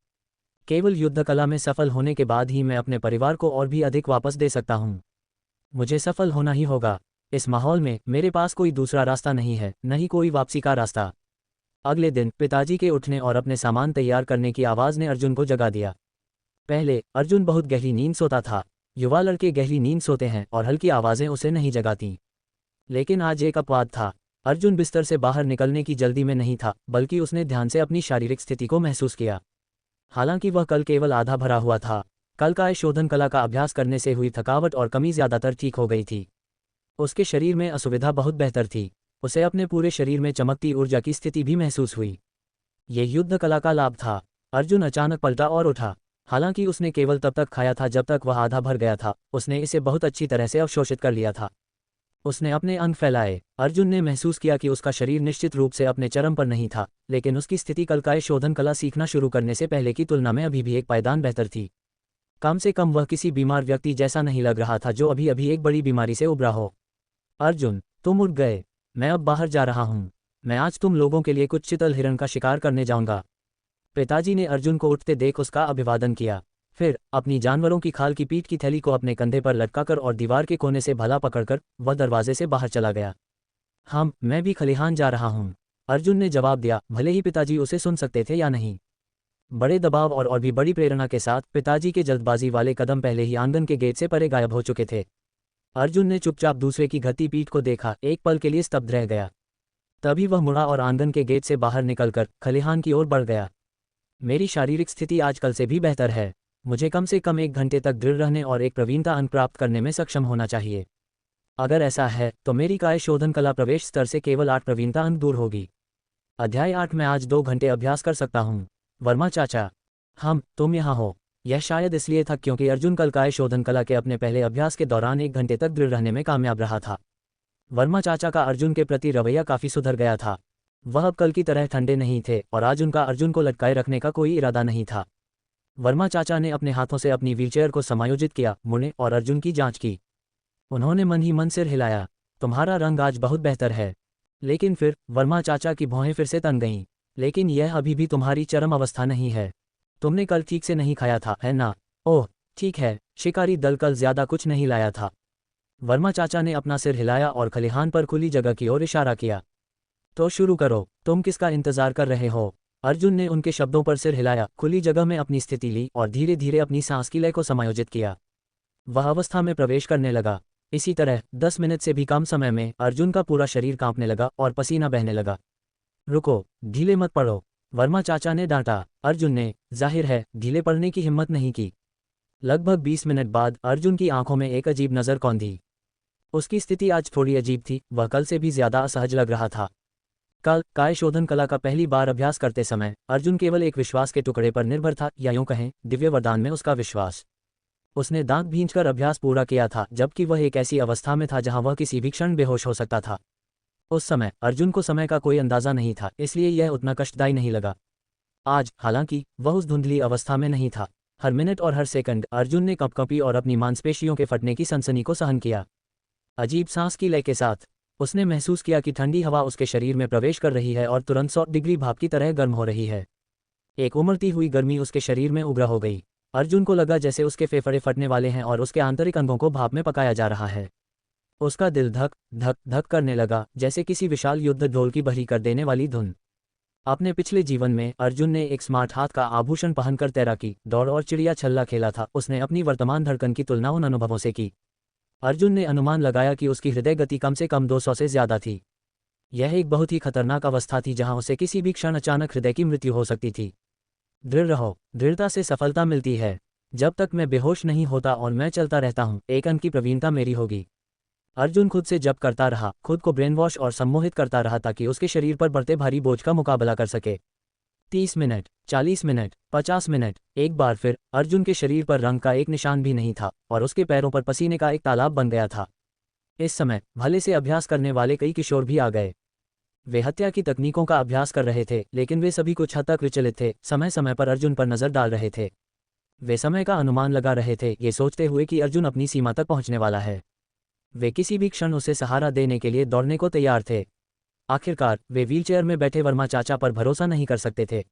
केवल युद्ध कला में सफल होने के बाद ही मैं अपने परिवार को और भी अधिक वापस दे सकता हूँ। मुझे सफल होना ही होगा। इस माहौल में मेरे पास कोई दूसरा रास्ता नहीं है, न ही कोई वापसी का रास्ता। अगले दिन पिताजी के उठने और अपने सामान तैयार करने की आवाज़ ने अर्जुन को जगा दिया। पहले अर्जुन बहुत गहरी नींद सोता था। युवा लड़के गहरी नींद सोते हैं और हल्की आवाज़ें उसे नहीं जगातीं। लेकिन आज एक अपवाद था। अर्जुन बिस्तर से बाहर निकलने की जल्दी में नहीं था, बल्कि उसने ध्यान से अपनी शारीरिक स्थिति को महसूस किया। हालांकि वह कल केवल आधा भरा हुआ था। कल का शोधन कला का अभ्यास करने से हुई थकावट और कमी ज्यादातर ठीक हो गई थी। उसके शरीर में असुविधा बहुत बेहतर थी। उसे अपने पूरे शरीर में चमकती ऊर्जा की स्थिति भी महसूस हुई। ये युद्ध कला का लाभ था। अर्जुन अचानक पलटा और उठा। हालांकि उसने केवल तब तक खाया था जब तक वह आधा भर गया था। उसने इसे बहुत अच्छी तरह से अवशोषित कर लिया था। उसने अपने अंग फैलाए। अर्जुन ने महसूस किया कि उसका शरीर निश्चित रूप से अपने चरम पर नहीं था, लेकिन उसकी स्थिति कल का शोधन कला सीखना शुरू करने से पहले की तुलना में अभी भी एक पायदान बेहतर थी। कम से कम वह किसी बीमार व्यक्ति जैसा नहीं लग रहा था जो अभी अभी एक बड़ी बीमारी से उबरा हो। अर्जुन, तुम उठ गए। मैं अब बाहर जा रहा हूँ। मैं आज तुम लोगों के लिए कुछ चितल हिरण का शिकार करने जाऊंगा। पिताजी ने अर्जुन को उठते देख उसका अभिवादन किया। फिर अपनी जानवरों की खाल की पीठ की थैली को अपने कंधे पर लटकाकर और दीवार के कोने से भला पकड़कर वह दरवाजे से बाहर चला गया। मैं भी खलिहान जा रहा हूँ, अर्जुन ने जवाब दिया, भले ही पिताजी उसे सुन सकते थे या नहीं। बड़े दबाव और भी बड़ी प्रेरणा के साथ पिताजी के जल्दबाजी वाले कदम पहले ही आंगन के गेट से परे गायब हो चुके थे। अर्जुन ने चुपचाप दूसरे की घती पीठ को देखा, एक पल के लिए स्तब्ध रह गया। तभी वह मुड़ा और आंगन के गेट से बाहर निकलकर खलिहान की ओर बढ़ गया। मेरी शारीरिक स्थिति आजकल से भी बेहतर है। मुझे कम से कम 1 घंटे तक दृढ़ रहने और एक प्रवीणता अंक प्राप्त करने में सक्षम होना चाहिए। अगर ऐसा है तो मेरी काय शोधन कला प्रवेश स्तर से केवल 8 प्रवीणता अंक दूर होगी। अध्याय 8 में आज 2 घंटे अभ्यास कर सकता हूँ। वर्मा चाचा, तुम यहाँ हो। यह शायद इसलिए था क्योंकि अर्जुन कल काय शोधन कला के अपने पहले अभ्यास के दौरान 1 घंटे तक दृढ़ रहने में कामयाब रहा था। वर्मा चाचा का अर्जुन के प्रति रवैया काफी सुधर गया था। वह अब कल की तरह ठंडे नहीं थे और आज उनका अर्जुन को लटकाए रखने का कोई इरादा नहीं था। वर्मा चाचा ने अपने हाथों से अपनी व्हीलचेयर को समायोजित किया, मुड़े और अर्जुन की जांच की। उन्होंने मन ही मन सिर हिलाया। तुम्हारा रंग आज बहुत बेहतर है। लेकिन फिर वर्मा चाचा की भौहें फिर से तन गईं। लेकिन यह अभी भी तुम्हारी चरम अवस्था नहीं है। तुमने कल ठीक से नहीं खाया था, है ना? ओह ठीक है, शिकारी दल कल ज्यादा कुछ नहीं लाया था। वर्मा चाचा ने अपना सिर हिलाया और खलिहान पर खुली जगह की ओर इशारा किया। तो शुरू करो, तुम किसका इंतजार कर रहे हो? अर्जुन ने उनके शब्दों पर सिर हिलाया, खुली जगह में अपनी स्थिति ली और धीरे धीरे अपनी सांस की लय को समायोजित किया। वह अवस्था में प्रवेश करने लगा। इसी तरह 10 मिनट से भी कम समय में अर्जुन का पूरा शरीर कांपने लगा और पसीना बहने लगा। रुको, ढीले मत पड़ो, वर्मा चाचा ने डांटा। अर्जुन ने जाहिर है ढीले पड़ने की हिम्मत नहीं की। लगभग 20 मिनट बाद अर्जुन की आंखों में एक अजीब नज़र कौंधी। उसकी स्थिति आज थोड़ी अजीब थी, वह कल से भी ज्यादा असहज लग रहा था। कल काय शोधन कला का पहली बार अभ्यास करते समय अर्जुन केवल एक विश्वास के टुकड़े पर निर्भर था, या यूं कहें दिव्य वरदान में उसका विश्वास। उसने दांत भींचकर अभ्यास पूरा किया था, जबकि वह एक ऐसी अवस्था में था जहां वह किसी भी क्षण बेहोश हो सकता था। उस समय अर्जुन को समय का कोई अंदाजा नहीं था, इसलिए यह उतना कष्टदायी नहीं लगा। आज हालांकि वह उस धुंधली अवस्था में नहीं था। हर मिनट और हर सेकंड अर्जुन ने कंपकंपी और अपनी मांसपेशियों के फटने की सनसनी को सहन किया। अजीब सांस की लय के साथ उसने महसूस किया कि ठंडी हवा उसके शरीर में प्रवेश कर रही है और तुरंत 100 डिग्री भाप की तरह गर्म हो रही है। एक उमड़ती हुई गर्मी उसके शरीर में उग्र हो गई। अर्जुन को लगा जैसे उसके फेफड़े फटने वाले हैं और उसके आंतरिक अंगों को भाप में पकाया जा रहा है। उसका दिल धक धक धक करने लगा, जैसे किसी विशाल युद्ध ढोल की बहरी कर देने वाली धुन। अपने पिछले जीवन में अर्जुन ने एक स्मार्ट हाथ का आभूषण पहनकर तैराकी, दौड़ और चिड़िया छल्ला खेला था। उसने अपनी वर्तमान धड़कन की तुलना उन अनुभवों से की। अर्जुन ने अनुमान लगाया कि उसकी हृदय गति कम से कम 200 से ज्यादा थी। यह एक बहुत ही खतरनाक अवस्था थी जहां उसे किसी भी क्षण अचानक हृदय की मृत्यु हो सकती थी। दृढ़ रहो, दृढ़ता से सफलता मिलती है। जब तक मैं बेहोश नहीं होता और मैं चलता रहता हूं, एक अंक की प्रवीणता मेरी होगी। अर्जुन खुद से जप करता रहा, खुद को ब्रेन वॉश और सम्मोहित करता रहा ताकि उसके शरीर पर बढ़ते भारी बोझ का मुकाबला कर सके। 30 मिनट, 40 मिनट, 50 मिनट, एक बार फिर अर्जुन के शरीर पर रंग का एक निशान भी नहीं था और उसके पैरों पर पसीने का एक तालाब बन गया था। इस समय भले से अभ्यास करने वाले कई किशोर भी आ गए। वे हत्या की तकनीकों का अभ्यास कर रहे थे, लेकिन वे सभी कुछ हद तक विचलित थे, समय समय पर अर्जुन पर नजर डाल रहे थे। वे समय का अनुमान लगा रहे थे, ये सोचते हुए कि अर्जुन अपनी सीमा तक पहुंचने वाला है। वे किसी भी क्षण उसे सहारा देने के लिए दौड़ने को तैयार थे। आखिरकार वे व्हीलचेयर में बैठे वर्मा चाचा पर भरोसा नहीं कर सकते थे।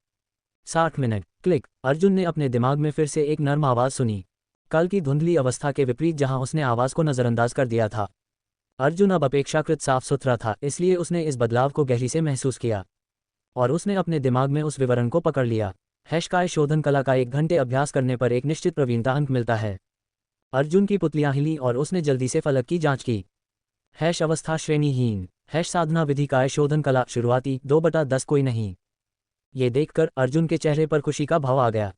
60 मिनट, क्लिक। अर्जुन ने अपने दिमाग में फिर से एक नर्म आवाज सुनी। कल की धुंधली अवस्था के विपरीत जहां उसने आवाज को नजरअंदाज कर दिया था, अर्जुन अब अपेक्षाकृत साफ सुथरा था, इसलिए उसने इस बदलाव को गहरी से महसूस किया और उसने अपने दिमाग में उस विवरण को पकड़ लिया। काय शोधन कला का 1 घंटे अभ्यास करने पर एक निश्चित प्रवीणता अंक मिलता है। अर्जुन की पुतलियां हिली और उसने जल्दी से फलक की जांच की। अवस्था श्रेणीहीन, साधना विधि काय शोधन कला शुरुआती 2/10 कोई नहीं। ये देखकर अर्जुन के चेहरे पर खुशी का भाव आ गया।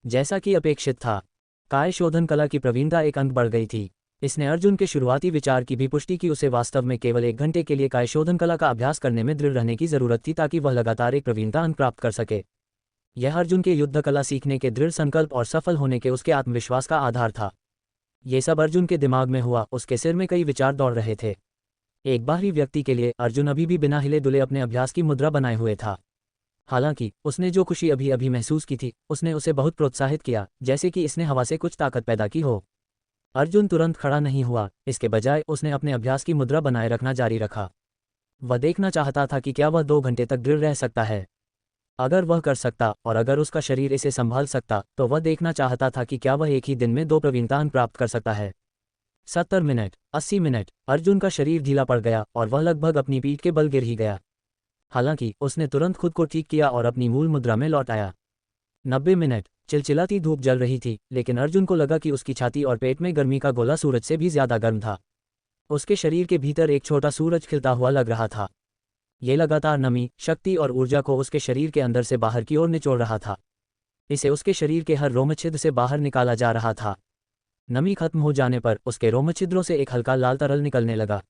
जैसा कि अपेक्षित था, काय शोधन कला की प्रवीणता 1 अंक बढ़ गई थी। इसने अर्जुन के शुरुआती विचार की भी पुष्टि की, उसे वास्तव में केवल 1 घंटे के लिए काय शोधन कला का अभ्यास करने में दृढ़ रहने की जरूरत थी ताकि वह लगातार एक प्रवीणता अंक प्राप्त कर सके। यह अर्जुन के युद्ध कला सीखने के दृढ़ संकल्प और सफल होने के उसके आत्मविश्वास का आधार था। ये सब अर्जुन के दिमाग में हुआ, उसके सिर में कई विचार दौड़ रहे थे। एक बाहरी व्यक्ति के लिए अर्जुन अभी भी बिना हिले डुले अपने अभ्यास की मुद्रा बनाए हुए था। हालांकि उसने जो खुशी अभी अभी महसूस की थी, उसने उसे बहुत प्रोत्साहित किया, जैसे कि इसने हवा से कुछ ताकत पैदा की हो। अर्जुन तुरंत खड़ा नहीं हुआ, इसके बजाय उसने अपने अभ्यास की मुद्रा बनाए रखना जारी रखा। वह देखना चाहता था कि क्या वह 2 घंटे तक दृढ़ रह सकता है। अगर वह कर सकता और अगर उसका शरीर इसे संभाल सकता, तो वह देखना चाहता था कि क्या वह एक ही दिन में 2 प्रवीणता अंक प्राप्त कर सकता है। 70 मिनट, 80 मिनट, अर्जुन का शरीर ढीला पड़ गया और वह लगभग अपनी पीठ के बल गिर ही गया। हालांकि उसने तुरंत खुद को ठीक किया और अपनी मूल मुद्रा में लौट आया। 90 मिनट, चिलचिलाती धूप जल रही थी, लेकिन अर्जुन को लगा कि उसकी छाती और पेट में गर्मी का गोला सूरज से भी ज्यादा गर्म था। उसके शरीर के भीतर एक छोटा सूरज खिलता हुआ लग रहा था। ये लगातार नमी, शक्ति और ऊर्जा को उसके शरीर के अंदर से बाहर की ओर निचोड़ रहा था। इसे उसके शरीर के हर रोमछिद्र से बाहर निकाला जा रहा था। नमी खत्म हो जाने पर उसके रोमछिद्रों से एक हल्का लाल तरल निकलने लगा।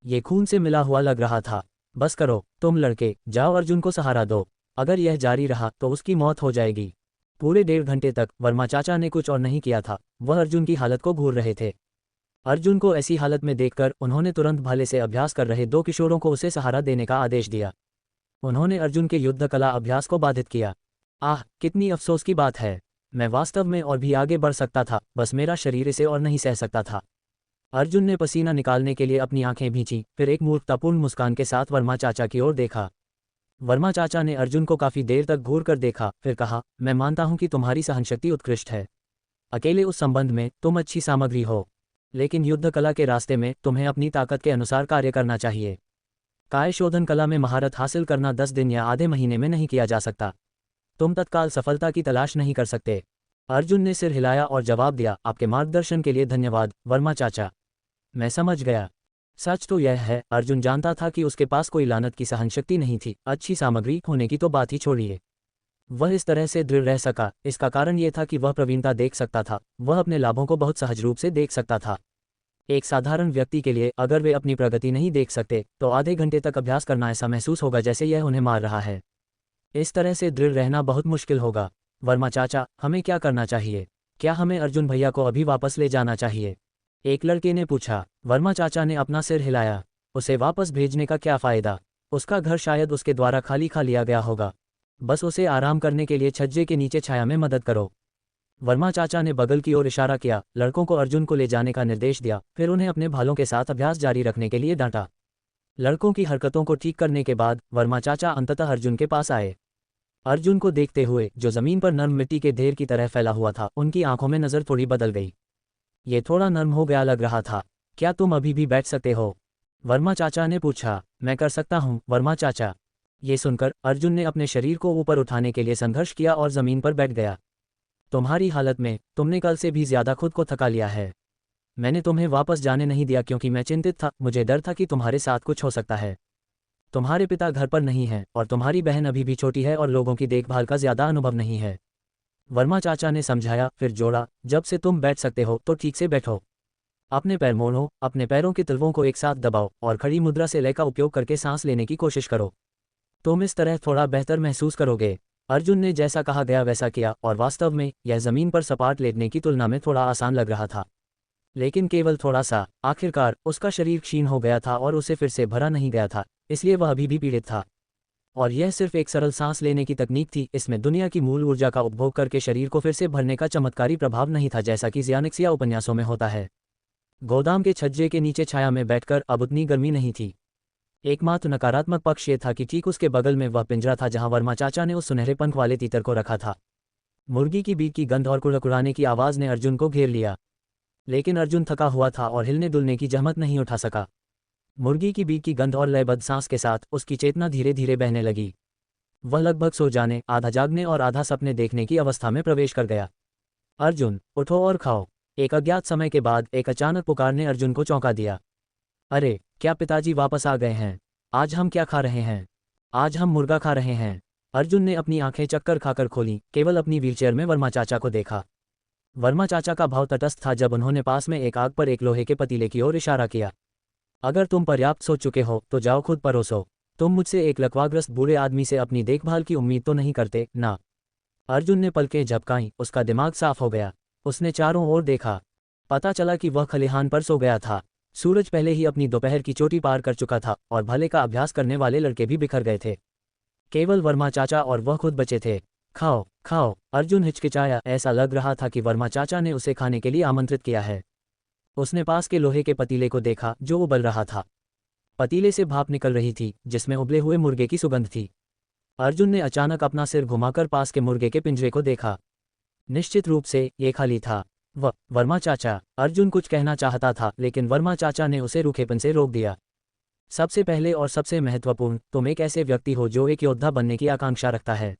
ये खून से मिला हुआ लग रहा था। बस करो तुम लड़के, जाओ अर्जुन को सहारा दो। अगर यह जारी रहा तो उसकी मौत हो जाएगी। पूरे 1.5 घंटे तक वर्मा चाचा ने कुछ और नहीं किया था, वह अर्जुन की हालत को घूर रहे थे। अर्जुन को ऐसी हालत में देखकर उन्होंने तुरंत भले से अभ्यास कर रहे 2 किशोरों को उसे सहारा देने का आदेश दिया। उन्होंने अर्जुन के युद्ध कला अभ्यास को बाधित किया। आह, कितनी अफसोस की बात है। मैं वास्तव में और भी आगे बढ़ सकता था, बस मेरा शरीर इसे और नहीं सह सकता था। अर्जुन ने पसीना निकालने के लिए अपनी आंखें भींची, फिर एक मूर्खतापूर्ण मुस्कान के साथ वर्मा चाचा की ओर देखा। वर्मा चाचा ने अर्जुन को काफी देर तक घूर कर देखा, फिर कहा, मैं मानता हूं कि तुम्हारी सहनशक्ति उत्कृष्ट है। अकेले उस संबंध में तुम अच्छी सामग्री हो, लेकिन युद्ध कला के रास्ते में तुम्हें अपनी ताकत के अनुसार कार्य करना चाहिए। काय शोधन कला में महारत हासिल करना 10 दिन या आधे महीने में नहीं किया जा सकता। तुम तत्काल सफलता की तलाश नहीं कर सकते। अर्जुन ने सिर हिलाया और जवाब दिया, आपके मार्गदर्शन के लिए धन्यवाद वर्मा चाचा। मैं समझ गया। सच तो यह है, अर्जुन जानता था कि उसके पास कोई लानत की सहनशक्ति नहीं थी, अच्छी सामग्री होने की तो बात ही छोड़िए। वह इस तरह से दृढ़ रह सका, इसका कारण यह था कि वह प्रवीणता देख सकता था, वह अपने लाभों को बहुत सहज रूप से देख सकता था। एक साधारण व्यक्ति के लिए अगर वे अपनी प्रगति नहीं देख सकते तो आधे घंटे तक अभ्यास करना ऐसा महसूस होगा जैसे यह उन्हें मार रहा है। इस तरह से दृढ़ रहना बहुत मुश्किल होगा। वर्मा चाचा, हमें क्या करना चाहिए? क्या हमें अर्जुन भैया को अभी वापस ले जाना चाहिए? एक लड़के ने पूछा। वर्मा चाचा ने अपना सिर हिलाया। उसे वापस भेजने का क्या फ़ायदा? उसका घर शायद उसके द्वारा खाली खा लिया गया होगा। बस उसे आराम करने के लिए छज्जे के नीचे छाया में मदद करो। वर्मा चाचा ने बगल की ओर इशारा किया, लड़कों को अर्जुन को ले जाने का निर्देश दिया, फिर उन्हें अपने भालों के साथ अभ्यास जारी रखने के लिए डांटा। लड़कों की हरकतों को ठीक करने के बाद वर्मा चाचा अंततः अर्जुन के पास आए। अर्जुन को देखते हुए, जो जमीन पर नर्म मिट्टी के ढेर की तरह फैला हुआ था, उनकी आंखों में नजर थोड़ी बदल गई। ये थोड़ा नर्म हो गया लग रहा था। क्या तुम अभी भी बैठ सकते हो? वर्मा चाचा ने पूछा। मैं कर सकता हूँ वर्मा चाचा। ये सुनकर अर्जुन ने अपने शरीर को ऊपर उठाने के लिए संघर्ष किया और जमीन पर बैठ गया। तुम्हारी हालत में तुमने कल से भी ज्यादा खुद को थका लिया है। मैंने तुम्हें वापस जाने नहीं दिया क्योंकि मैं चिंतित था, मुझे डर था कि तुम्हारे साथ कुछ हो सकता है। तुम्हारे पिता घर पर नहीं हैं और तुम्हारी बहन अभी भी छोटी है और लोगों की देखभाल का ज्यादा अनुभव नहीं है। वर्मा चाचा ने समझाया, फिर जोड़ा, जब से तुम बैठ सकते हो तो ठीक से बैठो। अपने पैर मोड़ो, अपने पैरों के तलवों को एक साथ दबाओ और खड़ी मुद्रा से लय का उपयोग करके सांस लेने की कोशिश करो। तुम इस तरह थोड़ा बेहतर महसूस करोगे। अर्जुन ने जैसा कहा गया वैसा किया और वास्तव में यह जमीन पर सपाट लेटने की तुलना में थोड़ा आसान लग रहा था, लेकिन केवल थोड़ा सा। आखिरकार उसका शरीर क्षीण हो गया था और उसे फिर से भरा नहीं गया था, इसलिए वह अभी भी पीड़ित था। और यह सिर्फ एक सरल सांस लेने की तकनीक थी, इसमें दुनिया की मूल ऊर्जा का उपभोग करके शरीर को फिर से भरने का चमत्कारी प्रभाव नहीं था जैसा कि ज़ियानिक्स या उपन्यासों में होता है। गोदाम के छज्जे के नीचे छाया में बैठकर अब उतनी गर्मी नहीं थी। एकमात्र नकारात्मक पक्ष ये था कि ठीक उसके बगल में वह पिंजरा था जहां वर्मा चाचा ने उस सुनहरे पंख वाले तीतर को रखा था। मुर्गी की बीक की गंध और कुड़कुड़ाने की आवाज़ ने अर्जुन को घेर लिया, लेकिन अर्जुन थका हुआ था और हिलने डुलने की जहमत नहीं उठा सका। मुर्गी की बीक की गंध और लयबद्ध सांस के साथ उसकी चेतना धीरे धीरे बहने लगी। वह लगभग सो जाने, आधा जागने और आधा सपने देखने की अवस्था में प्रवेश कर गया। अर्जुन, उठो और खाओ। एक अज्ञात समय के बाद एक अचानक पुकार ने अर्जुन को चौंका दिया। अरे, क्या पिताजी वापस आ गए हैं? आज हम क्या खा रहे हैं? आज हम मुर्गा खा रहे हैं। अर्जुन ने अपनी आंखें चक्कर खाकर खोलीं, केवल अपनी व्हीलचेयर में वर्मा चाचा को देखा। वर्मा चाचा का भाव तटस्थ था जब उन्होंने पास में एक आग पर एक लोहे के पतीले की ओर इशारा किया। अगर तुम पर्याप्त सो चुके हो तो जाओ खुद परोसो। तुम मुझसे एक लकवाग्रस्त बूढ़े आदमी से अपनी देखभाल की उम्मीद तो नहीं करते ना? अर्जुन ने पलकें झपकाईं, उसका दिमाग साफ हो गया। उसने चारों ओर देखा। पता चला कि वह खलिहान पर सो गया था। सूरज पहले ही अपनी दोपहर की चोटी पार कर चुका था और भले का अभ्यास करने वाले लड़के भी बिखर गए थे। केवल वर्मा चाचा और वह खुद बचे थे। खाओ खाओ, अर्जुन हिचकिचाया। ऐसा लग रहा था कि वर्मा चाचा ने उसे खाने के लिए आमंत्रित किया है। उसने पास के लोहे के पतीले को देखा जो उबल रहा था। पतीले से भाप निकल रही थी जिसमें उबले हुए मुर्गे की सुगंध थी। अर्जुन ने अचानक अपना सिर घुमाकर पास के मुर्गे के पिंजरे को देखा। निश्चित रूप से ये खाली था। वर्मा चाचा, अर्जुन कुछ कहना चाहता था लेकिन वर्मा चाचा ने उसे रूखेपन से रोक दिया। सबसे पहले और सबसे महत्वपूर्ण, तुम एक ऐसे व्यक्ति हो जो एक योद्धा बनने की आकांक्षा रखता है।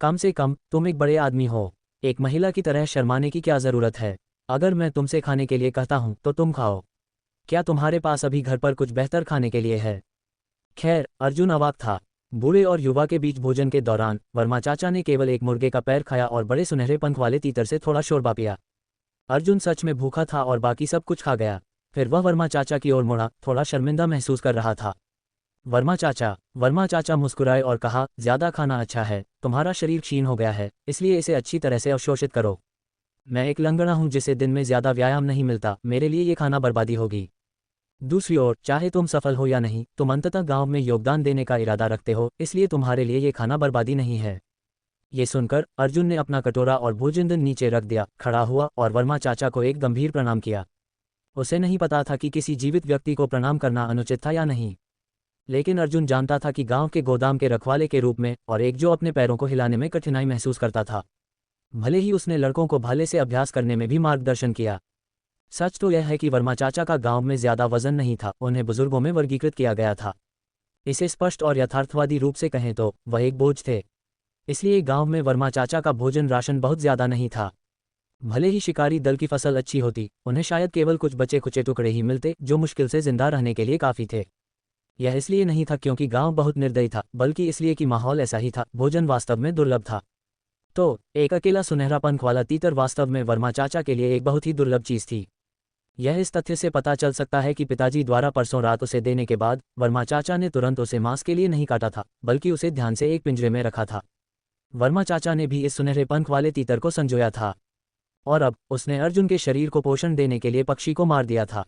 कम से कम तुम एक बड़े आदमी हो। एक महिला की तरह शर्माने की क्या जरूरत है? अगर मैं तुमसे खाने के लिए कहता हूं तो तुम खाओ। क्या तुम्हारे पास अभी घर पर कुछ बेहतर खाने के लिए है? खैर, अर्जुन अवाक था। बूढ़े और युवा के बीच भोजन के दौरान वर्मा चाचा ने केवल एक मुर्गे का पैर खाया और बड़े सुनहरे पंख वाले तीतर से थोड़ा शोरबा पिया। अर्जुन सच में भूखा था और बाकी सब कुछ खा गया। फिर वह वर्मा चाचा की ओर मुड़ा, थोड़ा शर्मिंदा महसूस कर रहा था। वर्मा चाचा मुस्कुराए और कहा, ज्यादा खाना अच्छा है, तुम्हारा शरीर क्षीण हो गया है, इसलिए इसे अच्छी तरह से अवशोषित करो। मैं एक लंगड़ा हूं जिसे दिन में ज्यादा व्यायाम नहीं मिलता, मेरे लिए ये खाना बर्बादी होगी। दूसरी ओर, चाहे तुम सफल हो या नहीं, तुम अंततः गांव में योगदान देने का इरादा रखते हो, इसलिए तुम्हारे लिए ये खाना बर्बादी नहीं है। ये सुनकर अर्जुन ने अपना कटोरा और भोजन नीचे रख दिया, खड़ा हुआ और वर्मा चाचा को एक गंभीर प्रणाम किया। उसे नहीं पता था कि किसी जीवित व्यक्ति को प्रणाम करना अनुचित था या नहीं, लेकिन अर्जुन जानता था कि गांव के गोदाम के रखवाले के रूप में और एक जो अपने पैरों को हिलाने में कठिनाई महसूस करता था, भले ही उसने लड़कों को भाले से अभ्यास करने में भी मार्गदर्शन किया। सच तो यह है कि वर्मा चाचा का गांव में ज्यादा वजन नहीं था, उन्हें बुजुर्गों में वर्गीकृत किया गया था। इसे स्पष्ट और यथार्थवादी रूप से कहें तो वह एक बोझ थे। इसलिए गांव में वर्मा चाचा का भोजन राशन बहुत ज्यादा नहीं था। भले ही शिकारी दल की फसल अच्छी होती, उन्हें शायद केवल कुछ बचे खुचे टुकड़े ही मिलते जो मुश्किल से जिंदा रहने के लिए काफी थे। यह इसलिए नहीं था क्योंकि गांव बहुत निर्दयी था, बल्कि इसलिए कि माहौल ऐसा ही था, भोजन वास्तव में दुर्लभ था। तो एक अकेला सुनहरा पंख वाला तीतर वास्तव में वर्मा चाचा के लिए एक बहुत ही दुर्लभ चीज थी। यह इस तथ्य से पता चल सकता है कि पिताजी द्वारा परसों रात उसे देने के बाद वर्मा चाचा ने तुरंत उसे मांस के लिए नहीं काटा था, बल्कि उसे ध्यान से एक पिंजरे में रखा था। वर्मा चाचा ने भी इस सुनहरे पंख वाले तीतर को संजोया था और अब उसने अर्जुन के शरीर को पोषण देने के लिए पक्षी को मार दिया था।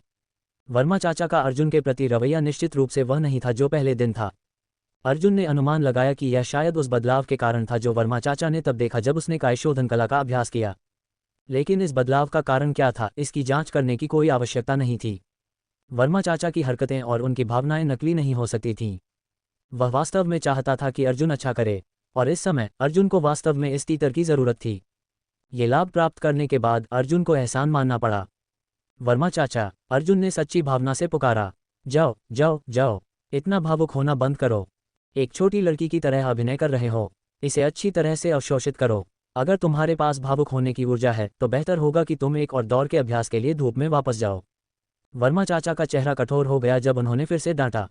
वर्मा चाचा का अर्जुन के प्रति रवैया निश्चित रूप से वह नहीं था जो पहले दिन था। अर्जुन ने अनुमान लगाया कि यह शायद उस बदलाव के कारण था जो वर्मा चाचा ने तब देखा जब उसने काय शोधन कला का अभ्यास किया। लेकिन इस बदलाव का कारण क्या था, इसकी जांच करने की कोई आवश्यकता नहीं थी। वर्मा चाचा की हरकतें और उनकी भावनाएं नकली नहीं हो सकती थीं। वह वास्तव में चाहता था कि अर्जुन अच्छा करे, और इस समय अर्जुन को वास्तव में इस तीतर की जरूरत थी। ये लाभ प्राप्त करने के बाद अर्जुन को एहसान मानना पड़ा। वर्मा चाचा, अर्जुन ने सच्ची भावना से पुकारा, जाओ जाओ जाओ, इतना भावुक होना बंद करो। एक छोटी लड़की की तरह अभिनय कर रहे हो, इसे अच्छी तरह से अवशोषित करो। अगर तुम्हारे पास भावुक होने की ऊर्जा है तो बेहतर होगा कि तुम एक और दौर के अभ्यास के लिए धूप में वापस जाओ। वर्मा चाचा का चेहरा कठोर हो गया जब उन्होंने फिर से डांटा।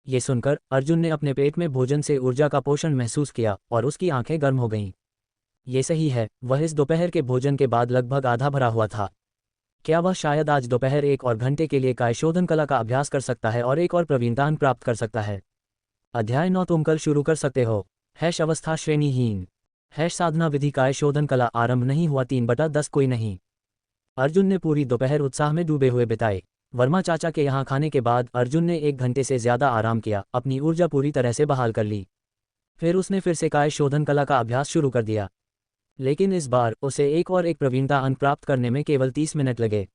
ये सुनकर अर्जुन ने अपने पेट में भोजन से ऊर्जा का पोषण महसूस किया और उसकी आंखें गर्म हो गईं। ये सही है, वह इस दोपहर के भोजन के बाद लगभग आधा भरा हुआ था। क्या वह शायद आज दोपहर 1 और घंटे के लिए काय शोधन कला का अभ्यास कर सकता है और एक और प्रवीणता प्राप्त कर सकता है। अध्याय 9 तुम कल शुरू कर सकते हो। अवस्था श्रेणीहीन। साधना विधि काय शोधन कला आरंभ नहीं हुआ 3/10 कोई नहीं। अर्जुन ने पूरी दोपहर उत्साह में डूबे हुए बिताए। वर्मा चाचा के यहाँ खाने के बाद अर्जुन ने 1 घंटे से ज्यादा आराम किया, अपनी ऊर्जा पूरी तरह से बहाल कर ली। फिर उसने फिर से काय शोधन कला का अभ्यास शुरू कर दिया, लेकिन इस बार उसे एक और एक प्रवीणता अंक प्राप्त करने में केवल 30 मिनट लगे।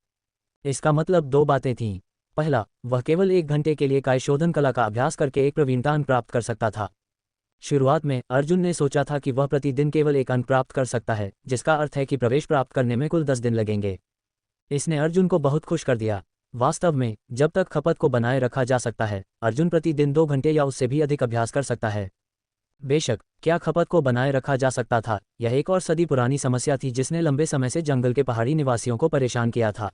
इसका मतलब 2 बातें थीं। पहला, वह केवल 1 घंटे के लिए काय शोधन कला का अभ्यास करके एक प्रवीणता अंक प्राप्त कर सकता था। शुरुआत में अर्जुन ने सोचा था कि वह प्रतिदिन केवल 1 अंक प्राप्त कर सकता है, जिसका अर्थ है कि प्रवेश प्राप्त करने में कुल 10 दिन लगेंगे। इसने अर्जुन को बहुत खुश कर दिया। वास्तव में जब तक खपत को बनाए रखा जा सकता है, अर्जुन प्रतिदिन 2 घंटे या उससे भी अधिक अभ्यास कर सकता है। बेशक, क्या खपत को बनाए रखा जा सकता था, यह एक और सदी पुरानी समस्या थी जिसने लंबे समय से जंगल के पहाड़ी निवासियों को परेशान किया था।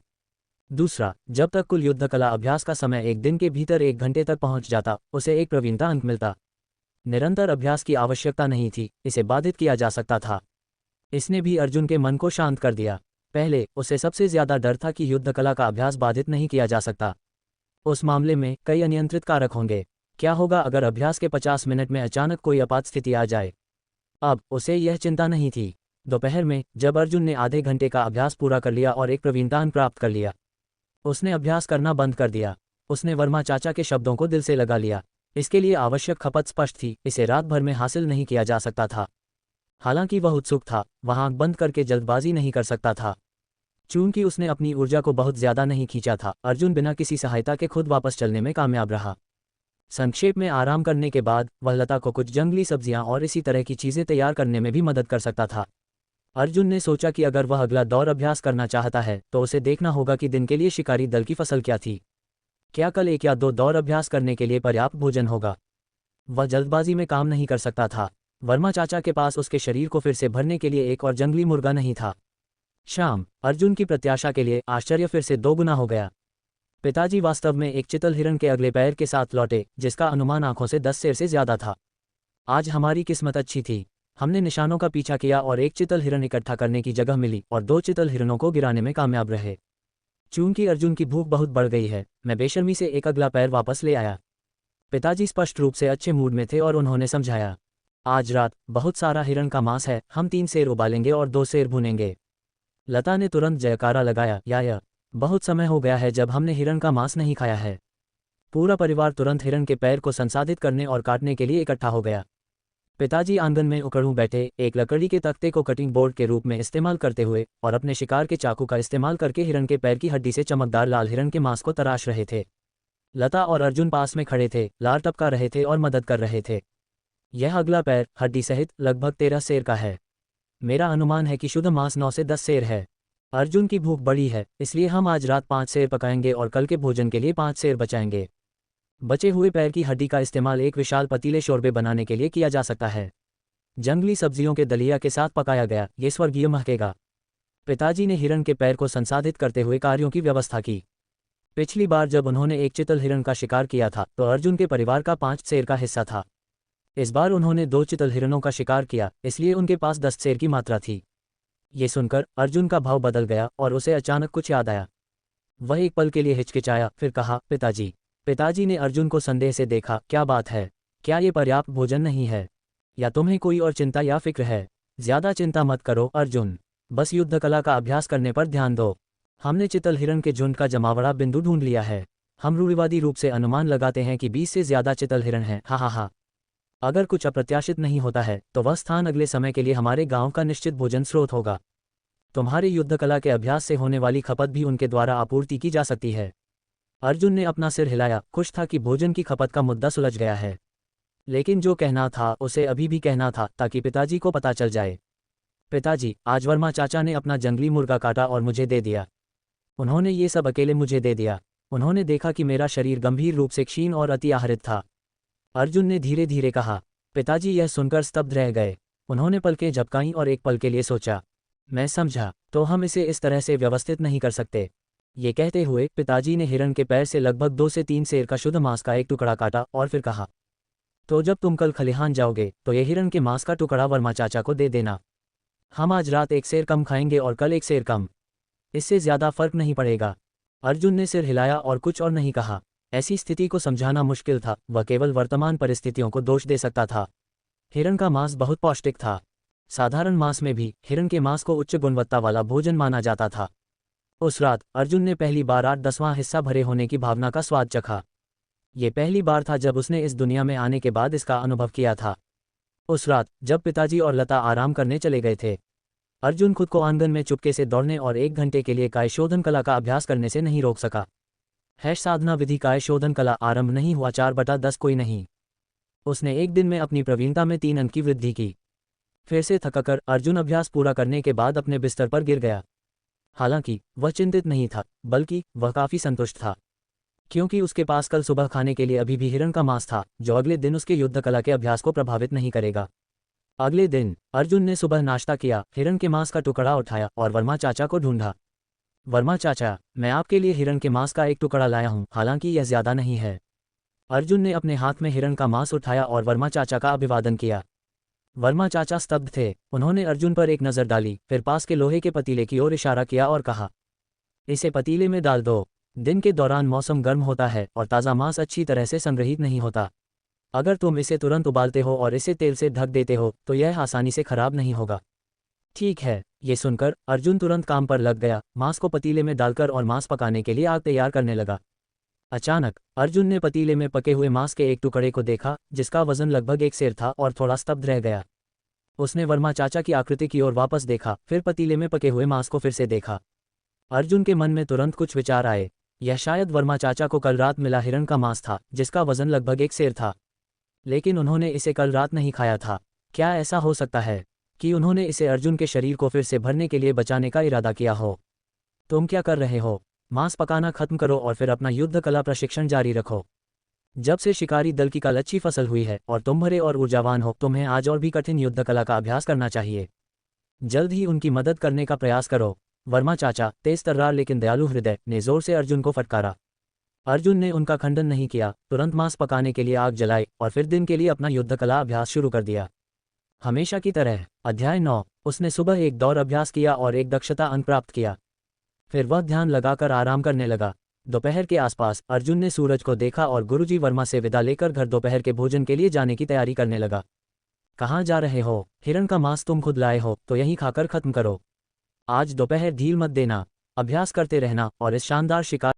दूसरा, जब तक कुल युद्ध कला अभ्यास का समय एक दिन के भीतर 1 घंटे तक पहुंच जाता, उसे एक प्रवीणता अंक मिलता। निरंतर अभ्यास की आवश्यकता नहीं थी, इसे बाधित किया जा सकता था। इसने भी अर्जुन के मन को शांत कर दिया। पहले उसे सबसे ज्यादा डर था कि युद्ध कला का अभ्यास बाधित नहीं किया जा सकता। उस मामले में कई अनियंत्रित कारक होंगे। क्या होगा अगर अभ्यास के 50 मिनट में अचानक कोई आपात स्थिति आ जाए? अब उसे यह चिंता नहीं थी। दोपहर में जब अर्जुन ने आधे घंटे का अभ्यास पूरा कर लिया और एक प्रवीणता अंक प्राप्त कर लिया, उसने अभ्यास करना बंद कर दिया। उसने वर्मा चाचा के शब्दों को दिल से लगा लिया। इसके लिए आवश्यक खपत स्पष्ट थी, इसे रात भर में हासिल नहीं किया जा सकता था। हालांकि वह उत्सुक था, वह आंख बंद करके जल्दबाजी नहीं कर सकता था। चूंकि उसने अपनी ऊर्जा को बहुत ज्यादा नहीं खींचा था, अर्जुन बिना किसी सहायता के खुद वापस चलने में कामयाब रहा। संक्षेप में आराम करने के बाद वह लता को कुछ जंगली सब्जियां और इसी तरह की चीजें तैयार करने में भी मदद कर सकता था। अर्जुन ने सोचा कि अगर वह अगला दौर अभ्यास करना चाहता है तो उसे देखना होगा कि दिन के लिए शिकारी दल की फसल क्या थी। क्या कल 1 या 2 दौर अभ्यास करने के लिए पर्याप्त भोजन होगा? वह जल्दबाजी में काम नहीं कर सकता था। वर्मा चाचा के पास उसके शरीर को फिर से भरने के लिए एक और जंगली मुर्गा नहीं था। शाम, अर्जुन की प्रत्याशा के लिए आश्चर्य फिर से 2 गुना हो गया। पिताजी वास्तव में एक चितल हिरण के अगले पैर के साथ लौटे, जिसका अनुमान आंखों से 10 सेर से ज्यादा था। आज हमारी किस्मत अच्छी थी। हमने निशानों का पीछा किया और एक चितल हिरण इकट्ठा करने की जगह मिली और 2 चितल हिरणों को गिराने में कामयाब रहे। चूंकि अर्जुन की भूख बहुत बढ़ गई है, मैं बेशर्मी से एक अगला पैर वापस ले आया। पिताजी स्पष्ट रूप से अच्छे मूड में थे और उन्होंने समझाया, आज रात बहुत सारा हिरण का मांस है, हम 3 सेर उबालेंगे और 2 सेर भूनेंगे। लता ने तुरंत जयकारा लगाया, या बहुत समय हो गया है जब हमने हिरण का मांस नहीं खाया है। पूरा परिवार तुरंत हिरण के पैर को संसाधित करने और काटने के लिए इकट्ठा हो गया। पिताजी आंगन में उकड़ूं बैठे, एक लकड़ी के तख्ते को कटिंग बोर्ड के रूप में इस्तेमाल करते हुए और अपने शिकार के चाकू का इस्तेमाल करके हिरण के पैर की हड्डी से चमकदार लाल हिरण के मांस को तराश रहे थे। लता और अर्जुन पास में खड़े थे, लार टपका रहे थे और मदद कर रहे थे। यह अगला पैर हड्डी सहित लगभग 13 सेर का है। मेरा अनुमान है कि शुद्ध मांस 9 से 10 सेर है। अर्जुन की भूख बड़ी है, इसलिए हम आज रात 5 सेर पकाएंगे और कल के भोजन के लिए 5 सेर बचाएंगे। बचे हुए पैर की हड्डी का इस्तेमाल एक विशाल पतीले शोरबे बनाने के लिए किया जा सकता है। जंगली सब्जियों के दलिया के साथ पकाया गया, ये स्वर्गीय महकेगा। पिताजी ने हिरण के पैर को संसाधित करते हुए कार्यों की व्यवस्था की। पिछली बार जब उन्होंने एक चितल हिरण का शिकार किया था तो अर्जुन के परिवार का 5 शेर का हिस्सा था। इस बार उन्होंने 2 चितल हिरणों का शिकार किया, इसलिए उनके पास 10 शेर की मात्रा थी। ये सुनकर अर्जुन का भाव बदल गया और उसे अचानक कुछ याद आया। वह एक पल के लिए हिचकिचाया, फिर कहा, पिताजी। पिताजी ने अर्जुन को संदेह से देखा। क्या बात है? क्या ये पर्याप्त भोजन नहीं है, या तुम्हें कोई और चिंता या फिक्र है? ज्यादा चिंता मत करो अर्जुन, बस युद्ध कला का अभ्यास करने पर ध्यान दो। हमने चितल हिरण के झुंड का जमावड़ा बिंदु ढूंढ लिया है। हम रूढ़िवादी रूप से अनुमान लगाते हैं कि 20 से ज्यादा चितल हिरण हैं। हा हा हा। अगर कुछ अप्रत्याशित नहीं होता है तो वह स्थान अगले समय के लिए हमारे गांव का निश्चित भोजन स्रोत होगा। तुम्हारे युद्ध कला के अभ्यास से होने वाली खपत भी उनके द्वारा आपूर्ति की जा सकती है। अर्जुन ने अपना सिर हिलाया, खुश था कि भोजन की खपत का मुद्दा सुलझ गया है। लेकिन जो कहना था उसे अभी भी कहना था, ताकि पिताजी को पता चल जाए। पिताजी, आज वर्मा चाचा ने अपना जंगली मुर्गा काटा और मुझे दे दिया। उन्होंने ये सब अकेले मुझे दे दिया। उन्होंने देखा कि मेरा शरीर गंभीर रूप से क्षीण और अति आहरित था। अर्जुन ने धीरे धीरे कहा। पिताजी यह सुनकर स्तब्ध रह गए। उन्होंने पलकें झपकाईं और एक पल के लिए सोचा। मैं समझा, तो हम इसे इस तरह से व्यवस्थित नहीं कर सकते। ये कहते हुए पिताजी ने हिरण के पैर से लगभग 2 से 3 शेर का शुद्ध मांस का एक टुकड़ा काटा और फिर कहा, तो जब तुम कल खलिहान जाओगे तो ये हिरण के मांस का टुकड़ा वर्मा चाचा को दे देना। हम आज रात 1 शेर कम खाएंगे और कल 1 शेर कम। इससे ज्यादा फर्क नहीं पड़ेगा। अर्जुन ने सिर हिलाया और कुछ और नहीं कहा। ऐसी स्थिति को समझाना मुश्किल था, वह केवल वर्तमान परिस्थितियों को दोष दे सकता था। हिरण का मांस बहुत पौष्टिक था। साधारण मांस में भी हिरण के मांस को उच्च गुणवत्ता वाला भोजन माना जाता था। उस रात अर्जुन ने पहली बार 8/10वां हिस्सा भरे होने की भावना का स्वाद चखा। ये पहली बार था जब उसने इस दुनिया में आने के बाद इसका अनुभव किया था। उस रात जब पिताजी और लता आराम करने चले गए थे, अर्जुन खुद को आंगन में चुपके से दौड़ने और 1 घंटे के लिए काय शोधन कला का अभ्यास करने से नहीं रोक सका। साधना विधि काय शोधन कला आरंभ नहीं हुआ 4/10 कोई नहीं। उसने एक दिन में अपनी प्रवीणता में 3 अंक की वृद्धि की। फिर से थककर अर्जुन अभ्यास पूरा करने के बाद अपने बिस्तर पर गिर गया। हालांकि वह चिंतित नहीं था, बल्कि वह काफी संतुष्ट था, क्योंकि उसके पास कल सुबह खाने के लिए अभी भी हिरण का मांस था, जो अगले दिन उसके युद्ध कला के अभ्यास को प्रभावित नहीं करेगा। अगले दिन अर्जुन ने सुबह नाश्ता किया, हिरण के मांस का टुकड़ा उठाया और वर्मा चाचा को ढूंढा। वर्मा चाचा, मैं आपके लिए हिरण के मांस का एक टुकड़ा लाया हूं, हालांकि यह ज्यादा नहीं है। अर्जुन ने अपने हाथ में हिरण का मांस उठाया और वर्मा चाचा का अभिवादन किया। वर्मा चाचा स्तब्ध थे। उन्होंने अर्जुन पर एक नज़र डाली, फिर पास के लोहे के पतीले की ओर इशारा किया और कहा, इसे पतीले में डाल दो। दिन के दौरान मौसम गर्म होता है और ताज़ा मांस अच्छी तरह से संग्रहित नहीं होता। अगर तुम इसे तुरंत उबालते हो और इसे तेल से ढक देते हो तो यह आसानी से खराब नहीं होगा। ठीक है। ये सुनकर अर्जुन तुरंत काम पर लग गया, मांस को पतीले में डालकर और मांस पकाने के लिए आग तैयार करने लगा। अचानक अर्जुन ने पतीले में पके हुए मांस के एक टुकड़े को देखा, जिसका वजन लगभग 1 शेर था, और थोड़ा स्तब्ध रह गया। उसने वर्मा चाचा की आकृति की ओर वापस देखा, फिर पतीले में पके हुए मांस को फिर से देखा। अर्जुन के मन में तुरंत कुछ विचार आए। यह शायद वर्मा चाचा को कल रात मिला हिरण का मांस था, जिसका वजन लगभग 1 शेर था, लेकिन उन्होंने इसे कल रात नहीं खाया था। क्या ऐसा हो सकता है कि उन्होंने इसे अर्जुन के शरीर को फिर से भरने के लिए बचाने का इरादा किया हो? तुम क्या कर रहे हो? मांस पकाना खत्म करो और फिर अपना युद्ध कला प्रशिक्षण जारी रखो। जब से शिकारी दल की कल अच्छी फसल हुई है और तुम भरे और ऊर्जावान हो, तुम्हें आज और भी कठिन युद्ध कला का अभ्यास करना चाहिए। जल्द ही उनकी मदद करने का प्रयास करो। वर्मा चाचा, तेज तर्रार लेकिन दयालु हृदय, ने जोर से अर्जुन को फटकारा। अर्जुन ने उनका खंडन नहीं किया, तुरंत मांस पकाने के लिए आग जलाई और फिर दिन के लिए अपना युद्ध कला अभ्यास शुरू कर दिया। हमेशा की तरह अध्याय 9। उसने सुबह एक दौड़ अभ्यास किया और एक दक्षता अंक प्राप्त किया। फिर वह ध्यान लगाकर आराम करने लगा। दोपहर के आसपास अर्जुन ने सूरज को देखा और गुरुजी वर्मा से विदा लेकर घर दोपहर के भोजन के लिए जाने की तैयारी करने लगा। कहाँ जा रहे हो? हिरण का मांस तुम खुद लाए हो तो यहीं खाकर खत्म करो। आज दोपहर ढील मत देना, अभ्यास करते रहना और इस शानदार शिकार